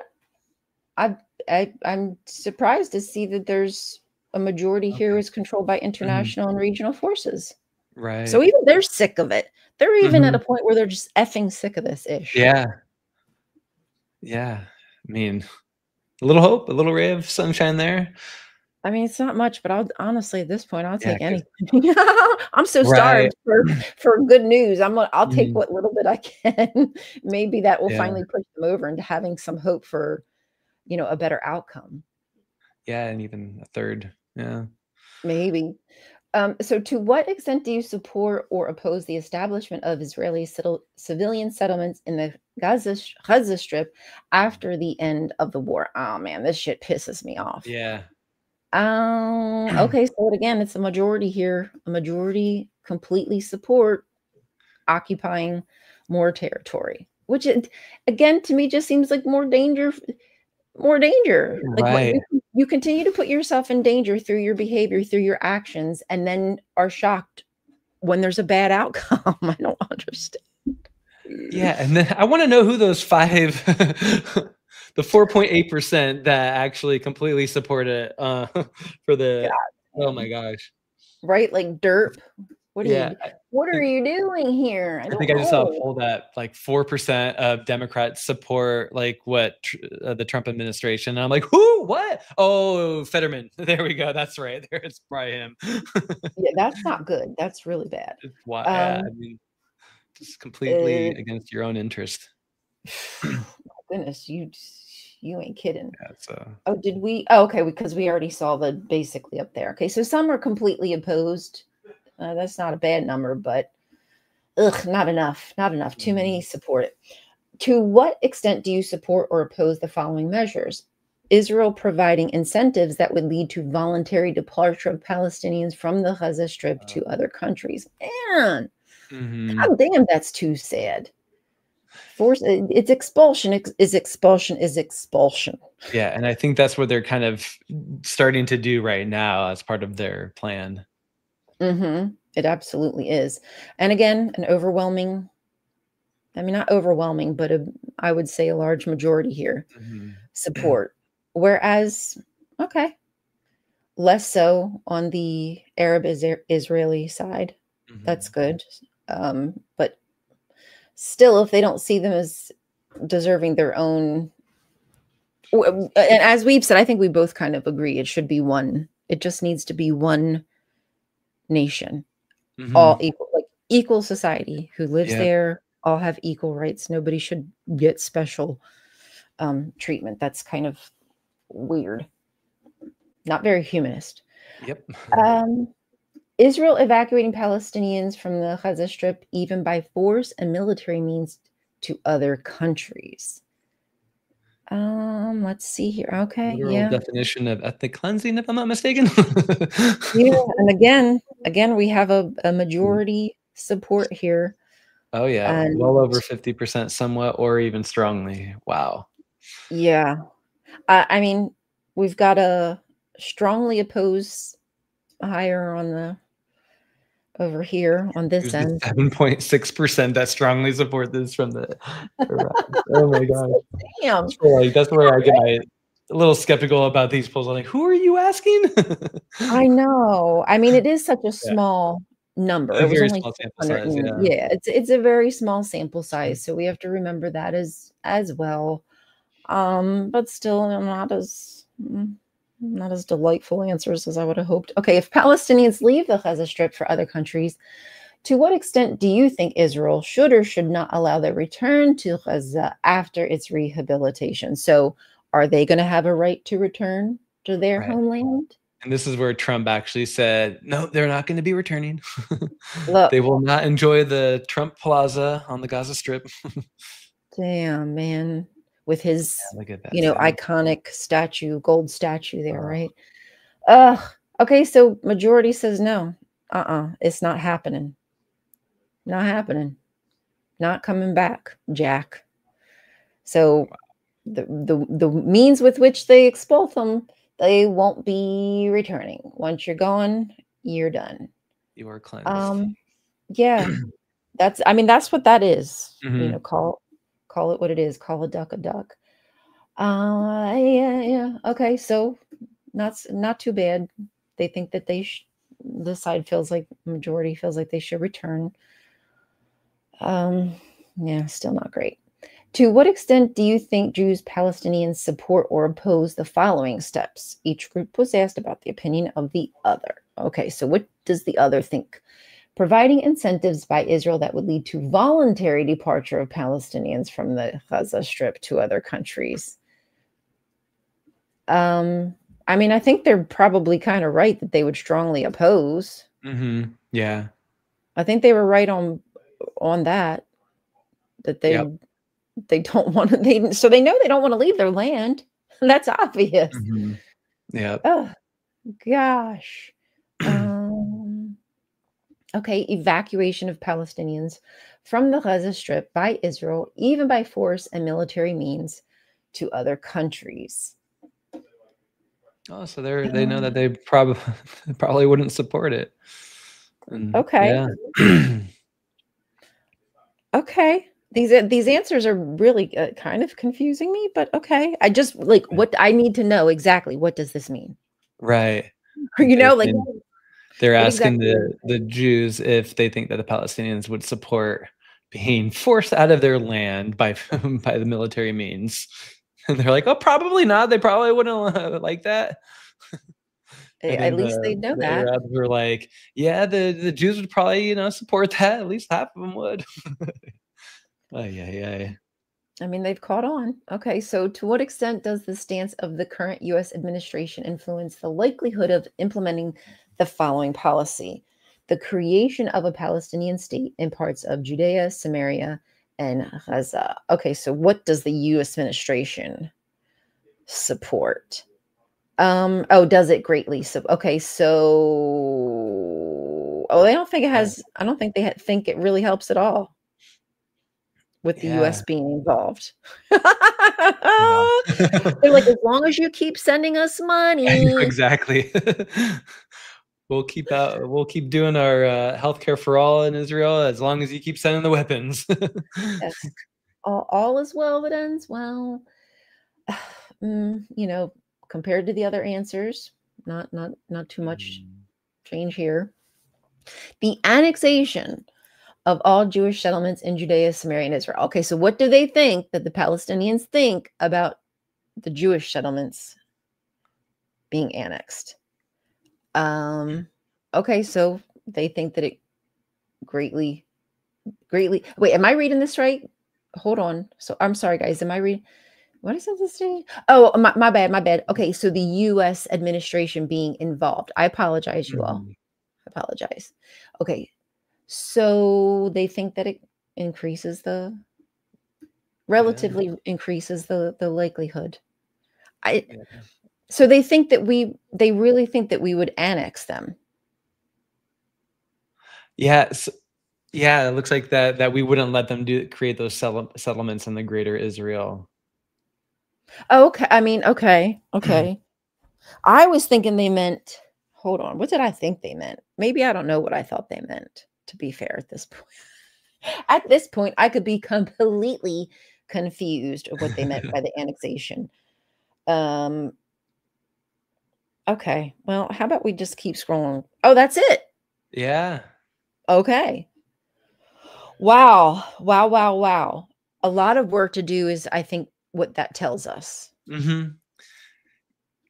I'm surprised to see that there's a majority here Okay. is controlled by international and regional forces. So Right. even they're sick of it. They're even at a Mhm. point where they're just effing sick of this ish. Yeah. Yeah. I mean, a little hope, a little ray of sunshine there. I mean, it's not much, but I'll honestly, at this point, I'll Yeah, take 'cause anything. I'm so right. starved for good news. I'll take Mhm. what little bit I can. Maybe that will Yeah. finally push them over into having some hope for, a better outcome. Yeah, and even a third. Yeah. Maybe. So to what extent do you support or oppose the establishment of Israeli civilian settlements in the Gaza Strip after the end of the war? Oh man, this shit pisses me off. Yeah. Okay, so again, it's a majority here. A majority completely support occupying more territory, which again to me just seems like more danger. More danger. Like what Right. you continue to put yourself in danger through your behavior, through your actions, and then are shocked when there's a bad outcome. I don't understand. Yeah, and then I wanna know who those 5 the 4.8% that actually completely support it, for the oh my God, gosh. right? Like derp. Yeah, What are think you doing here? I I don't think I just saw a know. poll that, like, 4% of Democrats support, like, the Trump administration, and I'm like, "Who? What? Oh, Fetterman." There we go, that's right, there, it's probably him. Yeah, that's not good. That's really bad. It's why yeah, I Um, mean, just uh, completely against your own interest. my goodness, you ain't kidding. Yeah, so Oh, did we? Oh, okay, because we already saw the basically up there. Okay, so some are completely opposed. That's not a bad number, but ugh, not enough. Not enough. Too many mhm. support it. To what extent do you support or oppose the following measures? Israel providing incentives that would lead to voluntary departure of Palestinians from the Gaza Strip to other countries. Man, Mhm. god damn, that's too sad. Force it's expulsion is expulsion is expulsion. Yeah, and I think that's what they're kind of starting to do right now as part of their plan. It absolutely is. And again, an overwhelming, I mean, not overwhelming, but I would say a large majority here Mhm. support. Whereas, okay, less so on the Arab Israeli side. That's Mhm. good. But still, if they don't see them as deserving their own, and as we've said, I think we both kind of agree it should be one. It just needs to be one nation, all Mhm. equal, like equal society who lives Yep. there, all have equal rights. Nobody should get special treatment. That's kind of weird, not very humanist. Yep. Um, Israel evacuating Palestinians from the Gaza Strip, even by force and military means, to other countries. Let's see here. Okay, Literal yeah. definition of ethnic cleansing, if I'm not mistaken. Yeah, and again, we have a majority support here. Oh, yeah, And well over 50% somewhat or even strongly. Wow. yeah, I mean, we've got a strongly oppose higher on the over here on this Here's the end. 7.6% that strongly support this from the right. Oh my It's gosh. like, damn. So, like, that's where I get my a little skeptical about these polls. I'm like, "Who are you asking?" I know. I mean, it is such a Yeah, small number. a It was very only small sample 600 size, and yeah. yeah, it's a very small sample size, so we have to remember that as well. But still, not as delightful answers as I would have hoped. Okay, if Palestinians leave the Gaza Strip for other countries, to what extent do you think Israel should or should not allow their return to Gaza after its rehabilitation? So, are they going to have a right to return to their Right. homeland? And this is where Trump actually said, "No, they're not gonna be returning. Look, They will not enjoy the Trump Plaza on the Gaza Strip." damn, man, with his, Yeah, look at that sad. iconic statue, gold statue there, Oh, right? Ugh. Okay, so majority says no. It's not happening. Not happening. Not coming back, Jack. So the means with which they expel them, they won't be returning. Once you're gone, you're done. You are cleansed. Yeah, that's what that is. Mm-hmm. Call it what it is. Call a duck a duck. Yeah. Okay, so not too bad. They think that the side feels like majority feels like they should return. Yeah, still not great. To what extent do you think Jews, Palestinians support or oppose the following steps? Each group was asked about the opinion of the other. Okay, so what does the other think? Providing incentives by Israel that would lead to voluntary departure of Palestinians from the Gaza Strip to other countries. I think they're probably kind of right that they would strongly oppose. Mm-hmm. Yeah. I think they were right on that they Yep. they don't want to so they know they don't want to leave their land. That's obvious. Mm-hmm. Yep. Oh gosh. Okay, evacuation of Palestinians from the Gaza Strip by Israel, even by force and military means, to other countries. Oh, so they know that they probably wouldn't support it. And, okay. Yeah. Okay. These answers are really kind of confusing me, but okay. I just like what I need to know exactly. What does this mean? Right. Like they're what asking exactly? the Jews if they think that the Palestinians would support being forced out of their land by by the military means. And they're like, oh, probably not. They probably wouldn't like that. And At then least they know the that. Arabs were like, yeah, the Jews would probably, support that. At least half of them would. Oh, yeah. They've caught on. Okay, so to what extent does the stance of the current US administration influence the likelihood of implementing the following policy? The creation of a Palestinian state in parts of Judea, Samaria, and Gaza. Okay, so what does the US administration support? Does it greatly? So, okay, so I don't think it has. I don't think they think it really helps at all with the Yeah. US being involved. Yeah. They're like, as long as you keep sending us money. Exactly. We'll keep doing our healthcare for all in Israel as long as you keep sending the weapons. Yes. All is well that ends well. Compared to the other answers, not too much change here. The annexation of all Jewish settlements in Judea, Samaria, and Israel. Okay, so what do they think that the Palestinians think about the Jewish settlements being annexed? Okay, so they think that it greatly. Wait, am I reading this right? Hold on. So I'm sorry, guys. Am I reading? What is this thing? Oh, my bad. Okay, so the U.S. administration being involved. I apologize, you all. I apologize. Okay, so they think that it relatively increases the likelihood. So they think that they really think that we would annex them. Yes. Yeah, it looks like that we wouldn't let them create those settlements in the greater Israel. Oh, okay. Okay. I was thinking they meant, hold on, what did I think they meant? Maybe I don't know what I thought they meant, to be fair, at this point. At this point, I could be completely confused of what they meant by the annexation. Okay, well, how about we just keep scrolling? Oh, that's it. Yeah. Okay. Wow. A lot of work to do is, I think, what that tells us.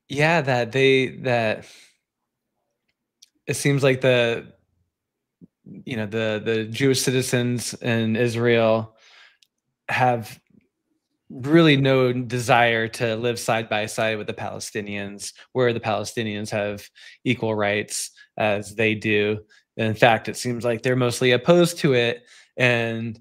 Yeah, that it seems like the Jewish citizens in Israel have really no desire to live side by side with the Palestinians, where the Palestinians have equal rights as they do. And in fact, it seems like they're mostly opposed to it. And,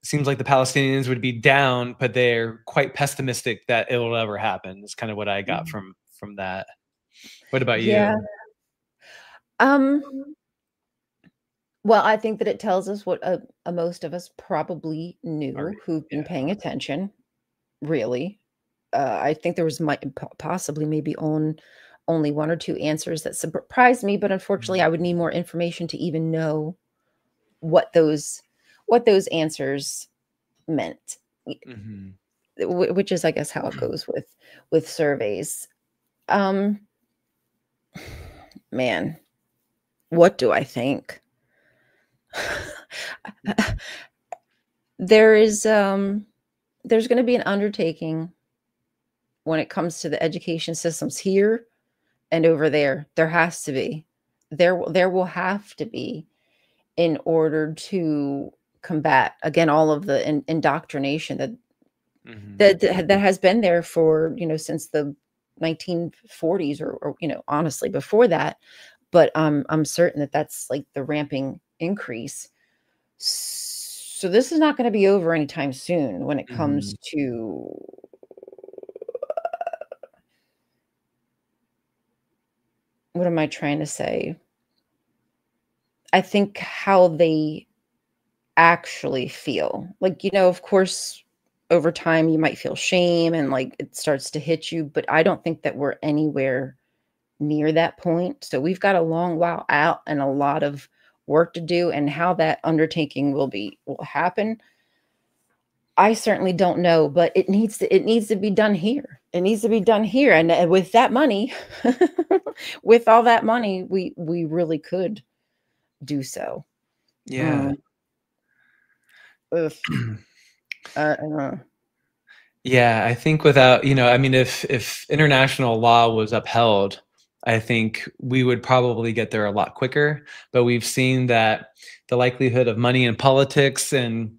it seems like the Palestinians would be down, but they're quite pessimistic that it will ever happen. Is kind of what I got from that. What about Yeah. you? Well, I think that it tells us what most of us probably knew Already, who've been yeah. paying attention, really. I think there was possibly maybe only one or two answers that surprised me, but unfortunately, Mhm. I would need more information to even know what those answers meant, Mhm. which is, I guess, how it goes with surveys. Um, man, what do I think? There is there's going to be an undertaking when it comes to the education systems here and over there. There has to be. There will have to be, in order to combat, again, all of the indoctrination Mhm. that has been there for, since the 1940s, or honestly before that. But I'm certain that that's like the ramping increase. So this is not going to be over anytime soon when it Mhm. comes to, what am I trying to say? I think how they actually feel. Like, of course, over time you might feel shame and like it starts to hit you, but I don't think that we're anywhere near that point. So we've got a long while out and a lot of work to do, and how that undertaking will happen, I certainly don't know, but it needs to be done here. It needs to be done here, and with that money, with all that money, we really could do so. Yeah. Mm, ugh, I don't know. Yeah, I think without, I mean, if international law was upheld, I think we would probably get there a lot quicker. But we've seen that the likelihood of money in politics and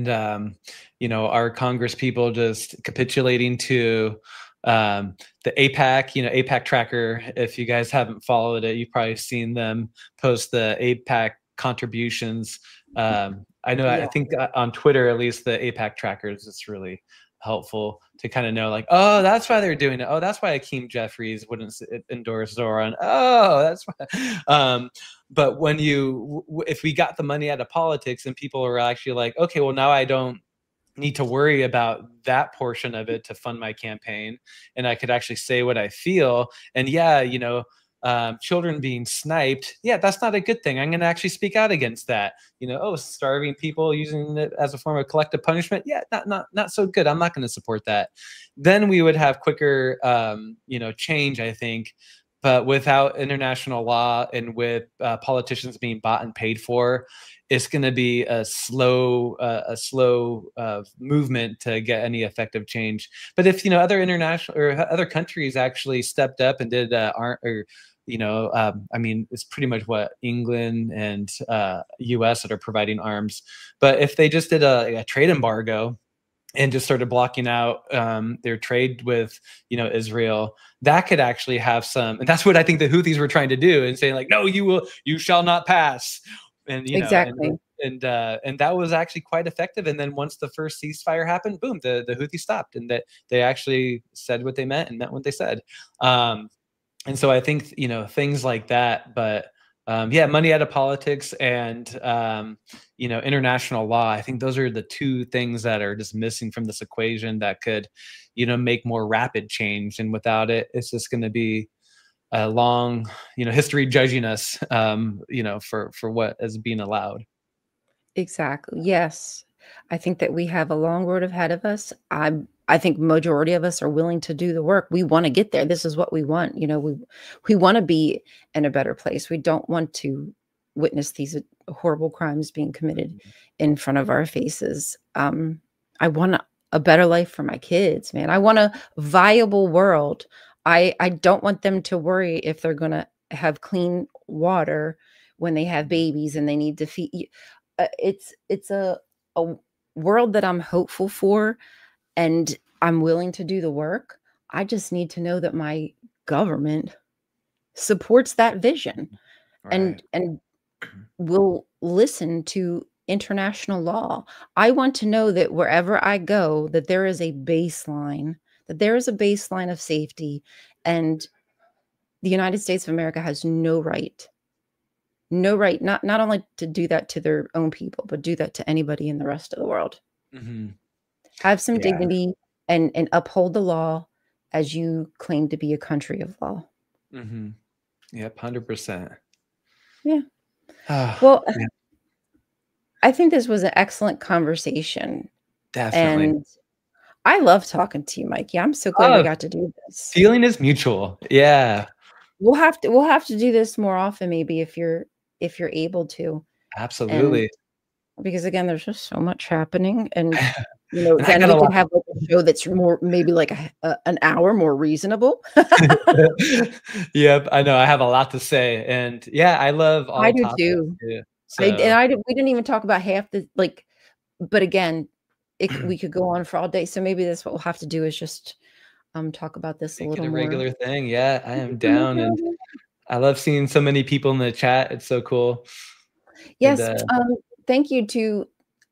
our Congress people just capitulating to the APAC, APAC tracker. If you guys haven't followed it, you've probably seen them post the APAC contributions. I know, I Yeah, think on Twitter, at least the APAC trackers, it's really helpful to kind of know, like, oh, that's why they're doing it. Oh, that's why Akeem Jeffries wouldn't endorse Zoran. Oh, that's why. But if we got the money out of politics and people are actually like, okay, well, now I don't need to worry about that portion of it to fund my campaign, and I could actually say what I feel. And yeah, children being sniped, yeah, that's not a good thing. I'm going to actually speak out against that. Oh, starving people, using it as a form of collective punishment, yeah, not so good. I'm not going to support that. Then we would have quicker change, I think. But without international law and with politicians being bought and paid for, it's going to be a slow movement to get any effective change. But if other international or other countries actually stepped up and did aren't or I mean, it's pretty much what England and U.S. that are providing arms. But if they just did a trade embargo and just started blocking out their trade with Israel, that could actually have some. And that's what I think the Houthis were trying to do, and saying like, no, you shall not pass. And exactly. and that was actually quite effective. And then once the first ceasefire happened, boom, the Houthis stopped, and that they actually said what they meant and meant what they said. And so I think things like that. But yeah, money out of politics and international law. I think those are the two things that are just missing from this equation that could make more rapid change. And without it, it's just going to be a long history judging us for what is being allowed. Exactly. Yes. I think that we have a long road ahead of us. I think majority of us are willing to do the work. We want to get there. This is what we want. We want to be in a better place. We don't want to witness these horrible crimes being committed Mhm. in front of our faces. I want a better life for my kids, man. I want a viable world. I don't want them to worry if they're going to have clean water when they have babies and they need to feed. It's a world that I'm hopeful for, and I'm willing to do the work. I just need to know that my government supports that vision, Right. and will listen to international law. I want to know that wherever I go, that there is a baseline, of safety, and the United States of America has no right no right, not only to do that to their own people, but do that to anybody in the rest of the world. Have some Yeah. dignity and uphold the law as you claim to be a country of law. Yep, 100%. Yeah. Oh, Well, yeah. I think this was an excellent conversation. Definitely. And I love talking to you, Mikey. I'm so glad we got to do this. Feeling is mutual. Yeah. We'll have to do this more often, maybe if you're able to. Absolutely. And because again, there's just so much happening, and you know, And I then got we a could lot. have like a show that's more maybe like an hour more reasonable. Yep, I know. I have a lot to say, and yeah, I love I all do topics too. too. We So didn't even talk about half the like, but again, we could go on for all day. So maybe that's what we'll have to do is just talk about this a make it little a more. regular thing. Yeah, I am down, and I love seeing so many people in the chat. It's so cool. And Yes. Thank you to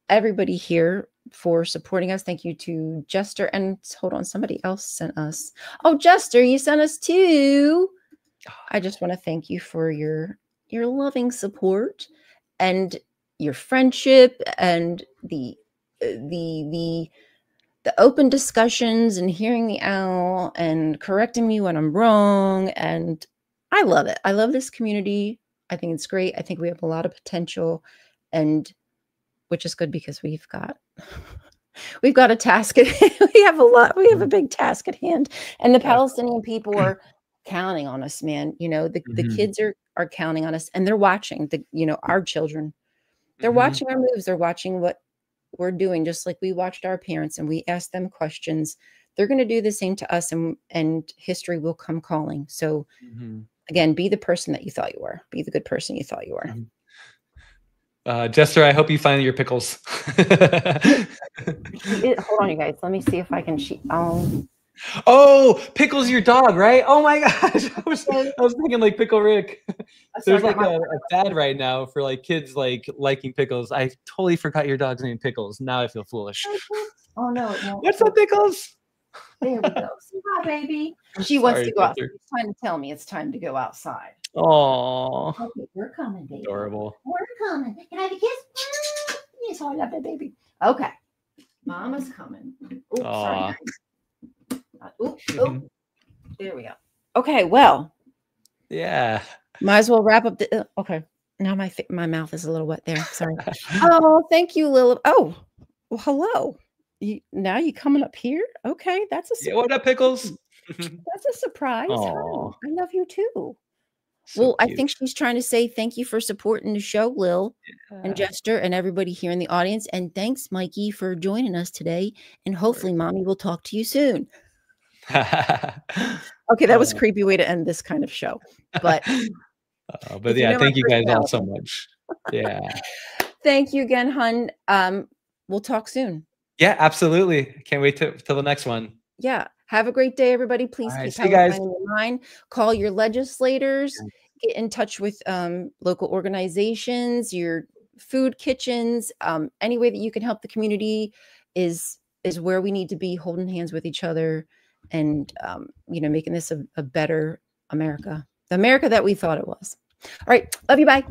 everybody here for supporting us. Thank you to Jester. And hold on, somebody else sent us. Oh, Jester, you sent us too. I just want to thank you for your loving support and your friendship and the open discussions and hearing me out and correcting me when I'm wrong. And I love it. I love this community. I think it's great. I think we have a lot of potential, and which is good because we've got a task at we have a big task at hand, and the Palestinian people are counting on us, man. You know, the kids are counting on us, and they're watching our children. They're watching our moves. They're watching what we're doing, just like we watched our parents and we asked them questions. They're going to do the same to us, and history will come calling. So again, be the person that you thought you were. Be the good person you thought you were. Jester, I hope you find your pickles. Hold on, you guys. Let me see if I can. Oh, Pickle's your dog, right? Oh my gosh. I was thinking like Pickle Rick. There's like a fad right now for like kids like liking pickles. I totally forgot your dog's name, Pickles. Now I feel foolish. Oh no. What's up, Pickles? There we go. Say hi, baby. She wants to go out. She's trying to tell me it's time to go outside. Oh. Okay, we're coming, baby. Adorable. We're coming. Can I have a kiss? Yes, I love that baby. Okay. Mama's coming. Oops, sorry. There we go. Okay, well. Yeah. Might as well wrap up the okay. Now my mouth is a little wet there. Sorry. Oh, thank you, Lilith. Oh, well, hello. Now you coming up here? Okay, that's a surprise. Yeah, what up, Pickles? That's a surprise. Hi, I love you too. So well, cute. I think she's trying to say thank you for supporting the show, Lil and Jester and everybody here in the audience. And thanks, Mikey, for joining us today. And hopefully Mommy will talk to you soon. Okay, that was a creepy way to end this kind of show. But yeah, thank you guys all so much. Yeah. Thank you again, hun. We'll talk soon. Yeah, absolutely. Can't wait till the next one. Yeah. Have a great day, everybody. Please keep Palestine in your mind. Call your legislators. Get in touch with local organizations, your food kitchens. Any way that you can help the community is where we need to be, holding hands with each other and making this a better America. The America that we thought it was. All right. Love you. Bye.